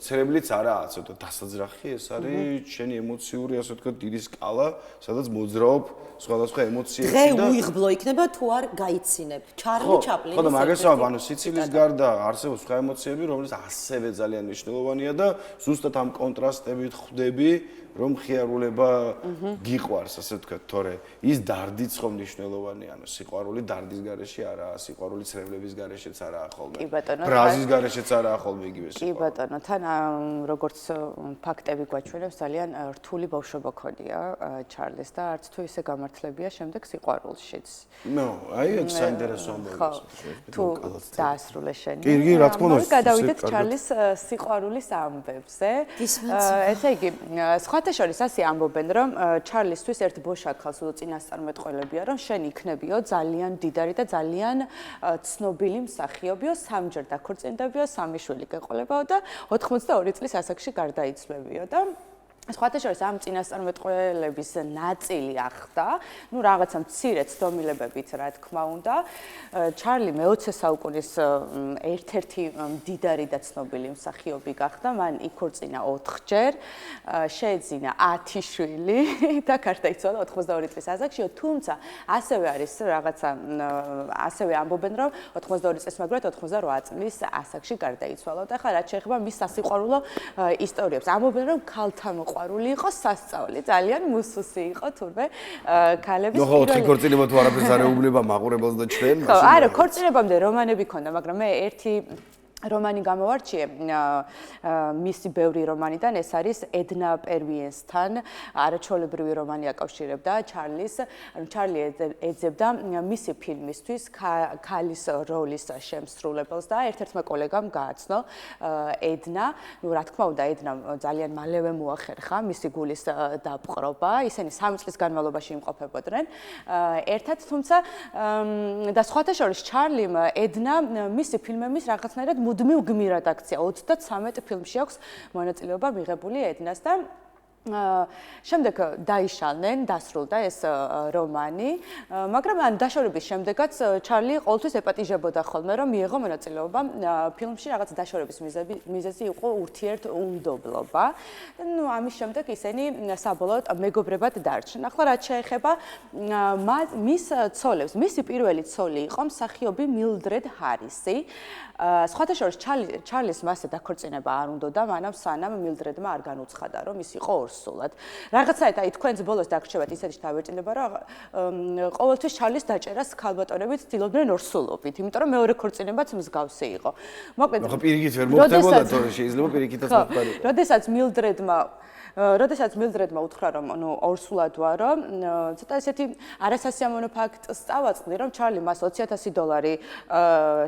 ცრემლიც არაა ასე ვთქვათ დასაძრახი ეს არის შენი ემოციური ასე ვთქვათ დიდი სკალა სადაც მოძრაობ სხვადასხვა ემოციები და დღე უიღბლო იქნება თუ არ გაიცინებ ჩარლი ჩაპლინის ხო და მაგასაა ანუ სიცილის გარდა არსებობს სხვა ემოციები რომელიც ასევე ძალიან მნიშვნელოვანია და ზუსტად ამ კონტრასტებით ხვდები რომ ხიარულება გიყვარს ასე ვთქვათ თორე ის დარდიც ხომ მნიშვნელოვანია ანუ სიყვარული დარდის გარეშე არაა სიყვარული ცრემლების გარეშეც არაა ხოლმე კი ბატონო ბრაზის გარეშეც არაა ხოლმე იგივე სიყვარული კი ბატონო თან როგორც ფაქტები გვაჩვენებს ძალიან რთული ბავშვობა ქონია ჩარლეს და არც თუ ისე გამართლებია შემდეგ სიყვარულშიც ნო აი ეს საინტერესო ამბავია თუ დაასრულე შენი კი რა თქმა უნდა გადავიდეთ ჩარლის სიყვარულის ამბებზე ესე იგი სხვათა შორის ასე ამბობენ რომ ჩარლისთვის ერთ ბოშაქალს უწინასწარმეტყველებია რომ შენ იქნებიო ძალიან დიდარი და ძალიან ცნობილი მსახიობიო სამჯერ დაქორწინდებიო სამი შვილი გეყოლებაო და 82 წლის ასაკში გარდაიცვლებიო და სხვათა შორის ამ წინასწარმეტყველების ნაწილი ახდა, ну რაღაცა მცირე ცდომილებებით რა თქმა უნდა. ჩარლი მე-20 საუკუნის ერთ-ერთი მდიდარი და ცნობილი მსახიობი გახდა, მან იქორწინა 4-ჯერ, შეეძინა 10 შვილი და გარდაიცვალა 82 წლის ასაკში, თუმცა ასევე არის რაღაცა ასევე ამბობენ რომ 82 წლის მაგრად 88 წლის ასაკში გარდაიცვალა და ხა რაც შეეხება მის სასიყვარულო ისტორიებს. ამბობენ რომ ქალთან ყვარული იყო სასწაული ძალიან მუსუსი იყო თურმე ქალების ნუ ხო ქორწინება თუ არაფერს არ ეუბნება მაყურებელს და ჩვენ ხო არა ქორწინებამდე რომანები ქონდა მაგრამ მე ერთი რომანი გამოვარჩიე მისი ბევრი რომანიდან ეს არის ედნა პერვიენსთან არაჩვეულებრივი რომანი აკავშირებდა ჩარლის ანუ ჩარლი ეძებდა მისი ფილმისთვის ქალის როლის შემსრულებელს და ერთ-ერთმა კოლეგამ გააცნო ედნა ну რა თქმა უნდა ედნა ძალიან მალევე მოახერხა მისი გულის დაპყრობა ისინი 3 წლის განმავლობაში იმყოფებოდნენ ერთად თუმცა და სხვათა შორის ჩარლიმ ედნა მისი ფილმების რაღაცნაირად მუდმივ გმირად აქცია 33 ფილმში აქვს მონაწილეობა მიღებული ედნას და შემდეგ დაიშალნენ, დასრულდა ეს რომანი, მაგრამ ან დაშორების შემდეგაც ჩარლი ყოველთვის ეპატიჟებოდა ხოლმე, რომ მიეღო მონაწილეობა ფილმში რაღაც დაშორების მიზეზი იყო ურთიერთუნდობლობა. ნუ ამის შემდეგ ისინი საბოლოოდ მეგობრებად დარჩნენ. ახლა რაც შეეხება მის ცოლებს, მისი პირველი ცოლი იყო მსახიობი მილდრედ ჰარისი. სხვათა შორის ჩარლის მასზე დაქორწინება არ უნდოდა, მანამ სანამ მილდრედმა არ განუცხადა, რომ ის იყო ორსულად. რაღაცაით აი თქვენს ბოლოს დაგრჩებათ ისეთი დავერწინება, რომ ყოველთვის ჩარლის დაჭერას ქალბატონები ცდილობდნენ ორსულობით, იმიტომ რომ მეორე ქორწინებაც მსგავსი იყო. მოკლედ, ხო პირიქით ვერ მოხდებოდა თორე შეიძლება პირიქითაც მოხდებოდა. როდესაც მილდრედმა უთხრა რომ ნუ ორსულად ვარო, ცოტა ესეთი არასასიამოვნო ფაქტს წავაწყდი, რომ ჩარლი მას $20,000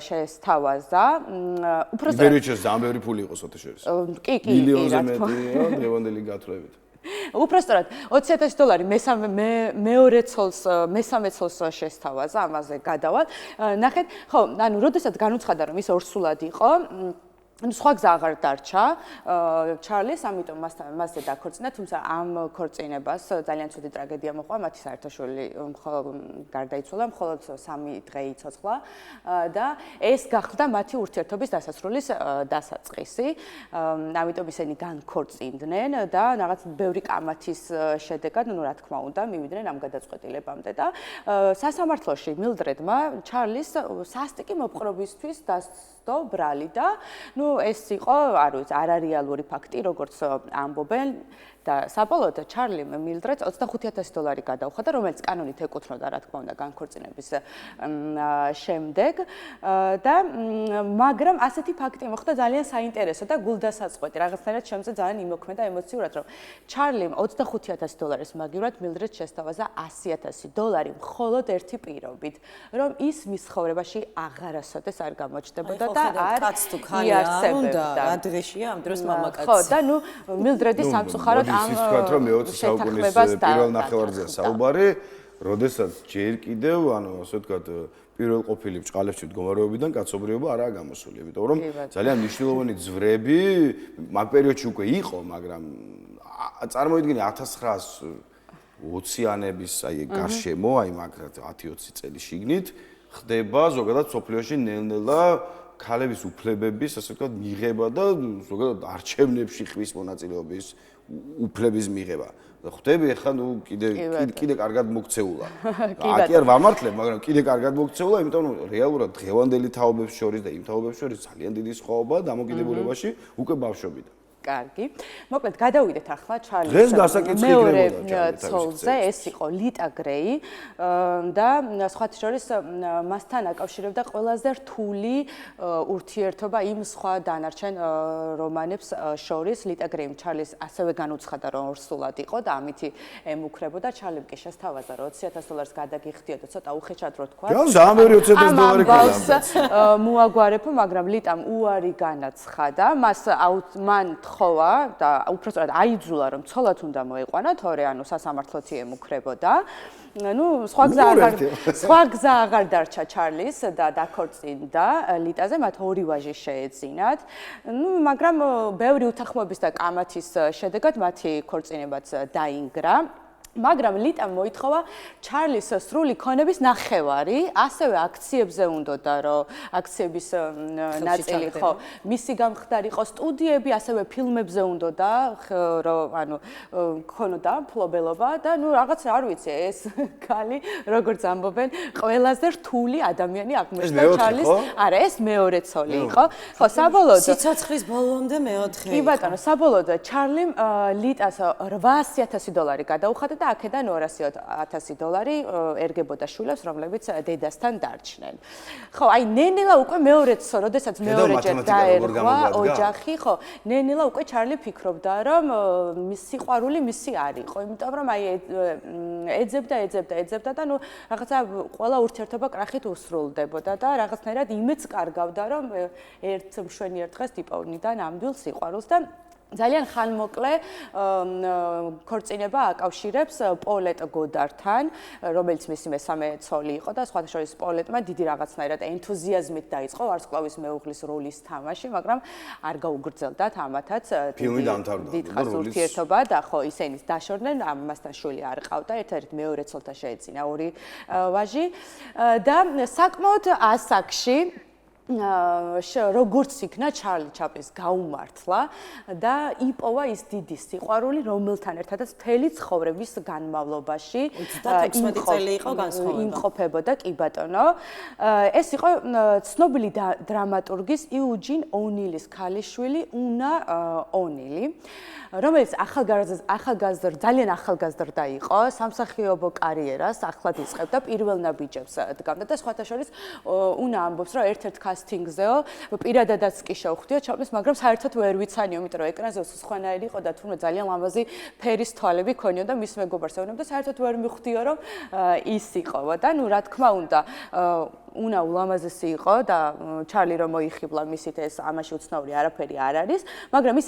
შეესთავაზა. უბრალოდ ძალიან ბევრი ფული იყო სოთა შორის. კი, მილიონზე მეტია დღევანდელი გათვლებით. უბრალოდ $20,000 მეორე ცოლს, მესამე ცოლს შეესთავაზა, ამაზე გადავალ. ნახეთ, ხო, ანუ როდესაც განუცხადა რომ ის ორსულად იყო, სხვა გზა აღარ დარჩა ჩარლის, ამიტომ მასზე დაქორწინა, თუმცა ამ ქორწინებას ძალიან ცუდი ტრაგედია მოყვა, მათი საერთოშვილი გარდაიცვალა, მხოლოდ 3 დღე იცოცხლა და ეს გახდა მათი ურთიერთობის დასასრულის დასაწყისი. ამიტომ ისინი განქორწინდნენ და რაღაც ბევრი კამათის შედეგად, ну რა თქმა უნდა, მივიდნენ ამ გადაწყვეტილებამდე და სასამართლოში მილდრედმა ჩარლის სასტიკი მოპყრობისთვის დასდო ბრალი და ну ეს იყო, არ ვიცი, არარეალური ფაქტი, როგორც ამბობენ და საბოლოოდ ჩარლიმ მილდრედს $25,000 გადაუხადა, რომელიც კანონით ეკუთვნოდა, რა თქმა უნდა, განქორწინების შემდეგ და მაგრამ ასეთი ფაქტი მოხდა ძალიან საინტერესო და გულდასაწყვეტი. რაღაცნაირად შემზე ძალიან იმოქმედა ემოციურად, რომ ჩარლიმ $25,000 მაგივრად მილდრედს შესთავაზა $100,000 მხოლოდ ერთი პირობით, რომ ის მის ცხოვრებაში აღარასოდეს არ გამოჩნდებოდა და არ იარსებებდა. რა დღეშია ამ დროს მამაკაცი. ხო, და ნუ მილდრედი სამწუხაროდ ის თქვა რომ მე-20 საუკუნის პირველ ნახევარზეა საუბარი, როდესაც ჯერ კიდევ, ანუ ასე ვთქვათ, პირველ ყოფილი ბჭყალებში მდგომარეობიდან კაცობრიობა არაა გამოსული, იმიტომ რომ ძალიან მნიშვნელოვანი ძვრები მაგ პერიოდში უკვე იყო, მაგრამ წარმოიდგინე 1920-იანების აი გარშემო, აი მაგ 10-20 წელი შიგნით ხდება ზოგადად სოფლიოში ნელ-ნელა ქალების უფლებების, ასე ვთქვათ, მიღება და ზოგადად არჩევნებში ხვის მონაწილეობის უფლების მიღება. ხვდები ახლა ნუ კიდე კარგად მოქცეულა. აკი არ ვამართლებ, მაგრამ კიდე კარგად მოქცეულა, იმიტომ რომ რეალურად დღევანდელი თაობებს შორის და იმ თაობებს შორის ძალიან დიდი სხვაობაა დამოკიდებულებაში უკვე ბავშვობიდან. კარგი. მოკლედ გადავიდეთ ახლა ჩარლის მეორე ცოლზე, ეს იყო ლიტა გრეი და სხვათა შორის მასთან აკავშირებდა ყველაზე რთული ურთიერთობა იმ სხვა დანარჩენ რომანებს შორის. ლიტა გრეიმ ჩარლის ასევე განუცხადა, რომ ორსულად იყო და ამითი ემუქრებოდა. ჩარლიმ კი შესთავაზა, რომ $20,000 გადაგიხდიოდა, ცოტა უხეშად რო თქვა. ძალიან ბევრი $20,000 გადაუხადა. მოაგვარებ, მაგრამ ლიტამ უარი განაცხადა. მან ხოვა და უბრალოდ აიძულა რომ ცოლად უნდა მოეყვანა, თორე ანუ სასამართლოთი ემუქრებოდა. ну სხვა გზა აღარ დარჩა ჩარლის და დაქორწინდა ლიტაზე, მათ 2 ვაჟი შეეძინათ. ну მაგრამ ბევრი უთანხმოების და კამათის შედეგად მათი ქორწინებაც დაინგრა. მაგრამ ლიტამ მოითხოვა ჩარლის სრული ქონების ნახევარი, ასევე აქციებზე უნდოდა, რომ აქციების ნაწილი ხო, მისი გამხდარიყო სტუდიები, ასევე ფილმებზე უნდოდა, რომ ანუ ქონოდა მფლობელობა და ნუ რაღაც არ ვიცი, ეს ქალი, როგორც ამბობენ, ყველაზე რთული ადამიანი აღმოჩნდა ჩარლის. არა, ეს მეორე ცოლი იყო. ხო, საბოლოოდ სიცოცხლის ბოლომდე მეოთხე. კი ბატონო, საბოლოოდ ჩარლიმ ლიტას $800,000 გადაუხადა და აქედან $200,000 ერგებოდა შვილებს, რომლებიც დედასთან დარჩნენ. ხო, აი ნენელა უკვე მეორეც, როდესაც მეორეჯერ დაერქვა ოჯახი, ხო, ნენელა უკვე ჩარლი ფიქრობდა, რომ მის სიყვარული მისი არ იყო, იმიტომ რომ აი ეძებდა და ნუ რაღაცა ყველა ურთიერთობა კრახით უსრულდებოდა და რაღაცნაირად იმეც კარგავდა, რომ ერთ მშვენიერ დღეს დიპოვნიდან ამდვილ სიყვარულს და ძალიან ხანმოკლე ქორწინება აკავშირებს პოლეტ გოდართან, რომელიც მისი მესამე ცოლი იყო და სხვათა შორის პოლეტმა დიდი რაღაცნაირად ენთუზიაზმით დაიწყო ვარსკვლავის მეუღლის როლის თამაში, მაგრამ არ გაუგრძელდათ ამათაც ფილმი დამთავრდა. დიდხანს ურთიერთობა და ხო ისინი დაშორდნენ, ამასთან შვილი არ ყავდა, ერთ-ერთ მეორე ცოლთან შეეძინა 2 ვაჟი და საკმაოდ ასაკში როგორც იქნა ჩარლი ჩაპლინის გაუმართლა და იპოვა ის დიდი სიყვარული, რომელთან ერთადაც მთელი ცხოვრების განმავლობაში 36 წელი იყო განსხვავება. იმყოფებოდა, კი ბატონო. ეს იყო ცნობილი დრამატურგის იუჯინ ონილის ქალიშვილი, უნა ონილი, რომელიც ძალიან ახალგაზრდა იყო, სამსახიობო კარიერას ახლად იწყებდა, პირველ ნაბიჯებს დგამდა და სხვათა შორის უნა ამბობს, რომ ერთ-ერთ კასტინგზეო პირადადაც კი შევხვდიო ჩაპლინს, მაგრამ საერთოდ ვერ ვიცანიო, იმიტომ რომ ეკრანზე სხვანაირი იყო და თუნდაც ძალიან ლამაზი ფერის თვალები ქონიო და მის მეგობარს ეუბნებოდა, საერთოდ ვერ მიხვდიო, რომ ის იყო და ნუ რა თქმა უნდა უნა ულამაზესი იყო და ჩარლი რომ მოიხიბლა მისით ეს ამაში უცნაური არაფერი არ არის, მაგრამ ის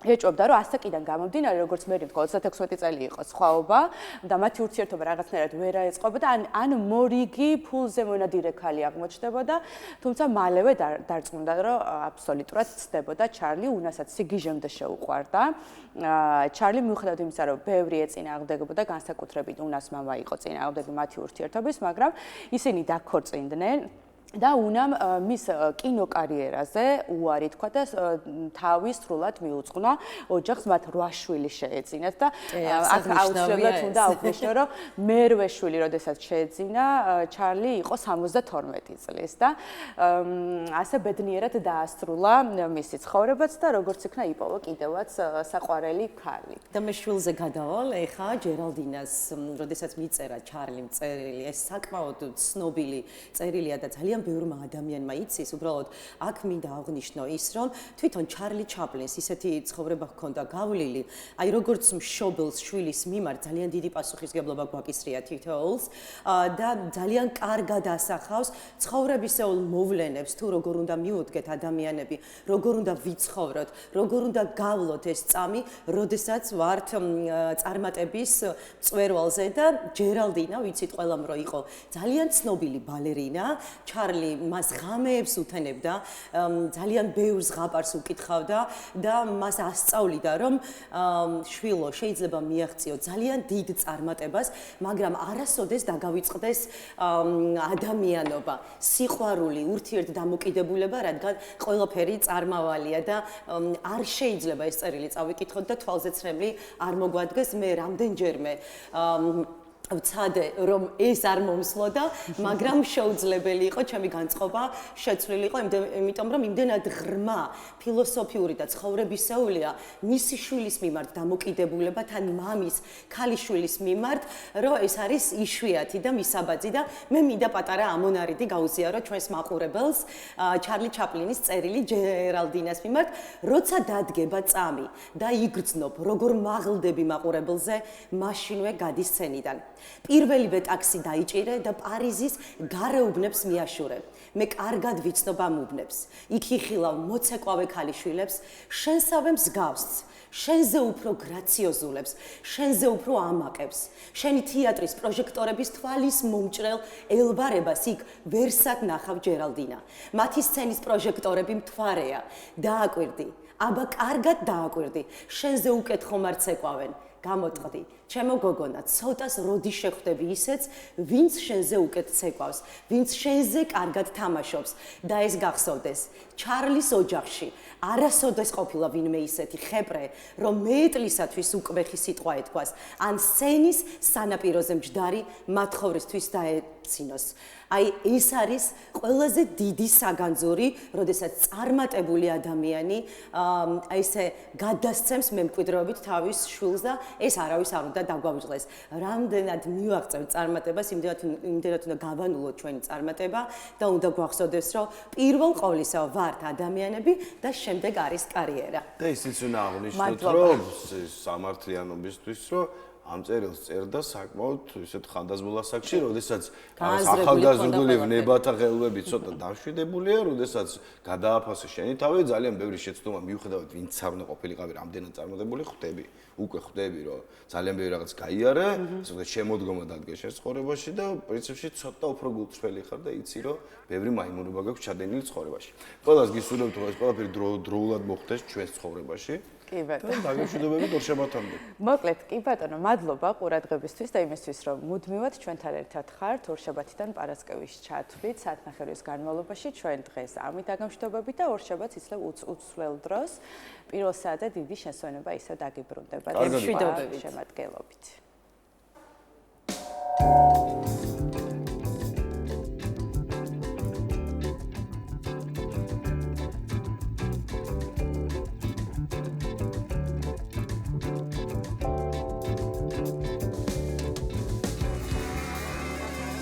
ეჭვობდა, რომ ასაკიდან გამომდინარე, როგორც მე ვთქვა, 36 წელი იყო სხვაობა და მათი ურთიერთობა რაღაცნაირად ვერ აეწყობოდა, ან მორიგი ფულზე მონადირე ქალი აღმოჩნდებოდა, თუმცა მალევე დარწმუნდა, რომ აბსოლუტურად ცდებოდა ჩარლი, უნასაც სიგიჟემდე შეუყვარდა. ჩარლი მიუხედავად იმისა, რომ ბევრი ეწინააღმდეგებოდა, განსაკუთრებით უნას მამა იყო წინააღმდეგი მათი ურთიერთობის, მაგრამ ისინი დაქორწინდნენ. და უნამ მის კინოკარიერაზე უარი თქვა და თავის სრულად მიუძღვნა ოჯახს, მათ 8 შვილი შეეძინათ და აქ აუცილებლად უნდა აღვნიშნო, რომ მერვე შვილი, როდესაც შეეძინა, ჩარლი იყო 72 წლის და ასე ბედნიერად დაასრულა მისი ცხოვრებაც და როგორც იქნა იპოვა კიდევაც საყვარელი ქალი. და მე შვილზე გადავალ, ეხა ჯერალდინას, როდესაც მიწერა ჩარლიმ წერილი, ეს საკმაოდ ცნობილი წერილია და ძალიან ბევრმა ადამიანმა იცის, უბრალოდ აქ მინდა აღვნიშნო ის, რომ თვითონ ჩარლი ჩაპლინს ისეთი ცხოვრება ჰქონდა გავლილი, აი როგორც მშობელს შვილის მიმართ ძალიან დიდი პასუხისგებლობა გვაკისრია თითოეულს და ძალიან კარგად ასახავს ცხოვრებისეულ მოვლენებს, თუ როგორ უნდა მიუდგეთ ადამიანები, როგორ უნდა ვიცხოვროთ, როგორ უნდა გავლოთ ეს წამი, როდესაც ვართ წარმატების მწვერვალზე და ჯერალდინა, ვიცით ყველამ რომ იყო ძალიან ცნობილი ბალერინა, ჩარლი მას ღამეებს უთენებდა, ძალიან ბევრ ზღაპარს უკითხავდა და მას ასწავლიდა, რომ შვილო შეიძლება მიაღწიო ძალიან დიდ წარმატებას, მაგრამ არასოდეს დაგავიწყდეს ადამიანობა, სიყვარული, ურთიერთდამოკიდებულება, რადგან ყველაფერი წარმავალია და არ შეიძლება ეს წერილი წავიკითხოთ და თვალზეცრემლი არ მოგვადგეს. მე რამდენჯერმე ვცადე, რომ ეს არ მომსვლოდა, მაგრამ შეუძლებელი იყო ჩემი განწყობა შეცვლილი იყო, იმიტომ რომ იმდენად ღრმა ფილოსოფიური და ცხოვრებისეულია მისი შვილის მიმართ დამოკიდებულება თან მამის ქალიშვილის მიმართ, რომ ეს არის იშვიათი და მისაბაძი და მე მინდა პატარა ამონარიდი გაუზიარო ჩვენს მაყურებელს ჩარლი ჩაპლინის წერილი ჯერალდინას მიმართ, როცა დადგება წამი და იგრძნობ, როგორ მაღლდები მაყურებელზე, მაშინვე გადის სცენიდან. პირველივე ტაქსი დაიჭირე და პარიზის გარეუბნებს მიაშურე. მე კარგად ვიცნობ ამ უბნებს. იქ იხილავ მოცეკვავე ქალიშვილებს, შენსავე მსგავსს, შენზე უფრო გრაციოზულებს, შენზე უფრო ამაყებს. შენი თეატრის პროჟექტორების თვალის მომჭრელ ელბარებას იქ ვერსად ნახავ ჯერალდინა. მათი სცენის პროჟექტორები მთვარეა. დააკვირდი, აბა კარგად დააკვირდი, შენზე უკეთ ხომ არ ცეკვავენ. გამოტყდი, ჩემო გოგონა, ცოტას როდი შეხვდები ისეც, ვინც შენზე უკეთ ცეკვავს, ვინც შენზე კარგად თამაშობს და ეს გახსოვდეს, ჩარლის ოჯახში არასოდეს ყოფილა ვინმე ისეთი ხეპრე, რომ მეეტლისათვის უკმეხი სიტყვა ეთქვას, ან სცენის სანაპიროზე მჯდარი მათხოვრისთვის დაეცინოს. აი ეს არის ყველაზე დიდი საგანძური, როდესაც წარმატებული ადამიანი აი ესე გადასცემს მემკვიდრეობით თავის შვილს და ეს არავის არ უნდა დაგვავიწყდეს. რამდენად მივაღწევთ წარმატებას, იმდენად უნდა გავანულოთ ჩვენი წარმატება და უნდა გვახსოვდეს, რომ პირველ ყოვლისა ვართ ადამიანები და შემდეგ არის კარიერა. და ისიც უნდა აღნიშნოთ, რომ სამართლიანობისთვის, რომ ამ წერილს წერდა საკმაოდ ისეთ ხანდაზმულ ასაკში, როდესაც ახალგაზრდული ვნებათა ხელები ცოტა დამშვიდებულია, როდესაც გადააფასე შენი თავი, ძალიან ბევრი შეცდომა მიუხედავად ვინც არ უნდა ყოფილიყავი რამდენად წარმატებული ხვდები, უკვე ხვდები, რომ ძალიან ბევრი რაღაც გაიარე, ასე ვთქვათ, შემოდგომა დადგა შენ ცხოვრებაში და პრინციპში ცოტა უფრო გულწრფელი ხარ და იცი, რომ ბევრი მაიმუნობა გაქვს ჩადენილი ცხოვრებაში. ყველას გისურვებთ, რომ ეს ყველაფერი დროულად მოხდეს ჩვენს ცხოვრებაში. კი ბატონო. და დაგემშვიდობებით ორ შაბათამდე. მოკლედ, კი ბატონო, მადლობა ყურადღებისთვის და იმისთვის, რომ მუდმივად ჩვენთან ერთად ხართ ორ შაბათიდან პარასკევის ჩათვლით საათნახევრის განმავლობაში. ჩვენ დღეს ამით დაგემშვიდობებით და ორ შაბათს ისევ უცვლელ დროს პირველ საათზე დიდი შესვენება ისევ დაგიბრუნდება. მშვიდობებით. შემადგენლობით.